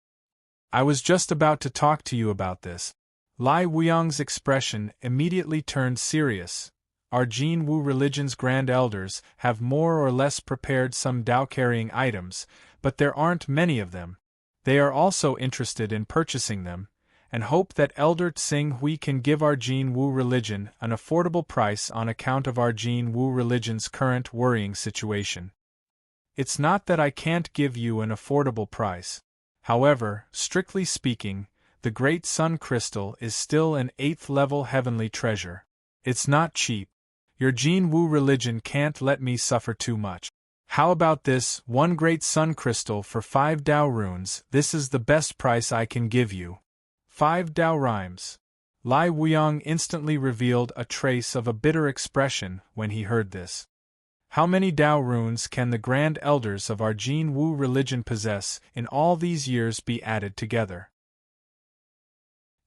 "I was just about to talk to you about this." Lai Wuyang's expression immediately turned serious. Our Jin Wu religion's Grand Elders have more or less prepared some Dao-carrying items, but there aren't many of them. They are also interested in purchasing them, and hope that Elder Xing Hui can give our Jin Wu religion an affordable price on account of our Jin Wu religion's current worrying situation. It's not that I can't give you an affordable price. However, strictly speaking, the Great Sun Crystal is still an 8th-level heavenly treasure. It's not cheap. Your Jin Wu religion can't let me suffer too much. How about this, 1 Great Sun Crystal for 5 Dao runes? This is the best price I can give you. 5 Dao rhymes. Lai Wuyang instantly revealed a trace of a bitter expression when he heard this. How many Dao runes can the Grand Elders of our Jin Wu religion possess in all these years be added together?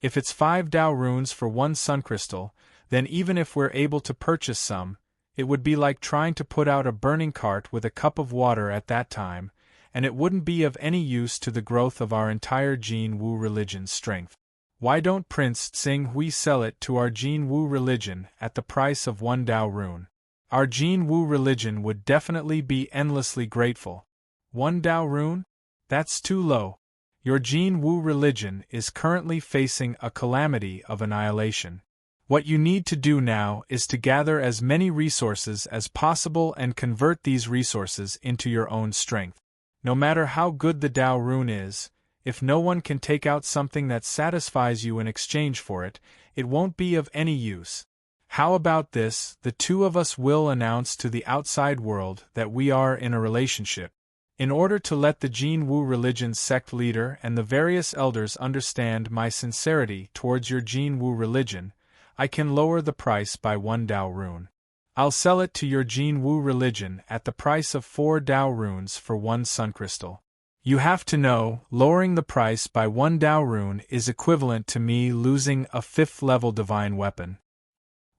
If it's 5 Dao runes for 1 Sun Crystal, then even if we're able to purchase some, it would be like trying to put out a burning cart with a cup of water at that time, and it wouldn't be of any use to the growth of our entire Jin Wu religion's strength. Why don't Prince Xing Hui sell it to our Jin Wu religion at the price of 1 Dao rune? Our Jin Wu religion would definitely be endlessly grateful. 1 Dao rune? That's too low. Your Jin Wu religion is currently facing a calamity of annihilation. What you need to do now is to gather as many resources as possible and convert these resources into your own strength. No matter how good the Dao rune is, if no one can take out something that satisfies you in exchange for it, it won't be of any use. How about this? The two of us will announce to the outside world that we are in a relationship. In order to let the Jin Wu religion's sect leader and the various elders understand my sincerity towards your Jin Wu religion, I can lower the price by 1 Dao rune. I'll sell it to your Jin Wu religion at the price of 4 Dao runes for 1 Sun Crystal. You have to know, lowering the price by 1 Dao rune is equivalent to me losing a 5th-level divine weapon.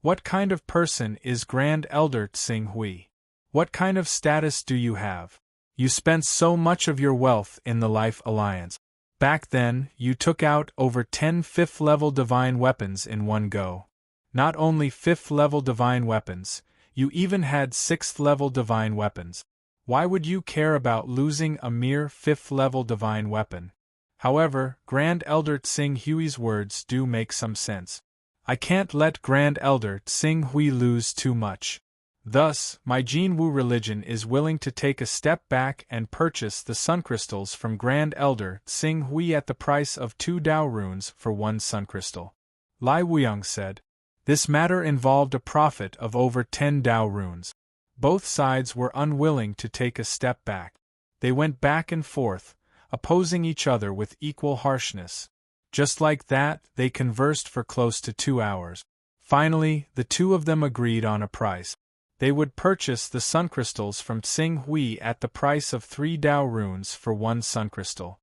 What kind of person is Grand Elder Xing Hui? What kind of status do you have? You spent so much of your wealth in the Life Alliance. Back then, you took out over 10 5th-level divine weapons in one go. Not only 5th-level divine weapons, you even had 6th-level divine weapons. Why would you care about losing a mere 5th-level divine weapon? However, Grand Elder Xing Hui's words do make some sense. I can't let Grand Elder Xing Hui lose too much. Thus, my Jin Wu religion is willing to take a step back and purchase the Sun Crystals from Grand Elder Xing Hui at the price of 2 Dao runes for 1 Sun Crystal. Lai Wuyang said. This matter involved a profit of over 10 Dao runes. Both sides were unwilling to take a step back. They went back and forth, opposing each other with equal harshness. Just like that, they conversed for close to 2 hours. Finally, the two of them agreed on a price. They would purchase the sun crystals from Tsing Hui at the price of 3 Dao runes for 1 sun crystal.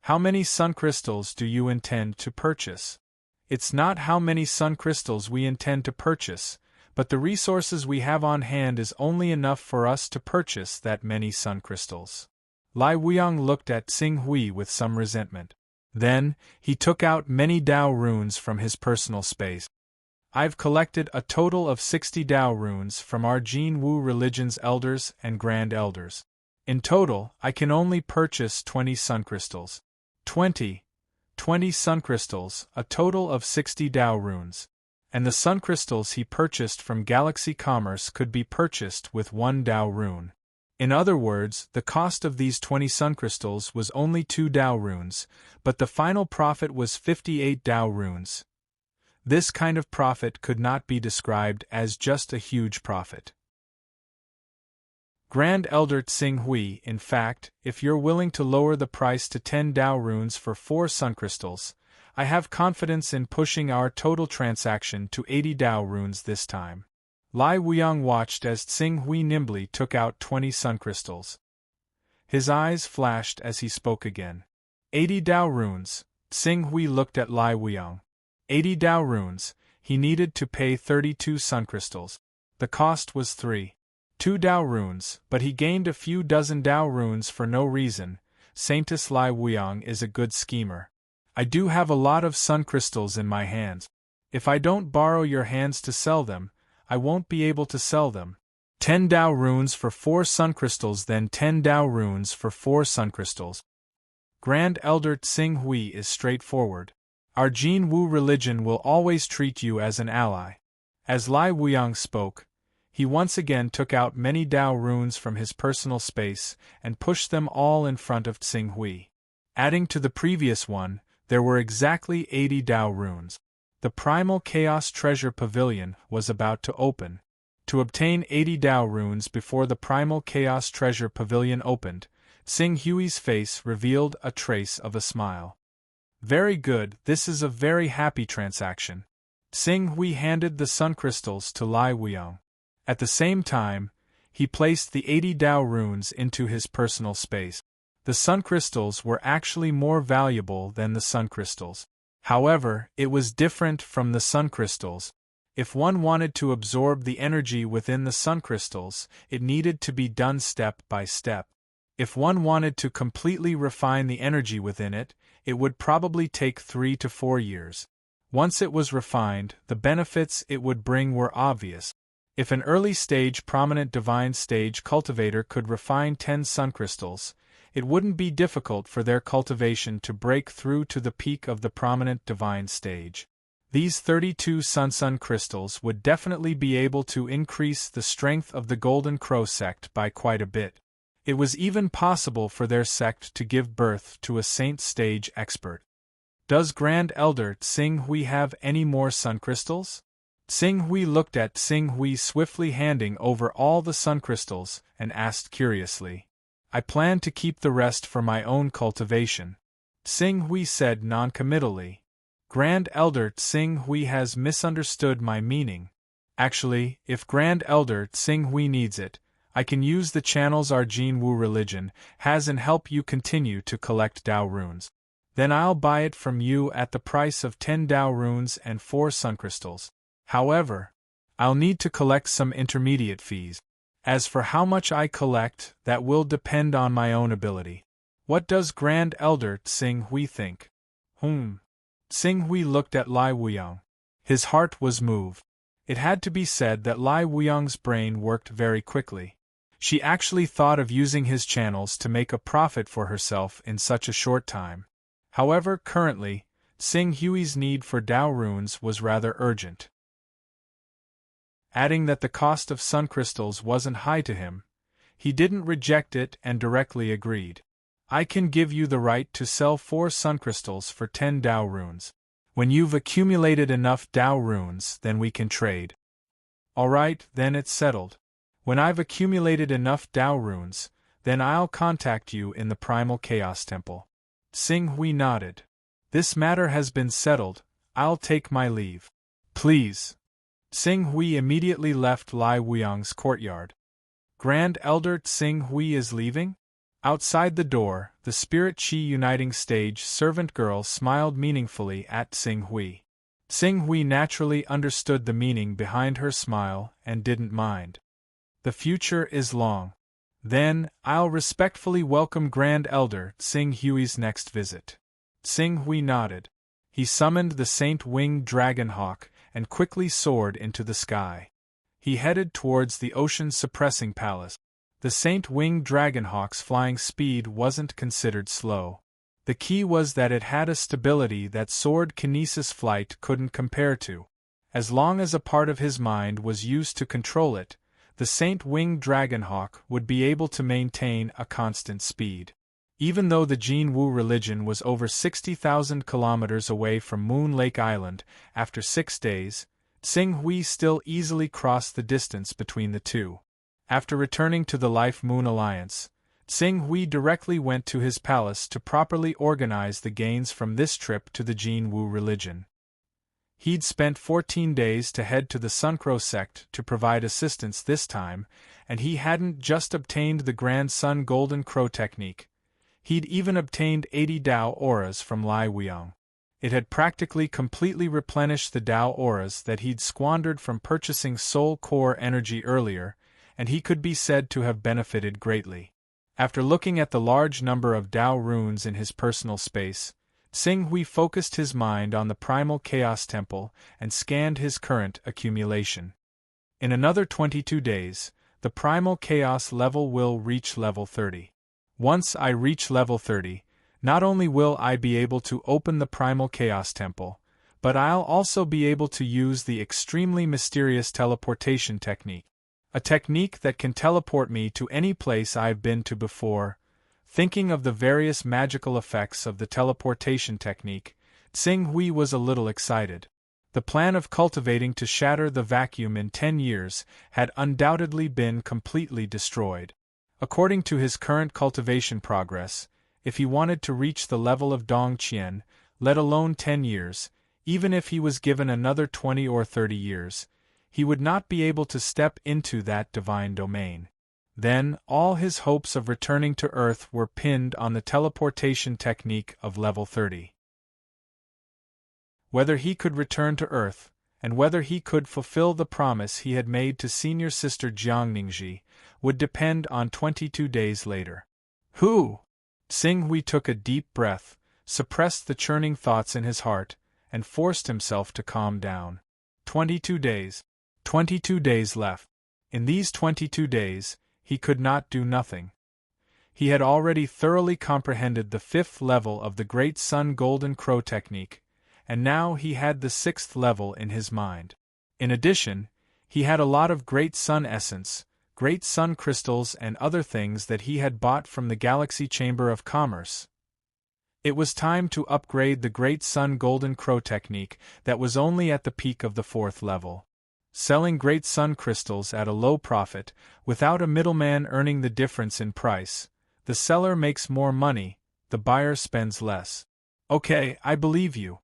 How many sun crystals do you intend to purchase? It's not how many sun crystals we intend to purchase, but the resources we have on hand is only enough for us to purchase that many sun crystals. Lai Wuyang looked at Tsing Hui with some resentment. Then, he took out many Dao runes from his personal space. I've collected a total of 60 Dao runes from our Jin Wu religion's elders and grand elders. In total, I can only purchase 20 sun crystals. 20 sun crystals, a total of 60 Dao runes. And the sun crystals he purchased from Galaxy Commerce could be purchased with 1 Dao rune. In other words, the cost of these 20 sun crystals was only 2 Dao runes, but the final profit was 58 Dao runes. This kind of profit could not be described as just a huge profit. Grand Elder Tsing Hui, in fact, if you're willing to lower the price to 10 Dao runes for 4 sun crystals, I have confidence in pushing our total transaction to 80 Dao runes this time. Lai Wuyang watched as Tsing Hui nimbly took out 20 sun crystals. His eyes flashed as he spoke again. 80 Dao runes. Tsing Hui looked at Lai Wuyang. 80 Dao runes. He needed to pay 32 sun crystals. The cost was 2 Dao runes, but he gained a few dozen Dao runes for no reason. Saintess Lai Wuyang is a good schemer. I do have a lot of sun crystals in my hands. If I don't borrow your hands to sell them, I won't be able to sell them. 10 Dao runes for 4 sun crystals, then 10 Dao runes for 4 sun crystals. Grand Elder Tsing Hui is straightforward. Our Jin Wu religion will always treat you as an ally. As Lai Wuyang spoke, he once again took out many Dao runes from his personal space and pushed them all in front of Tsing Hui. Adding to the previous one, there were exactly 80 Dao runes. The Primal Chaos Treasure Pavilion was about to open. To obtain 80 Dao runes before the Primal Chaos Treasure Pavilion opened, Tsing Hui's face revealed a trace of a smile. Very good, this is a very happy transaction. Tsing Hui handed the sun crystals to Lai Wuyang. At the same time, he placed the 80 Dao runes into his personal space. The sun crystals were actually more valuable than the sun crystals. However, it was different from the sun crystals. If one wanted to absorb the energy within the sun crystals, it needed to be done step by step. If one wanted to completely refine the energy within it, it would probably take 3 to 4 years. Once it was refined, the benefits it would bring were obvious. If an early-stage prominent divine stage cultivator could refine 10 sun crystals, it wouldn't be difficult for their cultivation to break through to the peak of the prominent divine stage. These 32 sun crystals would definitely be able to increase the strength of the Golden Crow sect by quite a bit. It was even possible for their sect to give birth to a saint stage expert. Does Grand Elder Tsing Hui have any more sun crystals? Tsing Hui looked at Tsing Hui swiftly handing over all the sun crystals and asked curiously. I plan to keep the rest for my own cultivation. Tsing Hui said noncommittally. Grand Elder Tsing Hui has misunderstood my meaning. Actually, if Grand Elder Tsing Hui needs it, I can use the channels our Jin Wu religion has and help you continue to collect Dao runes. Then I'll buy it from you at the price of 10 Dao runes and 4 sun crystals. However, I'll need to collect some intermediate fees. As for how much I collect, that will depend on my own ability. What does Grand Elder Tsing Hui think? Tsing Hui looked at Lai Wuyang. His heart was moved. It had to be said that Lai Wuyang's brain worked very quickly. She actually thought of using his channels to make a profit for herself in such a short time. However, currently, Tsing Hui's need for Dao runes was rather urgent. Adding that the cost of sun crystals wasn't high to him, he didn't reject it and directly agreed. I can give you the right to sell 4 sun crystals for 10 Dao runes. When you've accumulated enough Dao runes, then we can trade. Alright, then it's settled. When I've accumulated enough Dao runes, then I'll contact you in the Primal Chaos Temple. Tsing Hui nodded. This matter has been settled, I'll take my leave. Please. Tsing Hui immediately left Lai Wuyang's courtyard. Grand Elder Tsing Hui is leaving? Outside the door, the Spirit Chi Uniting Stage servant girl smiled meaningfully at Tsing Hui. Tsing Hui naturally understood the meaning behind her smile and didn't mind. The future is long. Then, I'll respectfully welcome Grand Elder Tsing Hui's next visit. Tsing Hui nodded. He summoned the Saint-winged dragon hawk and quickly soared into the sky. He headed towards the ocean-suppressing palace. The Saint-winged dragonhawk's flying speed wasn't considered slow. The key was that it had a stability that sword kinesis flight couldn't compare to. As long as a part of his mind was used to control it, the Saint-winged dragonhawk would be able to maintain a constant speed. Even though the Jin Wu religion was over 60,000 kilometers away from Moon Lake Island, after 6 days, Tsing Hui still easily crossed the distance between the two. After returning to the Life Moon Alliance, Tsing Hui directly went to his palace to properly organize the gains from this trip to the Jin Wu religion. He'd spent 14 days to head to the Suncrow sect to provide assistance this time, and he hadn't just obtained the Grand Sun Golden Crow technique. He'd even obtained 80 Dao auras from Lai Wuyang. It had practically completely replenished the Dao auras that he'd squandered from purchasing Soul Core energy earlier, and he could be said to have benefited greatly. After looking at the large number of Dao runes in his personal space, Tsing Hui focused his mind on the Primal Chaos Temple and scanned his current accumulation. In another 22 days, the Primal Chaos level will reach level 30. Once I reach level 30, not only will I be able to open the Primal Chaos Temple, but I'll also be able to use the extremely mysterious teleportation technique. A technique that can teleport me to any place I've been to before. Thinking of the various magical effects of the teleportation technique, Tsing Hui was a little excited. The plan of cultivating to shatter the vacuum in 10 years had undoubtedly been completely destroyed. According to his current cultivation progress, if he wanted to reach the level of Dongqian, let alone 10 years, even if he was given another 20 or 30 years, he would not be able to step into that divine domain. Then, all his hopes of returning to Earth were pinned on the teleportation technique of level 30. Whether he could return to Earth, and whether he could fulfill the promise he had made to senior sister Jiang Ningji, would depend on 22 days later. Who? Tsing Hui took a deep breath, suppressed the churning thoughts in his heart, and forced himself to calm down. 22 days. 22 days left. In these 22 days, he could not do nothing. He had already thoroughly comprehended the 5th level of the Great Sun Golden Crow technique, and now he had the 6th level in his mind. In addition, he had a lot of Great Sun essence, Great Sun crystals and other things that he had bought from the Galaxy Chamber of Commerce. It was time to upgrade the Great Sun Golden Crow technique that was only at the peak of the 4th level. Selling Great Sun crystals at a low profit, without a middleman earning the difference in price, the seller makes more money, the buyer spends less. Okay, I believe you.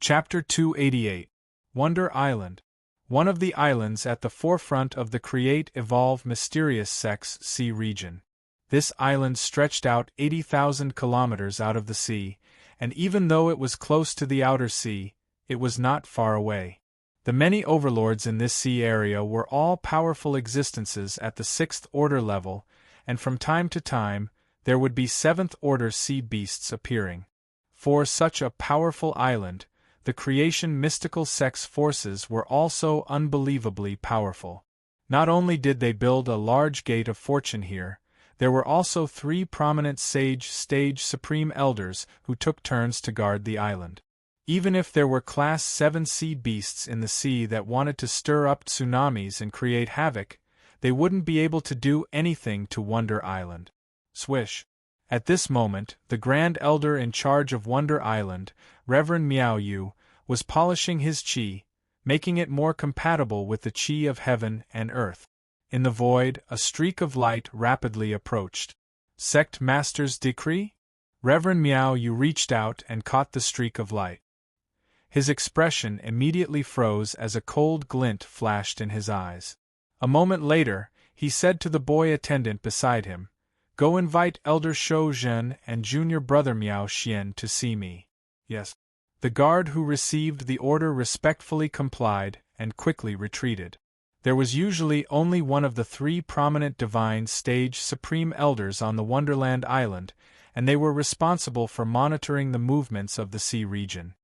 Chapter 288. Wonder Island. One of the islands at the forefront of the Create Evolve Mysterious Sex Sea region. This island stretched out 80,000 kilometers out of the sea, and even though it was close to the outer sea, it was not far away. The many overlords in this sea area were all powerful existences at the 6th order level, and from time to time, there would be 7th order sea beasts appearing. For such a powerful island, the creation mystical sex forces were also unbelievably powerful. Not only did they build a large gate of fortune here, there were also 3 prominent sage stage supreme elders who took turns to guard the island. Even if there were Class 7 sea beasts in the sea that wanted to stir up tsunamis and create havoc, they wouldn't be able to do anything to Wonder Island. Swish. At this moment, the Grand Elder in charge of Wonder Island, Reverend Miao Yu, was polishing his qi, making it more compatible with the qi of heaven and earth. In the void, a streak of light rapidly approached. Sect Master's decree? Reverend Miao Yu reached out and caught the streak of light. His expression immediately froze as a cold glint flashed in his eyes. A moment later, he said to the boy attendant beside him, "Go invite Elder Shou Zhen and junior brother Miao Xian to see me." Yes. The guard who received the order respectfully complied and quickly retreated. There was usually only one of the three prominent divine stage supreme elders on the Wonderland Island, and they were responsible for monitoring the movements of the sea region.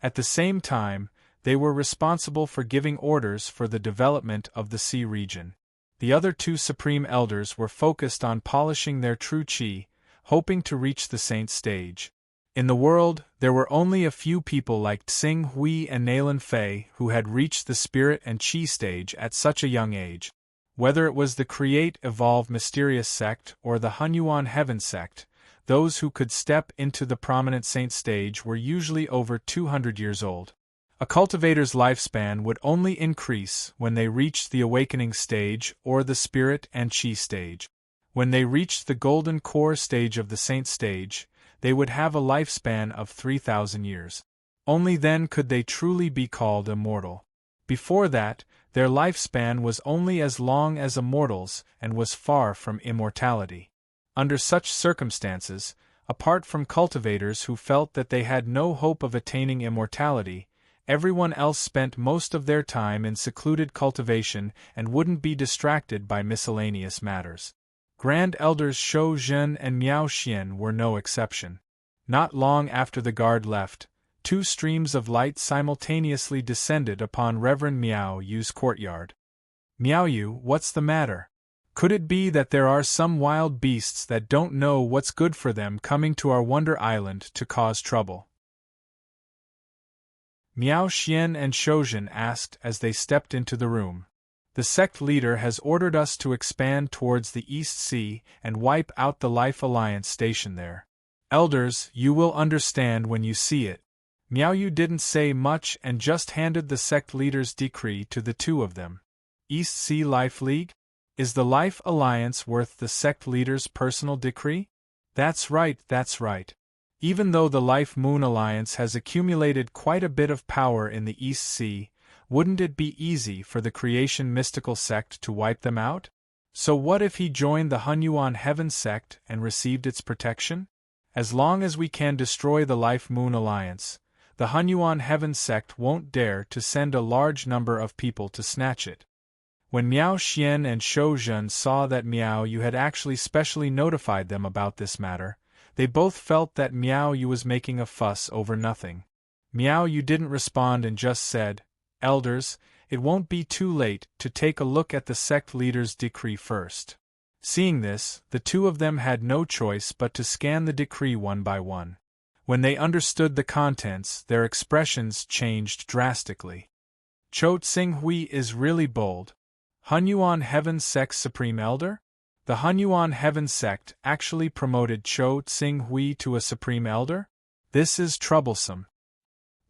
At the same time, they were responsible for giving orders for the development of the sea region. The other two supreme elders were focused on polishing their true qi, hoping to reach the saint stage. In the world, there were only a few people like Tsing Hui and Nalan Fei who had reached the spirit and qi stage at such a young age. Whether it was the Create Evolve Mysterious sect or the Hunyuan Heaven sect, those who could step into the prominent saint stage were usually over 200 years old. A cultivator's lifespan would only increase when they reached the awakening stage or the spirit and qi stage. When they reached the golden core stage of the saint stage, they would have a lifespan of 3,000 years. Only then could they truly be called immortal. Before that, their lifespan was only as long as a mortal's and was far from immortality. Under such circumstances, apart from cultivators who felt that they had no hope of attaining immortality, everyone else spent most of their time in secluded cultivation and wouldn't be distracted by miscellaneous matters. Grand Elders Shou Zhen and Miao Xian were no exception. Not long after the guard left, two streams of light simultaneously descended upon Reverend Miao Yu's courtyard. "Miao Yu, what's the matter? Could it be that there are some wild beasts that don't know what's good for them coming to our Wonder Island to cause trouble?" Miao Xian and Shoujin asked as they stepped into the room. "The sect leader has ordered us to expand towards the East Sea and wipe out the Life Alliance station there. Elders, you will understand when you see it." Miao Yu didn't say much and just handed the sect leader's decree to the two of them. East Sea Life League? Is the Life Alliance worth the sect leader's personal decree? That's right, that's right. Even though the Life Moon Alliance has accumulated quite a bit of power in the East Sea, wouldn't it be easy for the Creation Mystical sect to wipe them out? So what if he joined the Hunyuan Heaven sect and received its protection? As long as we can destroy the Life Moon Alliance, the Hunyuan Heaven sect won't dare to send a large number of people to snatch it. When Miao Xian and Shou Zhen saw that Miao Yu had actually specially notified them about this matter, they both felt that Miao Yu was making a fuss over nothing. Miao Yu didn't respond and just said, "Elders, it won't be too late to take a look at the sect leader's decree first." Seeing this, the two of them had no choice but to scan the decree one by one. When they understood the contents, their expressions changed drastically. Cho Tsing Hui is really bold. Hunyuan Heaven Sect's Supreme Elder? The Hunyuan Heaven Sect actually promoted Cho Tsing Hui to a Supreme Elder? This is troublesome.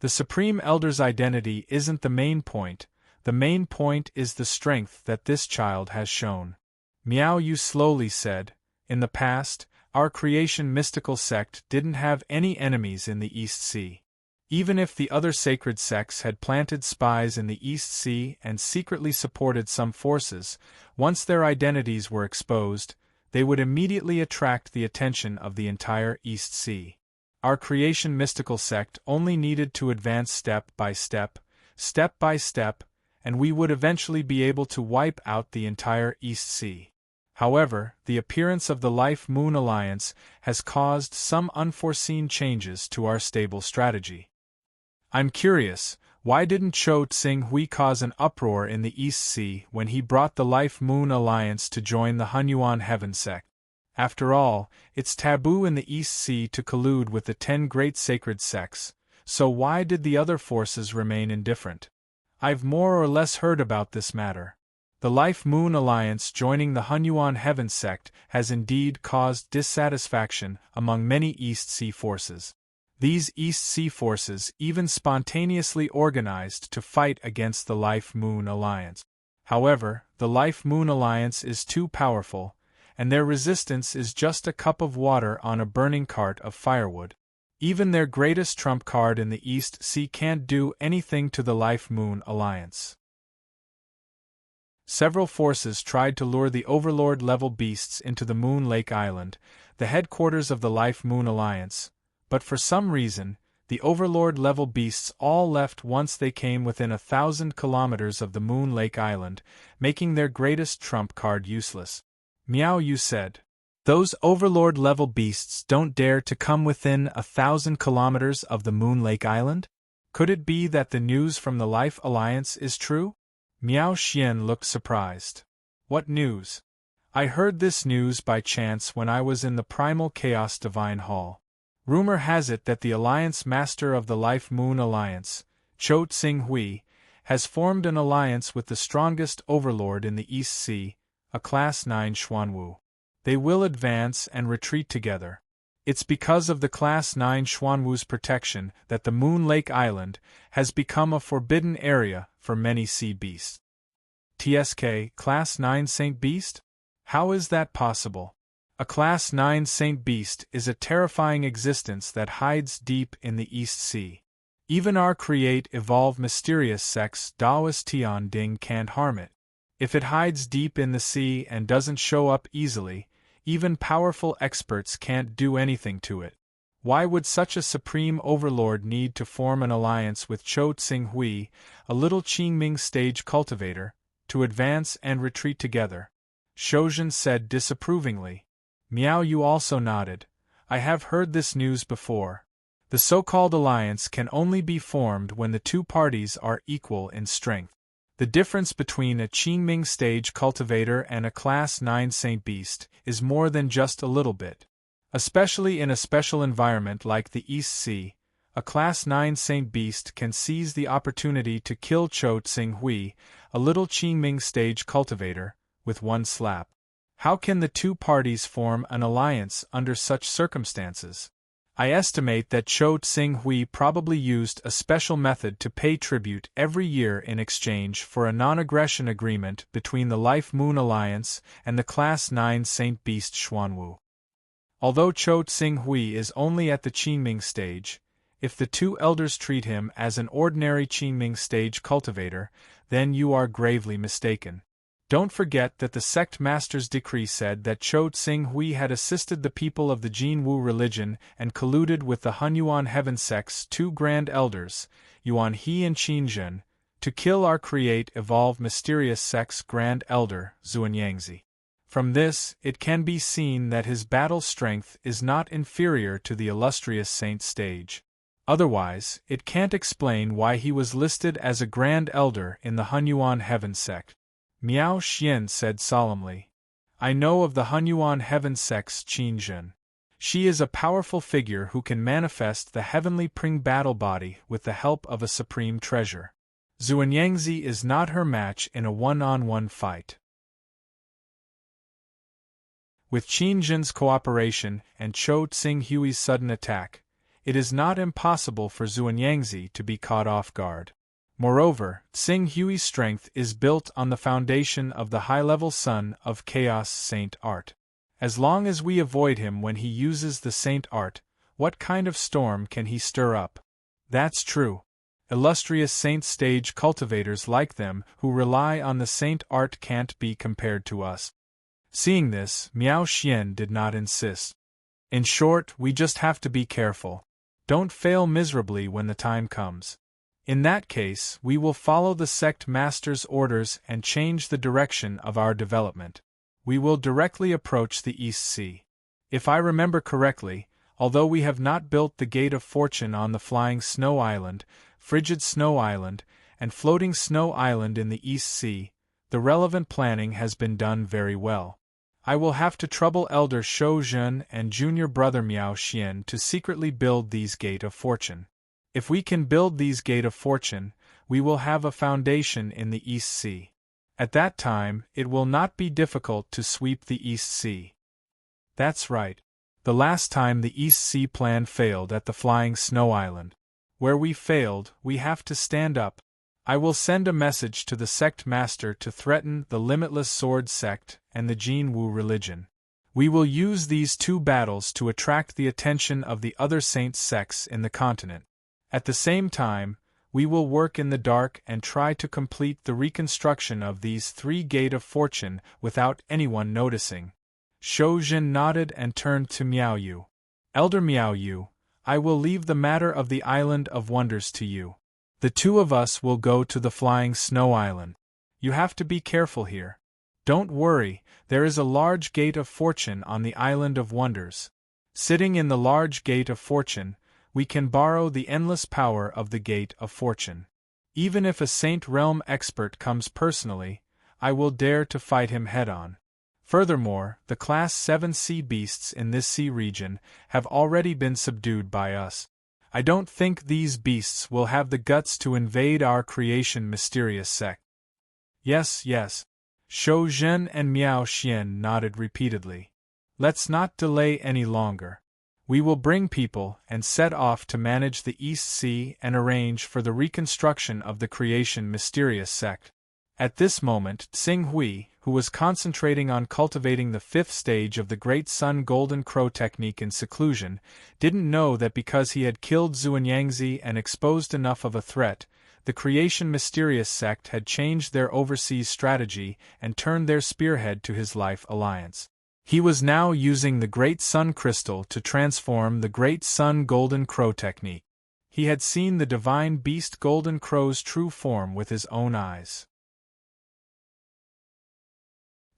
The Supreme Elder's identity isn't the main point. The main point is the strength that this child has shown. Miao Yu slowly said, "In the past, our Creation Mystical sect didn't have any enemies in the East Sea. Even if the other sacred sects had planted spies in the East Sea and secretly supported some forces, once their identities were exposed, they would immediately attract the attention of the entire East Sea. Our Creation Mystical sect only needed to advance step by step, and we would eventually be able to wipe out the entire East Sea. However, the appearance of the Life Moon Alliance has caused some unforeseen changes to our stable strategy. I'm curious, why didn't Cho Tsing Hui cause an uproar in the East Sea when he brought the Life Moon Alliance to join the Hunyuan Heaven sect? After all, it's taboo in the East Sea to collude with the 10 great sacred sects, so why did the other forces remain indifferent? I've more or less heard about this matter. The Life Moon Alliance joining the Hunyuan Heaven sect has indeed caused dissatisfaction among many East Sea forces. These East Sea forces even spontaneously organized to fight against the Life Moon Alliance. However, the Life Moon Alliance is too powerful, and their resistance is just a cup of water on a burning cart of firewood. Even their greatest trump card in the East Sea can't do anything to the Life-Moon Alliance. Several forces tried to lure the Overlord-level beasts into the Moon Lake Island, the headquarters of the Life-Moon Alliance, but for some reason, the Overlord-level beasts all left once they came within 1,000 kilometers of the Moon Lake Island, making their greatest trump card useless. Meow, you said. Those Overlord-level beasts don't dare to come within 1,000 kilometers of the Moon Lake Island? Could it be that the news from the Life Alliance is true? Miao Xian looked surprised. What news? I heard this news by chance when I was in the Primal Chaos Divine Hall. Rumor has it that the Alliance Master of the Life-Moon Alliance, Cho Tsing-Hui, has formed an alliance with the strongest overlord in the East Sea, a Class 9 Xuanwu. They will advance and retreat together. It's because of the Class 9 Xuanwu's protection that the Moon Lake Island has become a forbidden area for many sea beasts. TSK, Class 9 Saint Beast? How is that possible? A Class 9 Saint Beast is a terrifying existence that hides deep in the East Sea. Even our evolve mysterious sex Daoist Tian Ding can't harm it. If it hides deep in the sea and doesn't show up easily, even powerful experts can't do anything to it. Why would such a supreme overlord need to form an alliance with Cho Tsing-Hui, a little Qingming stage cultivator, to advance and retreat together? Shoujin said disapprovingly. Miao Yu also nodded. I have heard this news before. The so-called alliance can only be formed when the two parties are equal in strength. The difference between a Qingming stage cultivator and a Class 9 Saint Beast is more than just a little bit. Especially in a special environment like the East Sea, a Class 9 Saint Beast can seize the opportunity to kill Cho Tsing-Hui, a little Qingming stage cultivator, with one slap. How can the two parties form an alliance under such circumstances? I estimate that Cho Tsing-Hui probably used a special method to pay tribute every year in exchange for a non-aggression agreement between the Life-Moon Alliance and the Class 9 Saint Beast Xuanwu. Although Cho Tsing-Hui is only at the Qingming stage, if the two elders treat him as an ordinary Qingming stage cultivator, then you are gravely mistaken. Don't forget that the sect master's decree said that Cho Tsing-Hui had assisted the people of the Jinwu religion and colluded with the Hunyuan Heaven Sect's two grand elders, Yuan He and Qin Zhen, to kill our evolve mysterious sect's grand elder, Xuanyangzi. From this, it can be seen that his battle strength is not inferior to the illustrious saint stage. Otherwise, it can't explain why he was listed as a grand elder in the Hunyuan Heaven Sect. Miao Xian said solemnly. I know of the Hunyuan Heaven Sect's Qin Zhen. She is a powerful figure who can manifest the heavenly Pring battle body with the help of a supreme treasure. Xuanyangzi is not her match in a one-on-one fight. With Qin Zhen's cooperation and Cho Tsing-Hui's sudden attack, it is not impossible for Xuanyangzi to be caught off guard. Moreover, Tsing-Hui's strength is built on the foundation of the high-level Son of Chaos Saint Art. As long as we avoid him when he uses the Saint Art, what kind of storm can he stir up? That's true. Illustrious Saint stage cultivators like them who rely on the Saint Art can't be compared to us. Seeing this, Miao Xian did not insist. In short, we just have to be careful. Don't fail miserably when the time comes. In that case, we will follow the sect master's orders and change the direction of our development. We will directly approach the East Sea. If I remember correctly, although we have not built the Gate of Fortune on the Flying Snow Island, Frigid Snow Island, and Floating Snow Island in the East Sea, the relevant planning has been done very well. I will have to trouble Elder Shou Zhen and junior brother Miao Xian to secretly build these Gate of Fortune. If we can build these Gate of Fortune, we will have a foundation in the East Sea. At that time, it will not be difficult to sweep the East Sea. That's right. The last time the East Sea plan failed at the Flying Snow Island. Where we failed, we have to stand up. I will send a message to the sect master to threaten the Limitless Sword sect and the Jinwu religion. We will use these two battles to attract the attention of the other saint sects in the continent. At the same time, we will work in the dark and try to complete the reconstruction of these three Gate of Fortune without anyone noticing. Shou Jin nodded and turned to Miao Yu. Elder Miao Yu, I will leave the matter of the Island of Wonders to you. The two of us will go to the Flying Snow Island. You have to be careful here. Don't worry, there is a large Gate of Fortune on the Island of Wonders. Sitting in the large Gate of Fortune, we can borrow the endless power of the Gate of Fortune. Even if a Saint Realm expert comes personally, I will dare to fight him head-on. Furthermore, the Class 7 sea beasts in this sea region have already been subdued by us. I don't think these beasts will have the guts to invade our creation mysterious sect. Yes, yes. Shou Zhen and Miao Xian nodded repeatedly. Let's not delay any longer. We will bring people and set off to manage the East Sea and arrange for the reconstruction of the creation mysterious sect. At this moment, Tsing Hui, who was concentrating on cultivating the fifth stage of the Great Sun Golden Crow technique in seclusion, didn't know that because he had killed Xuanyangzi and exposed enough of a threat, the creation mysterious sect had changed their overseas strategy and turned their spearhead to his life alliance. He was now using the Great Sun Crystal to transform the Great Sun Golden Crow technique. He had seen the divine beast Golden Crow's true form with his own eyes.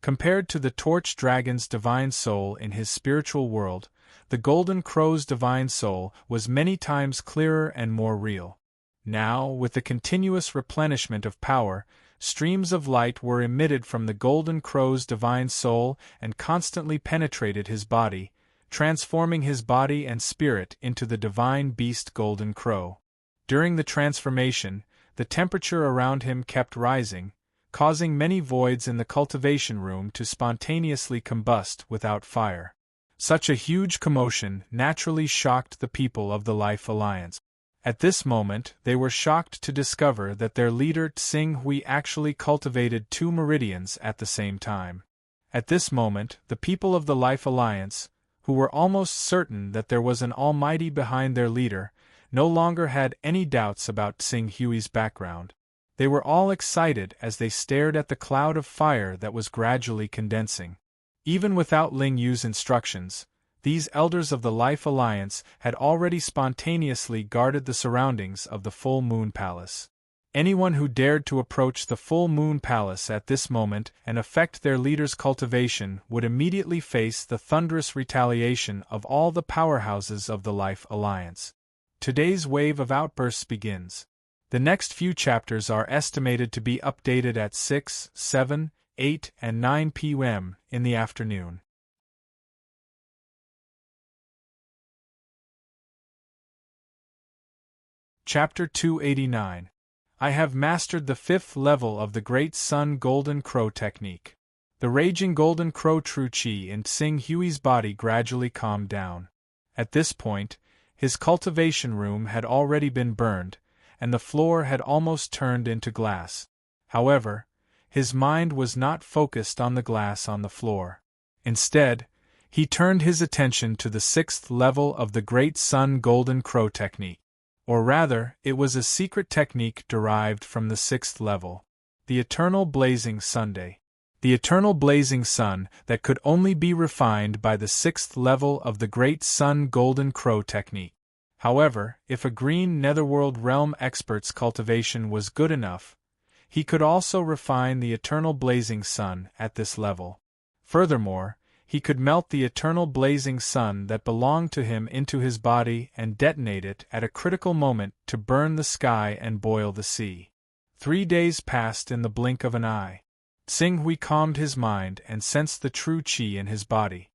Compared to the Torch Dragon's divine soul in his spiritual world, the Golden Crow's divine soul was many times clearer and more real. Now, with the continuous replenishment of power, streams of light were emitted from the Golden Crow's divine soul and constantly penetrated his body, transforming his body and spirit into the divine beast Golden Crow. During the transformation, the temperature around him kept rising, causing many voids in the cultivation room to spontaneously combust without fire. Such a huge commotion naturally shocked the people of the Life Alliance. At this moment, they were shocked to discover that their leader Tsing Hui actually cultivated two meridians at the same time. At this moment, the people of the Life Alliance, who were almost certain that there was an almighty behind their leader, no longer had any doubts about Tsing Hui's background. They were all excited as they stared at the cloud of fire that was gradually condensing. Even without Ling Yu's instructions, these elders of the Life Alliance had already spontaneously guarded the surroundings of the Full Moon Palace. Anyone who dared to approach the Full Moon Palace at this moment and affect their leader's cultivation would immediately face the thunderous retaliation of all the powerhouses of the Life Alliance. Today's wave of outbursts begins. The next few chapters are estimated to be updated at 6, 7, 8, and 9 p.m. in the afternoon. Chapter 289. I have mastered the 5th level of the Great Sun Golden Crow technique. The raging Golden Crow true chi in Tsing Hui's body gradually calmed down. At this point, his cultivation room had already been burned, and the floor had almost turned into glass. However, his mind was not focused on the glass on the floor. Instead, he turned his attention to the 6th level of the Great Sun Golden Crow technique. Or rather, it was a secret technique derived from the 6th level. The Eternal Blazing Sunday. The Eternal Blazing Sun that could only be refined by the 6th level of the Great Sun Golden Crow technique. However, if a green netherworld realm expert's cultivation was good enough, he could also refine the Eternal Blazing Sun at this level. Furthermore, he could melt the eternal blazing sun that belonged to him into his body and detonate it at a critical moment to burn the sky and boil the sea. 3 days passed in the blink of an eye. Tsing Hui calmed his mind and sensed the true qi in his body.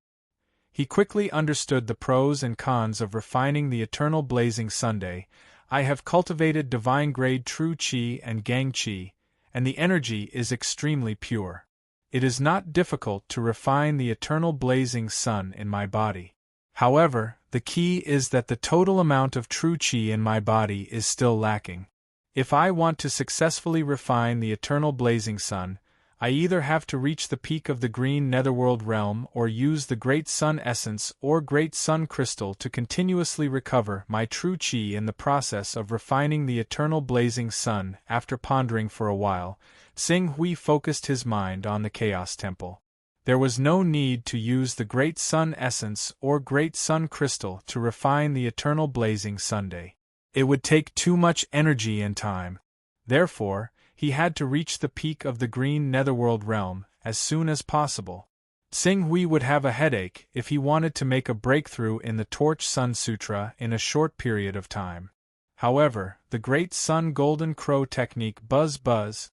He quickly understood the pros and cons of refining the eternal blazing Sunday. I have cultivated divine-grade true qi and gang qi, and the energy is extremely pure. It is not difficult to refine the eternal blazing sun in my body. However, the key is that the total amount of true qi in my body is still lacking. If I want to successfully refine the eternal blazing sun, I either have to reach the peak of the green netherworld realm or use the Great Sun Essence or Great Sun Crystal to continuously recover my true chi in the process of refining the eternal blazing sun. After pondering for a while, Xing Hui focused his mind on the Chaos Temple. There was no need to use the Great Sun Essence or Great Sun Crystal to refine the eternal blazing Sunday. It would take too much energy and time. Therefore, he had to reach the peak of the green netherworld realm as soon as possible. Xing Hui would have a headache if he wanted to make a breakthrough in the Torch Sun Sutra in a short period of time. However, the Great Sun Golden Crow technique buzz.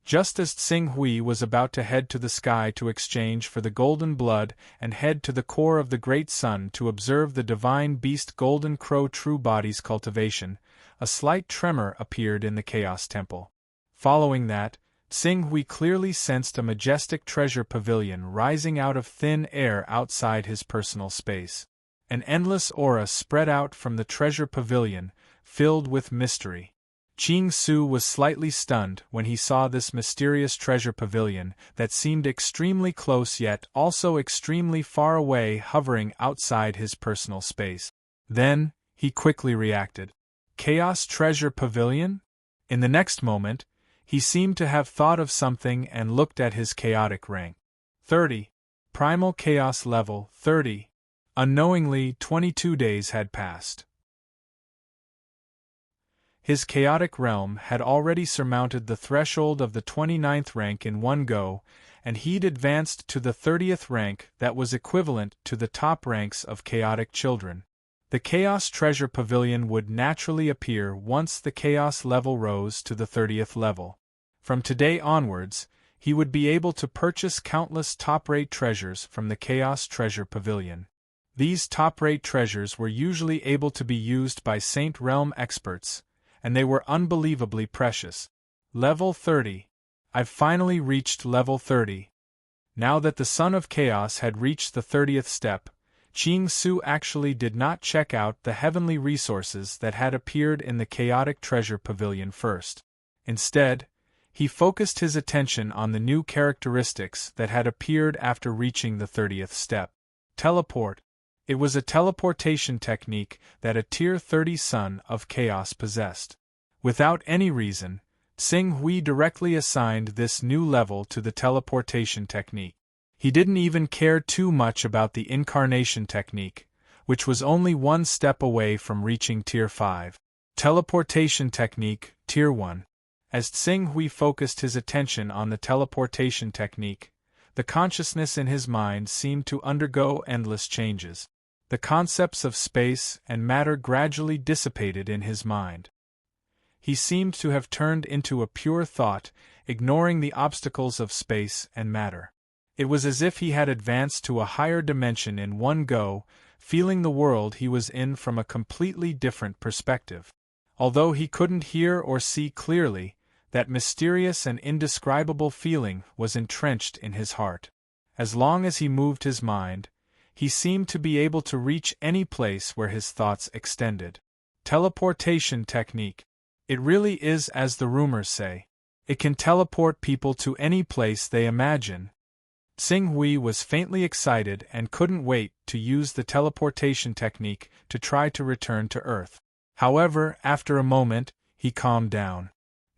Just as Xing Hui was about to head to the sky to exchange for the golden blood and head to the core of the Great Sun to observe the divine beast Golden Crow true body's cultivation, a slight tremor appeared in the Chaos Temple. Following that, Xing Hui clearly sensed a majestic treasure pavilion rising out of thin air outside his personal space. An endless aura spread out from the treasure pavilion, filled with mystery. Qing Su was slightly stunned when he saw this mysterious treasure pavilion that seemed extremely close yet also extremely far away, hovering outside his personal space. Then, he quickly reacted. Chaos Treasure Pavilion? In the next moment, he seemed to have thought of something and looked at his chaotic rank. 30. Primal Chaos Level 30. Unknowingly, 22 days had passed. His chaotic realm had already surmounted the threshold of the 29th rank in one go, and he'd advanced to the 30th rank that was equivalent to the top ranks of chaotic children. The Chaos Treasure Pavilion would naturally appear once the Chaos level rose to the 30th level. From today onwards, he would be able to purchase countless top-rate treasures from the Chaos Treasure Pavilion. These top-rate treasures were usually able to be used by Saint Realm experts, and they were unbelievably precious. Level 30. I've finally reached level 30. Now that the Son of Chaos had reached the 30th step, Qing Su actually did not check out the heavenly resources that had appeared in the Chaotic Treasure Pavilion first. Instead, he focused his attention on the new characteristics that had appeared after reaching the 30th step. Teleport. It was a teleportation technique that a Tier 30 Son of Chaos possessed. Without any reason, Xing Hui directly assigned this new level to the teleportation technique. He didn't even care too much about the incarnation technique, which was only one step away from reaching Tier 5. Teleportation technique, Tier 1. As Xing Hui focused his attention on the teleportation technique, the consciousness in his mind seemed to undergo endless changes. The concepts of space and matter gradually dissipated in his mind. He seemed to have turned into a pure thought, ignoring the obstacles of space and matter. It was as if he had advanced to a higher dimension in one go, feeling the world he was in from a completely different perspective. Although he couldn't hear or see clearly, that mysterious and indescribable feeling was entrenched in his heart. As long as he moved his mind, he seemed to be able to reach any place where his thoughts extended. Teleportation technique. It really is as the rumors say. It can teleport people to any place they imagine. Xing Hui was faintly excited and couldn't wait to use the teleportation technique to try to return to Earth. However, after a moment, he calmed down.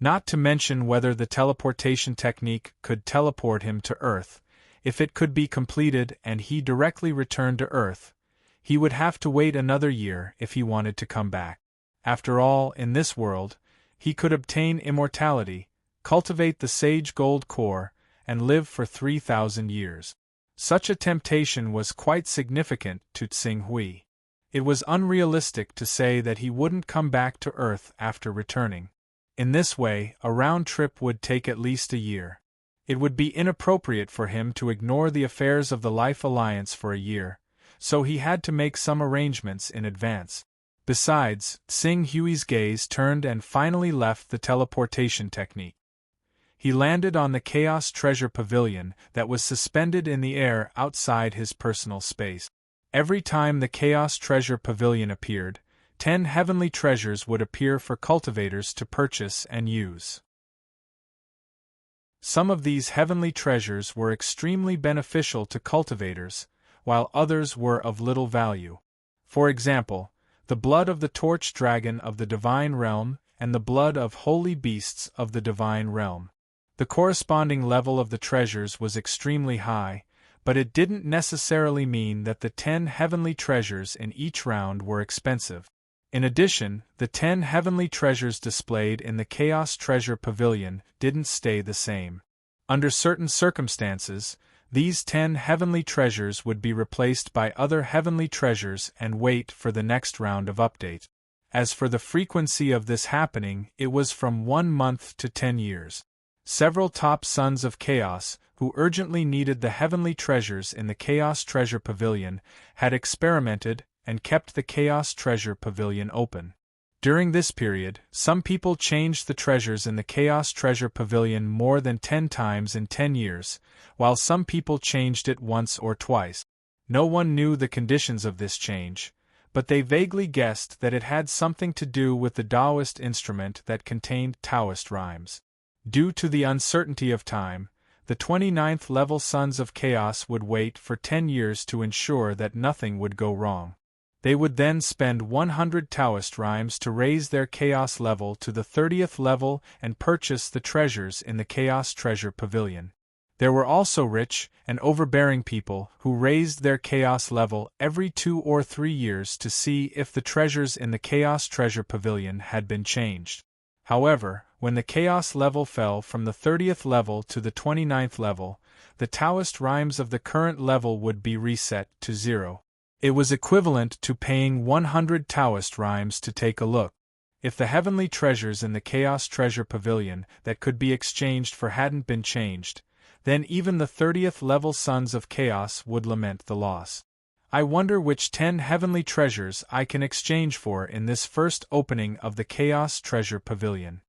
Not to mention whether the teleportation technique could teleport him to Earth. If it could be completed and he directly returned to Earth, he would have to wait another year if he wanted to come back. After all, in this world, he could obtain immortality, cultivate the sage gold core, and live for 3,000 years. Such a temptation was quite significant to Xing Hui. It was unrealistic to say that he wouldn't come back to Earth after returning. In this way, a round trip would take at least a year. It would be inappropriate for him to ignore the affairs of the Life Alliance for a year, so he had to make some arrangements in advance. Besides, Xing Hui's gaze turned and finally left the teleportation technique. He landed on the Chaos Treasure Pavilion that was suspended in the air outside his personal space. Every time the Chaos Treasure Pavilion appeared, 10 heavenly treasures would appear for cultivators to purchase and use. Some of these heavenly treasures were extremely beneficial to cultivators, while others were of little value. For example, the blood of the torch dragon of the divine realm and the blood of holy beasts of the divine realm. The corresponding level of the treasures was extremely high, but it didn't necessarily mean that the 10 heavenly treasures in each round were expensive. In addition, the 10 heavenly treasures displayed in the Chaos Treasure Pavilion didn't stay the same. Under certain circumstances, these 10 heavenly treasures would be replaced by other heavenly treasures and wait for the next round of update. As for the frequency of this happening, it was from 1 month to 10 years. Several top sons of Chaos, who urgently needed the heavenly treasures in the Chaos Treasure Pavilion, had experimented and kept the Chaos Treasure Pavilion open. During this period, some people changed the treasures in the Chaos Treasure Pavilion more than 10 times in 10 years, while some people changed it once or twice. No one knew the conditions of this change, but they vaguely guessed that it had something to do with the Taoist instrument that contained Taoist rhymes. Due to the uncertainty of time, the 29th level Sons of Chaos would wait for 10 years to ensure that nothing would go wrong. They would then spend 100 Taoist rhymes to raise their Chaos level to the 30th level and purchase the treasures in the Chaos Treasure Pavilion. There were also rich and overbearing people who raised their Chaos level every 2 or 3 years to see if the treasures in the Chaos Treasure Pavilion had been changed. However, when the Chaos level fell from the 30th level to the 29th level, the Taoist rhymes of the current level would be reset to 0. It was equivalent to paying 100 Taoist rhymes to take a look. If the heavenly treasures in the Chaos Treasure Pavilion that could be exchanged for hadn't been changed, then even the 30th level Sons of Chaos would lament the loss. I wonder which 10 heavenly treasures I can exchange for in this first opening of the Chaos Treasure Pavilion.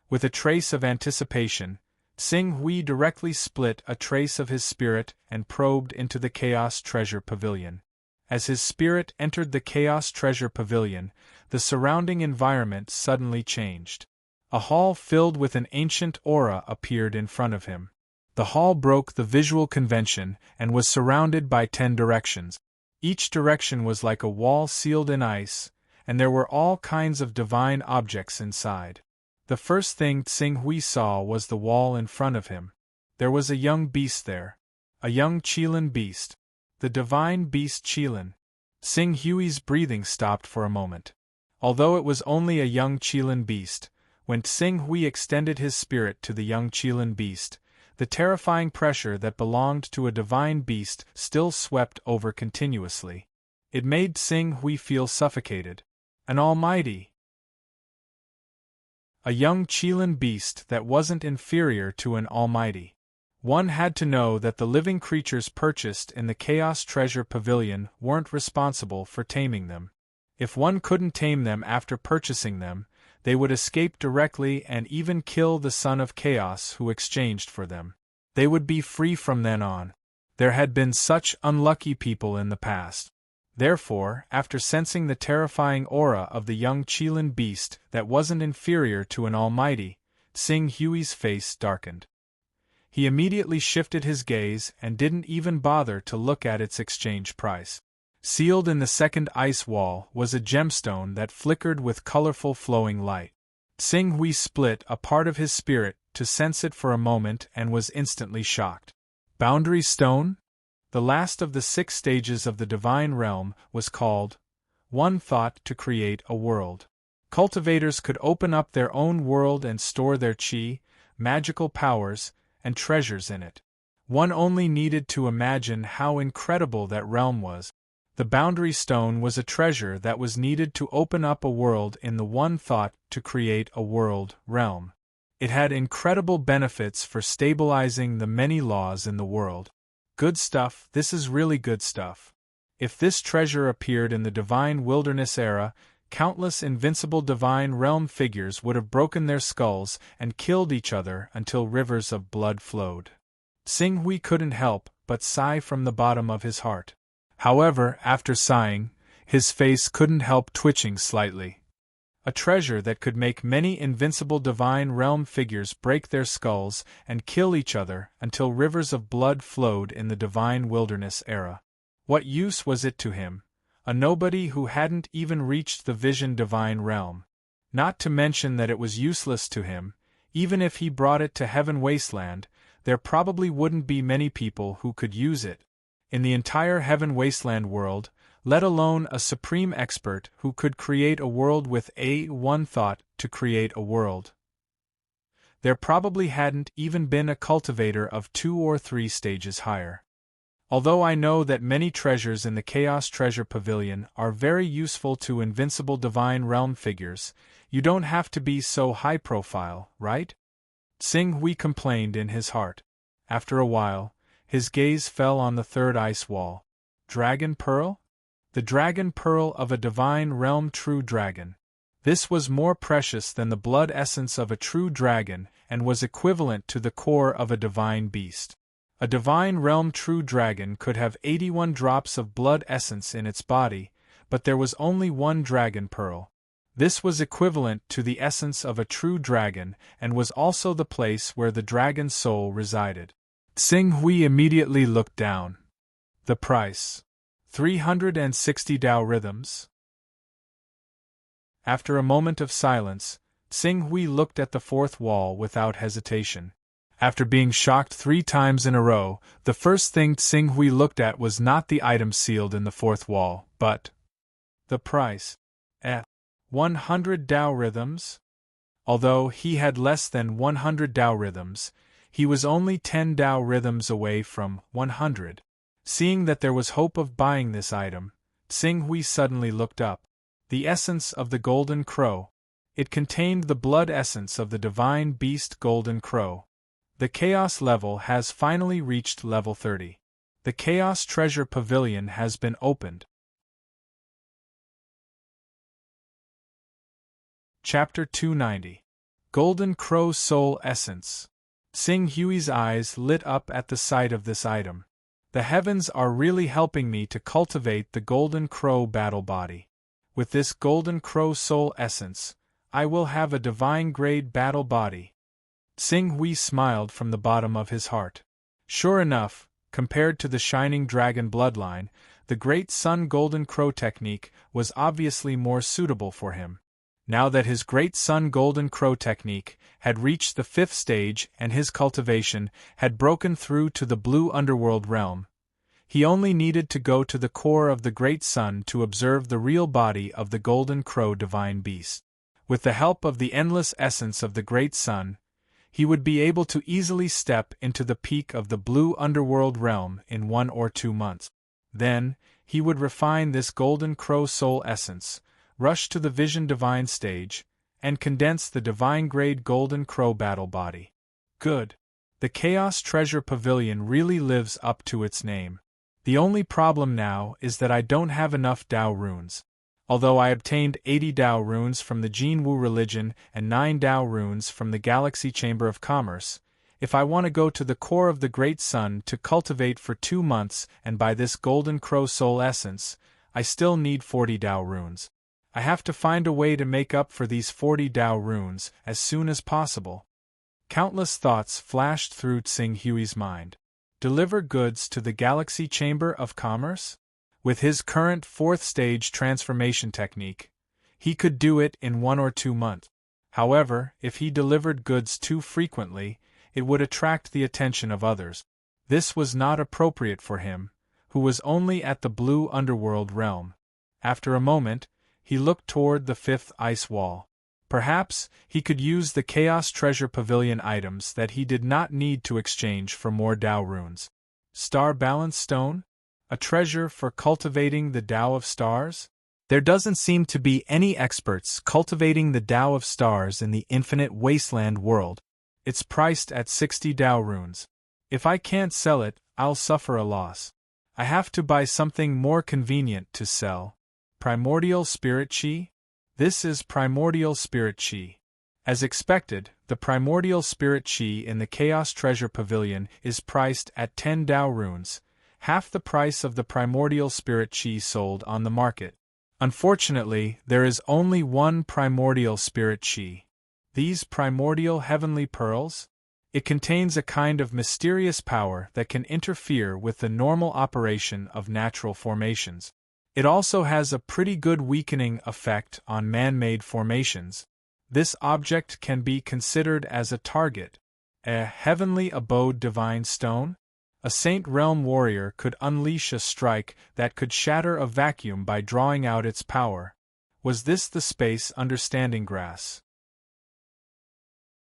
With a trace of anticipation, Xing Hui directly split a trace of his spirit and probed into the Chaos Treasure Pavilion. As his spirit entered the Chaos Treasure Pavilion, the surrounding environment suddenly changed. A hall filled with an ancient aura appeared in front of him. The hall broke the visual convention and was surrounded by 10 directions. Each direction was like a wall sealed in ice, and there were all kinds of divine objects inside. The first thing Xing Hui saw was the wall in front of him. There was a young beast there. A young Qilin beast. The divine beast Qilin. Xing Hui's breathing stopped for a moment. Although it was only a young Qilin beast, when Xing Hui extended his spirit to the young Qilin beast, the terrifying pressure that belonged to a divine beast still swept over continuously. It made Xing Hui feel suffocated. An almighty. A young Qilin beast that wasn't inferior to an almighty. One had to know that the living creatures purchased in the Chaos Treasure Pavilion weren't responsible for taming them. If one couldn't tame them after purchasing them, they would escape directly and even kill the Son of Chaos who exchanged for them. They would be free from then on. There had been such unlucky people in the past. Therefore, after sensing the terrifying aura of the young Qilin beast that wasn't inferior to an almighty, Xing Hui's face darkened. He immediately shifted his gaze and didn't even bother to look at its exchange price. Sealed in the second ice wall was a gemstone that flickered with colorful flowing light. Xing Hui split a part of his spirit to sense it for a moment and was instantly shocked. Boundary Stone? The last of the 6 stages of the divine realm was called One Thought to Create a World. Cultivators could open up their own world and store their qi, magical powers, and treasures in it. One only needed to imagine how incredible that realm was. The Boundary Stone was a treasure that was needed to open up a world in the One Thought to Create a World realm. It had incredible benefits for stabilizing the many laws in the world. Good stuff, this is really good stuff. If this treasure appeared in the Divine Wilderness era, countless invincible divine realm figures would have broken their skulls and killed each other until rivers of blood flowed. Xing Hui couldn't help but sigh from the bottom of his heart. However, after sighing, his face couldn't help twitching slightly. A treasure that could make many invincible divine realm figures break their skulls and kill each other until rivers of blood flowed in the divine wilderness era. What use was it to him, a nobody who hadn't even reached the vision divine realm? Not to mention that it was useless to him. Even if he brought it to Heaven Wasteland, there probably wouldn't be many people who could use it. In the entire Heaven Wasteland world, let alone a supreme expert who could create a world with one thought to create a world. There probably hadn't even been a cultivator of 2 or 3 stages higher. Although I know that many treasures in the Chaos Treasure Pavilion are very useful to invincible divine realm figures, you don't have to be so high profile, right? Tsing Hui complained in his heart. After a while, his gaze fell on the third ice wall. Dragon Pearl? The dragon pearl of a divine realm true dragon. This was more precious than the blood essence of a true dragon and was equivalent to the core of a divine beast. A divine realm true dragon could have 81 drops of blood essence in its body, but there was only one dragon pearl. This was equivalent to the essence of a true dragon and was also the place where the dragon's soul resided. Tsing Hui immediately looked down. The price. 360 Tao rhythms. After a moment of silence, Tsing Hui looked at the fourth wall without hesitation. After being shocked 3 times in a row, the first thing Tsing Hui looked at was not the item sealed in the fourth wall, but the price. 100 Tao rhythms? Although he had less than 100 Tao rhythms, he was only 10 Tao rhythms away from 100. Seeing that there was hope of buying this item, Tsing Hui suddenly looked up. The essence of the Golden Crow. It contained the blood essence of the divine beast Golden Crow. The Chaos level has finally reached level 30. The Chaos Treasure Pavilion has been opened. Chapter 290. Golden Crow Soul Essence. Tsing Hui's eyes lit up at the sight of this item. The heavens are really helping me to cultivate the Golden Crow battle body. With this Golden Crow Soul Essence, I will have a divine-grade battle body. Tsing Hui smiled from the bottom of his heart. Sure enough, compared to the Shining Dragon bloodline, the Great Sun Golden Crow technique was obviously more suitable for him. Now that his Great Sun Golden Crow technique had reached the 5th stage and his cultivation had broken through to the blue underworld realm, he only needed to go to the core of the Great Sun to observe the real body of the Golden Crow divine beast. With the help of the endless essence of the Great Sun, he would be able to easily step into the peak of the blue underworld realm in 1 or 2 months. Then, he would refine this Golden Crow soul essence, rush to the Vision Divine stage, and condense the divine-grade Golden Crow battle body. Good. The Chaos Treasure Pavilion really lives up to its name. The only problem now is that I don't have enough Tao runes. Although I obtained 80 Tao runes from the Jinwu religion and 9 Tao runes from the Galaxy Chamber of Commerce, if I want to go to the core of the Great Sun to cultivate for 2 months and buy this Golden Crow soul essence, I still need 40 Tao runes. I have to find a way to make up for these 40 Tao runes as soon as possible. Countless thoughts flashed through Tsing Hui's mind. Deliver goods to the Galaxy Chamber of Commerce? With his current 4th stage transformation technique, he could do it in 1 or 2 months. However, if he delivered goods too frequently, it would attract the attention of others. This was not appropriate for him, who was only at the blue underworld realm. After a moment, he looked toward the 5th ice wall. Perhaps he could use the Chaos Treasure Pavilion items that he did not need to exchange for more Tao runes. Star Balance Stone? A treasure for cultivating the Tao of Stars? There doesn't seem to be any experts cultivating the Tao of Stars in the infinite wasteland world. It's priced at 60 Tao runes. If I can't sell it, I'll suffer a loss. I have to buy something more convenient to sell. Primordial Spirit Chi? This is Primordial Spirit Chi. As expected, the Primordial Spirit Chi in the Chaos Treasure Pavilion is priced at 10 Tao runes, half the price of the Primordial Spirit Chi sold on the market. Unfortunately, there is only one primordial spirit chi. These primordial heavenly pearls? It contains a kind of mysterious power that can interfere with the normal operation of natural formations. It also has a pretty good weakening effect on man-made formations. This object can be considered as a target. A heavenly abode divine stone? A Saint Realm warrior could unleash a strike that could shatter a vacuum by drawing out its power. Was this the space understanding grass?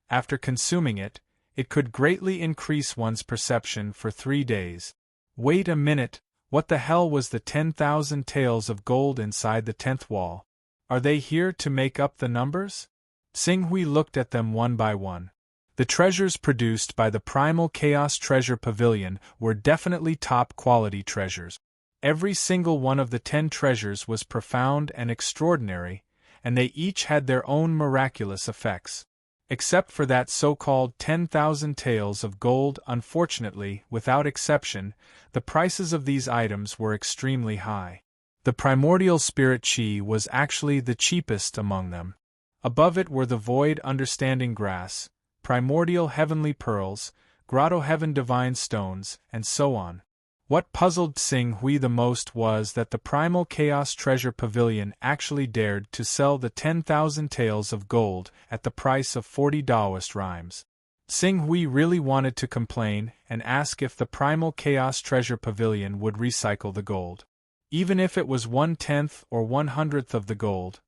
After consuming it, it could greatly increase one's perception for 3 days. Wait a minute, what the hell was the 10,000 taels of gold inside the 10th wall? Are they here to make up the numbers? Xinghui looked at them one by one. The treasures produced by the Primal Chaos Treasure Pavilion were definitely top-quality treasures. Every single one of the 10 treasures was profound and extraordinary, and they each had their own miraculous effects. Except for that so-called 10,000 taels of gold, unfortunately, without exception, the prices of these items were extremely high. The primordial spirit chi was actually the cheapest among them. Above it were the void understanding grass, primordial heavenly pearls, grotto heaven divine stones, and so on. What puzzled Xinghui the most was that the Primal Chaos Treasure Pavilion actually dared to sell the 10,000 taels of gold at the price of 40 Taoist rhymes. Xinghui really wanted to complain and ask if the Primal Chaos Treasure Pavilion would recycle the gold. Even if it was 1/10 or 1/100th of the gold,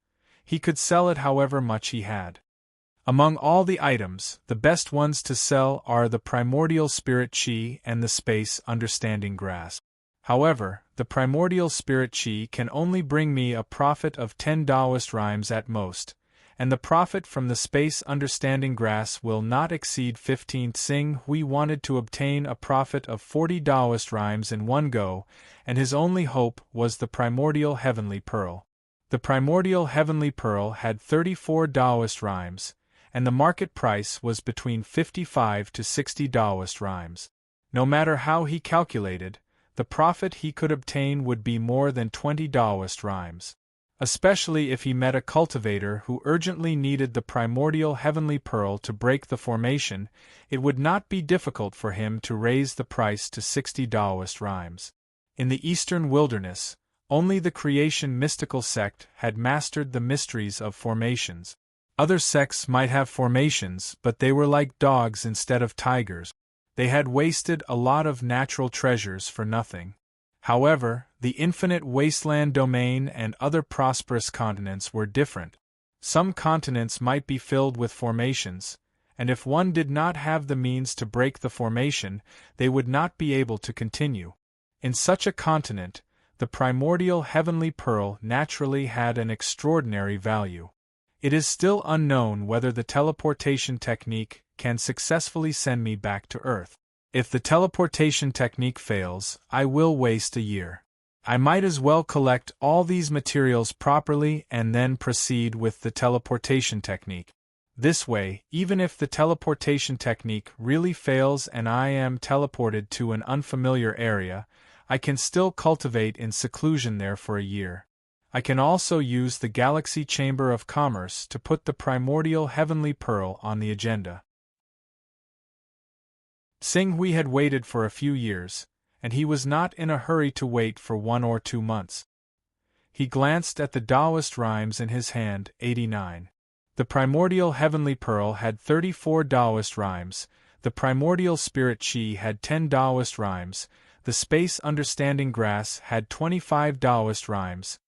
he could sell it however much he had. Among all the items, the best ones to sell are the primordial spirit chi and the space understanding grass. However, the primordial spirit chi can only bring me a profit of 10 Taoist rhymes at most, and the profit from the space understanding grass will not exceed 15. Xinghui wanted to obtain a profit of 40 Taoist rhymes in one go, and his only hope was the primordial heavenly pearl. The primordial heavenly pearl had 34 Taoist rhymes, and the market price was between 55 to 60 Taoist rhymes. No matter how he calculated, the profit he could obtain would be more than 20 Taoist rhymes. Especially if he met a cultivator who urgently needed the primordial heavenly pearl to break the formation, it would not be difficult for him to raise the price to 60 Taoist rhymes. In the eastern wilderness, only the creation mystical sect had mastered the mysteries of formations. Other sects might have formations, but they were like dogs instead of tigers. They had wasted a lot of natural treasures for nothing. However, the infinite wasteland domain and other prosperous continents were different. Some continents might be filled with formations, and if one did not have the means to break the formation, they would not be able to continue. In such a continent, the primordial heavenly pearl naturally had an extraordinary value. It is still unknown whether the teleportation technique can successfully send me back to Earth. If the teleportation technique fails, I will waste a year. I might as well collect all these materials properly and then proceed with the teleportation technique. This way, even if the teleportation technique really fails and I am teleported to an unfamiliar area, I can still cultivate in seclusion there for a year. I can also use the Galaxy Chamber of Commerce to put the primordial heavenly pearl on the agenda. Xinghui had waited for a few years, and he was not in a hurry to wait for 1 or 2 months. He glanced at the Taoist rhymes in his hand, 89. The primordial heavenly pearl had 34 Taoist rhymes, the primordial spirit chi had 10 Taoist rhymes, the space understanding grass had 25 Taoist rhymes.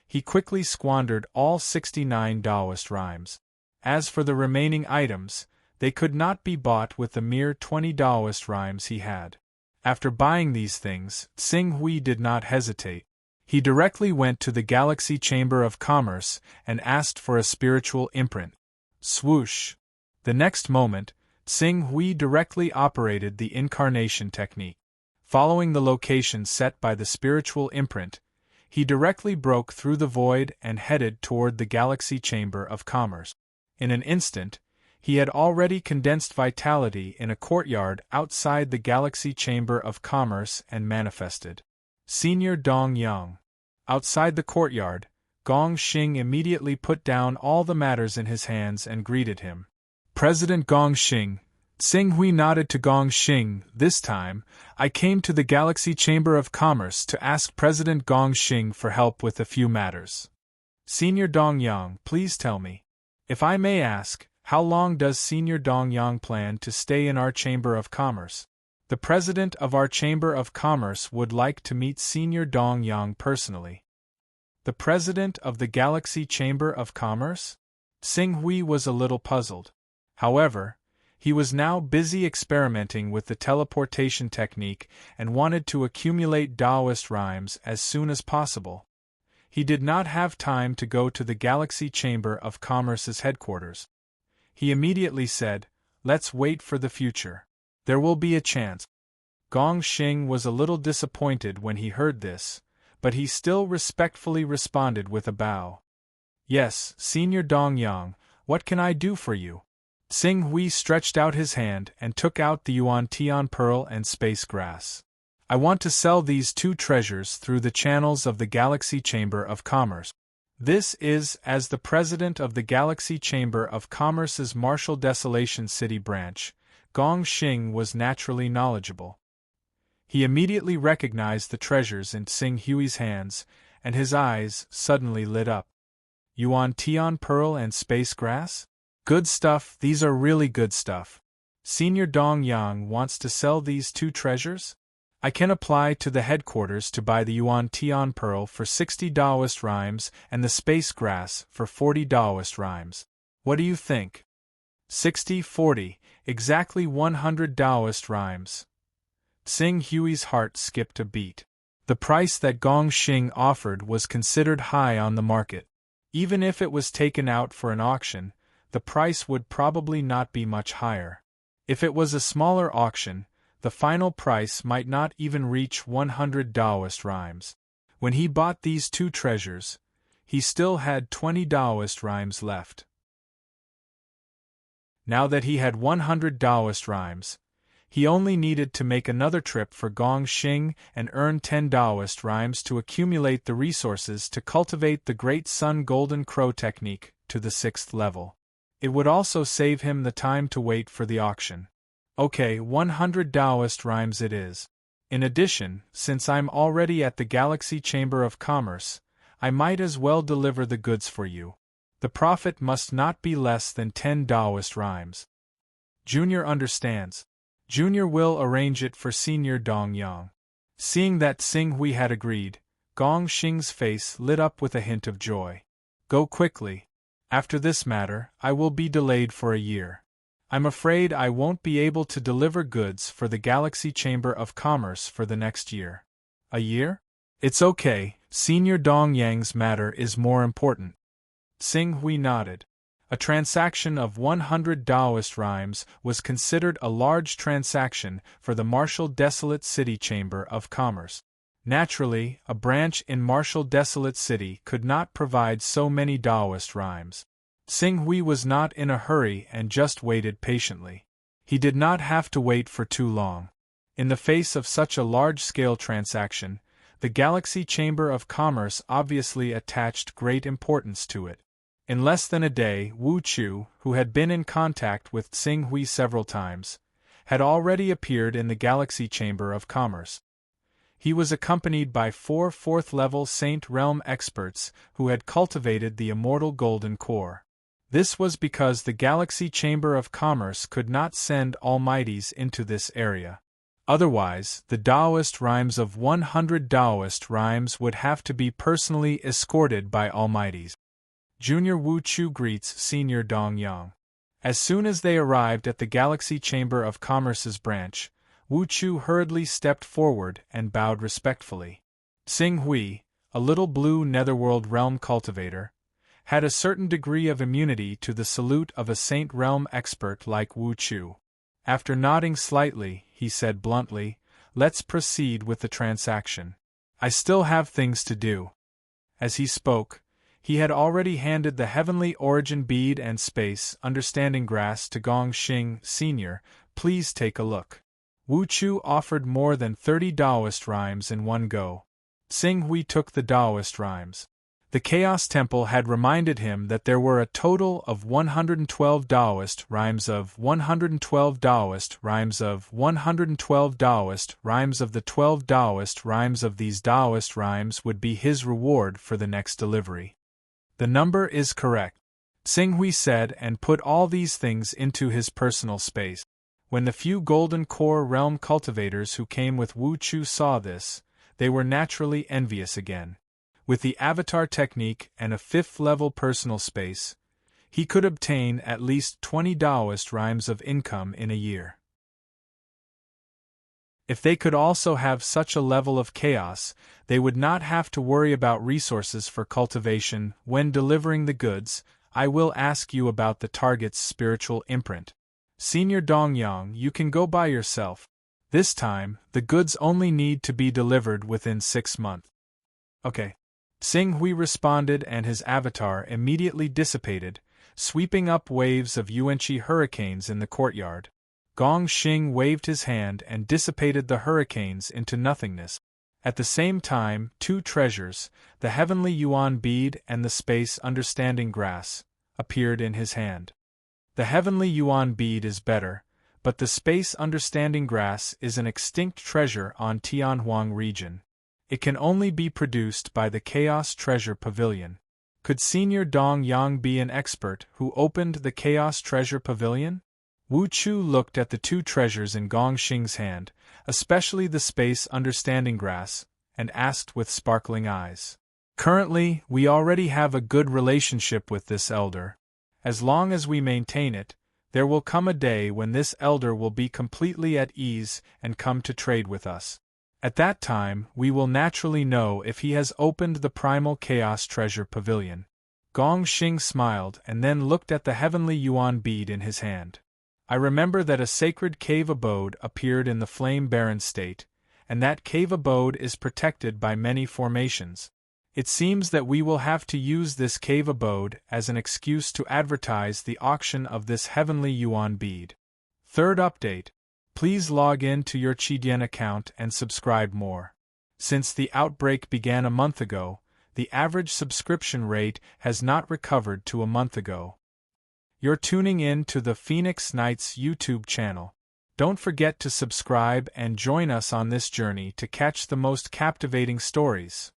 He quickly squandered all 69 Taoist rhymes. As for the remaining items, they could not be bought with the mere 20 Taoist rhymes he had. After buying these things, Xinghui did not hesitate. He directly went to the Galaxy Chamber of Commerce and asked for a spiritual imprint. Swoosh! The next moment, Xinghui directly operated the incarnation technique. Following the location set by the spiritual imprint, he directly broke through the void and headed toward the Galaxy Chamber of Commerce. In an instant, he had already condensed vitality in a courtyard outside the Galaxy Chamber of Commerce and manifested. Senior Dong Yang. Outside the courtyard, Gong Xing immediately put down all the matters in his hands and greeted him. President Gong Xing. Tsing Hui nodded to Gong Xing. This time, I came to the Galaxy Chamber of Commerce to ask President Gong Xing for help with a few matters. Senior Dong Yang, please tell me. If I may ask, how long does Senior Dong Yang plan to stay in our Chamber of Commerce? The President of our Chamber of Commerce would like to meet Senior Dong Yang personally. The President of the Galaxy Chamber of Commerce? Tsing Hui was a little puzzled. However, he was now busy experimenting with the teleportation technique and wanted to accumulate Taoist rhymes as soon as possible. He did not have time to go to the Galaxy Chamber of Commerce's headquarters. He immediately said, "Let's wait for the future. There will be a chance." Gong Xing was a little disappointed when he heard this, but he still respectfully responded with a bow. "Yes, Senior Dong Yang, what can I do for you?" Tsing Hui stretched out his hand and took out the Yuan Tian Pearl and Space Grass. "I want to sell these two treasures through the channels of the Galaxy Chamber of Commerce." This is, as the president of the Galaxy Chamber of Commerce's Martial Desolation City branch, Gong Xing was naturally knowledgeable. He immediately recognized the treasures in Tsing Hui's hands, and his eyes suddenly lit up. Yuan Tian Pearl and Space Grass? Good stuff, these are really good stuff. Senior Dong Yang wants to sell these two treasures? I can apply to the headquarters to buy the Yuan Tian Pearl for 60 Taoist rhymes and the Space Grass for 40 Taoist rhymes. What do you think? 60, 40, exactly 100 Taoist rhymes. Tsing Hui's heart skipped a beat. The price that Gong Xing offered was considered high on the market. Even if it was taken out for an auction, the price would probably not be much higher. If it was a smaller auction, the final price might not even reach 100 Taoist rhymes. When he bought these two treasures, he still had 20 Taoist rhymes left. Now that he had 100 Taoist rhymes, he only needed to make another trip for Gong Xing and earn 10 Taoist rhymes to accumulate the resources to cultivate the Great Sun Golden Crow technique to the 6th level. It would also save him the time to wait for the auction. Okay, 100 Taoist rhymes it is. In addition, since I'm already at the Galaxy Chamber of Commerce, I might as well deliver the goods for you. The profit must not be less than 10 Taoist rhymes. Junior understands. Junior will arrange it for Senior Dong Yang. Seeing that Tsing Hui had agreed, Gong Xing's face lit up with a hint of joy. Go quickly. After this matter, I will be delayed for a year. I'm afraid I won't be able to deliver goods for the Galaxy Chamber of Commerce for the next year. A year? It's okay, Senior Dong Yang's matter is more important. Tsing Hui nodded. A transaction of 100 Taoist rhymes was considered a large transaction for the Martial Desolate City Chamber of Commerce. Naturally, a branch in Martial Desolate City could not provide so many Taoist rhymes. Tsing Hui was not in a hurry and just waited patiently. He did not have to wait for too long. In the face of such a large-scale transaction, the Galaxy Chamber of Commerce obviously attached great importance to it. In less than a day, Wu Chu, who had been in contact with Tsing Hui several times, had already appeared in the Galaxy Chamber of Commerce. He was accompanied by 4 4th-level Saint Realm experts who had cultivated the immortal golden core. This was because the Galaxy Chamber of Commerce could not send Almighties into this area. Otherwise, the Taoist rhymes of 100 Taoist rhymes would have to be personally escorted by Almighties. Junior Wu Chu greets Senior Dong Yang. As soon as they arrived at the Galaxy Chamber of Commerce's branch, Wu Chu hurriedly stepped forward and bowed respectfully. Tsing Hui, a little blue netherworld realm cultivator, had a certain degree of immunity to the salute of a Saint Realm expert like Wu Chu. After nodding slightly, he said bluntly, "Let's proceed with the transaction. I still have things to do." As he spoke, he had already handed the Heavenly Origin Bead and Space Understanding Grass to Gong Xing, Sr. Please take a look. Wu Chu offered more than 30 Taoist rhymes in one go. Tsing Hui took the Taoist rhymes. The Chaos Temple had reminded him that there were a total of 112 Taoist rhymes of 112 Taoist rhymes of 112 Taoist rhymes of the 12 Taoist rhymes of these Taoist rhymes would be his reward for the next delivery. The number is correct, Tsing-Hui said, and put all these things into his personal space. When the few Golden Core Realm cultivators who came with Wu Chu saw this, they were naturally envious again. With the avatar technique and a 5th-level personal space, he could obtain at least 20 Taoist rhymes of income in a year. If they could also have such a level of chaos, they would not have to worry about resources for cultivation. When delivering the goods, I will ask you about the target's spiritual imprint. Senior Dongyang, you can go by yourself. This time, the goods only need to be delivered within 6 months. Okay. Tsing-Hui responded, and his avatar immediately dissipated, sweeping up waves of Yuanqi hurricanes in the courtyard. Gong Xing waved his hand and dissipated the hurricanes into nothingness. At the same time, 2 treasures, the heavenly Yuan bead and the space understanding grass, appeared in his hand. The heavenly Yuan bead is better, but the space understanding grass is an extinct treasure on Tianhuang region. It can only be produced by the Chaos Treasure Pavilion. Could Senior Dong Yang be an expert who opened the Chaos Treasure Pavilion? Wu Chu looked at the 2 treasures in Gong Xing's hand, especially the space understanding grass, and asked with sparkling eyes. Currently, we already have a good relationship with this elder. As long as we maintain it, there will come a day when this elder will be completely at ease and come to trade with us. At that time, we will naturally know if he has opened the Primal Chaos Treasure Pavilion. Gong Xing smiled and then looked at the heavenly Yuan bead in his hand. I remember that a sacred cave abode appeared in the Flame Barren state, and that cave abode is protected by many formations. It seems that we will have to use this cave abode as an excuse to advertise the auction of this heavenly Yuan bead. Third update. Please log in to your Qidian account and subscribe more. Since the outbreak began a month ago, the average subscription rate has not recovered to a month ago. You're tuning in to the Phoenix Knights YouTube channel. Don't forget to subscribe and join us on this journey to catch the most captivating stories.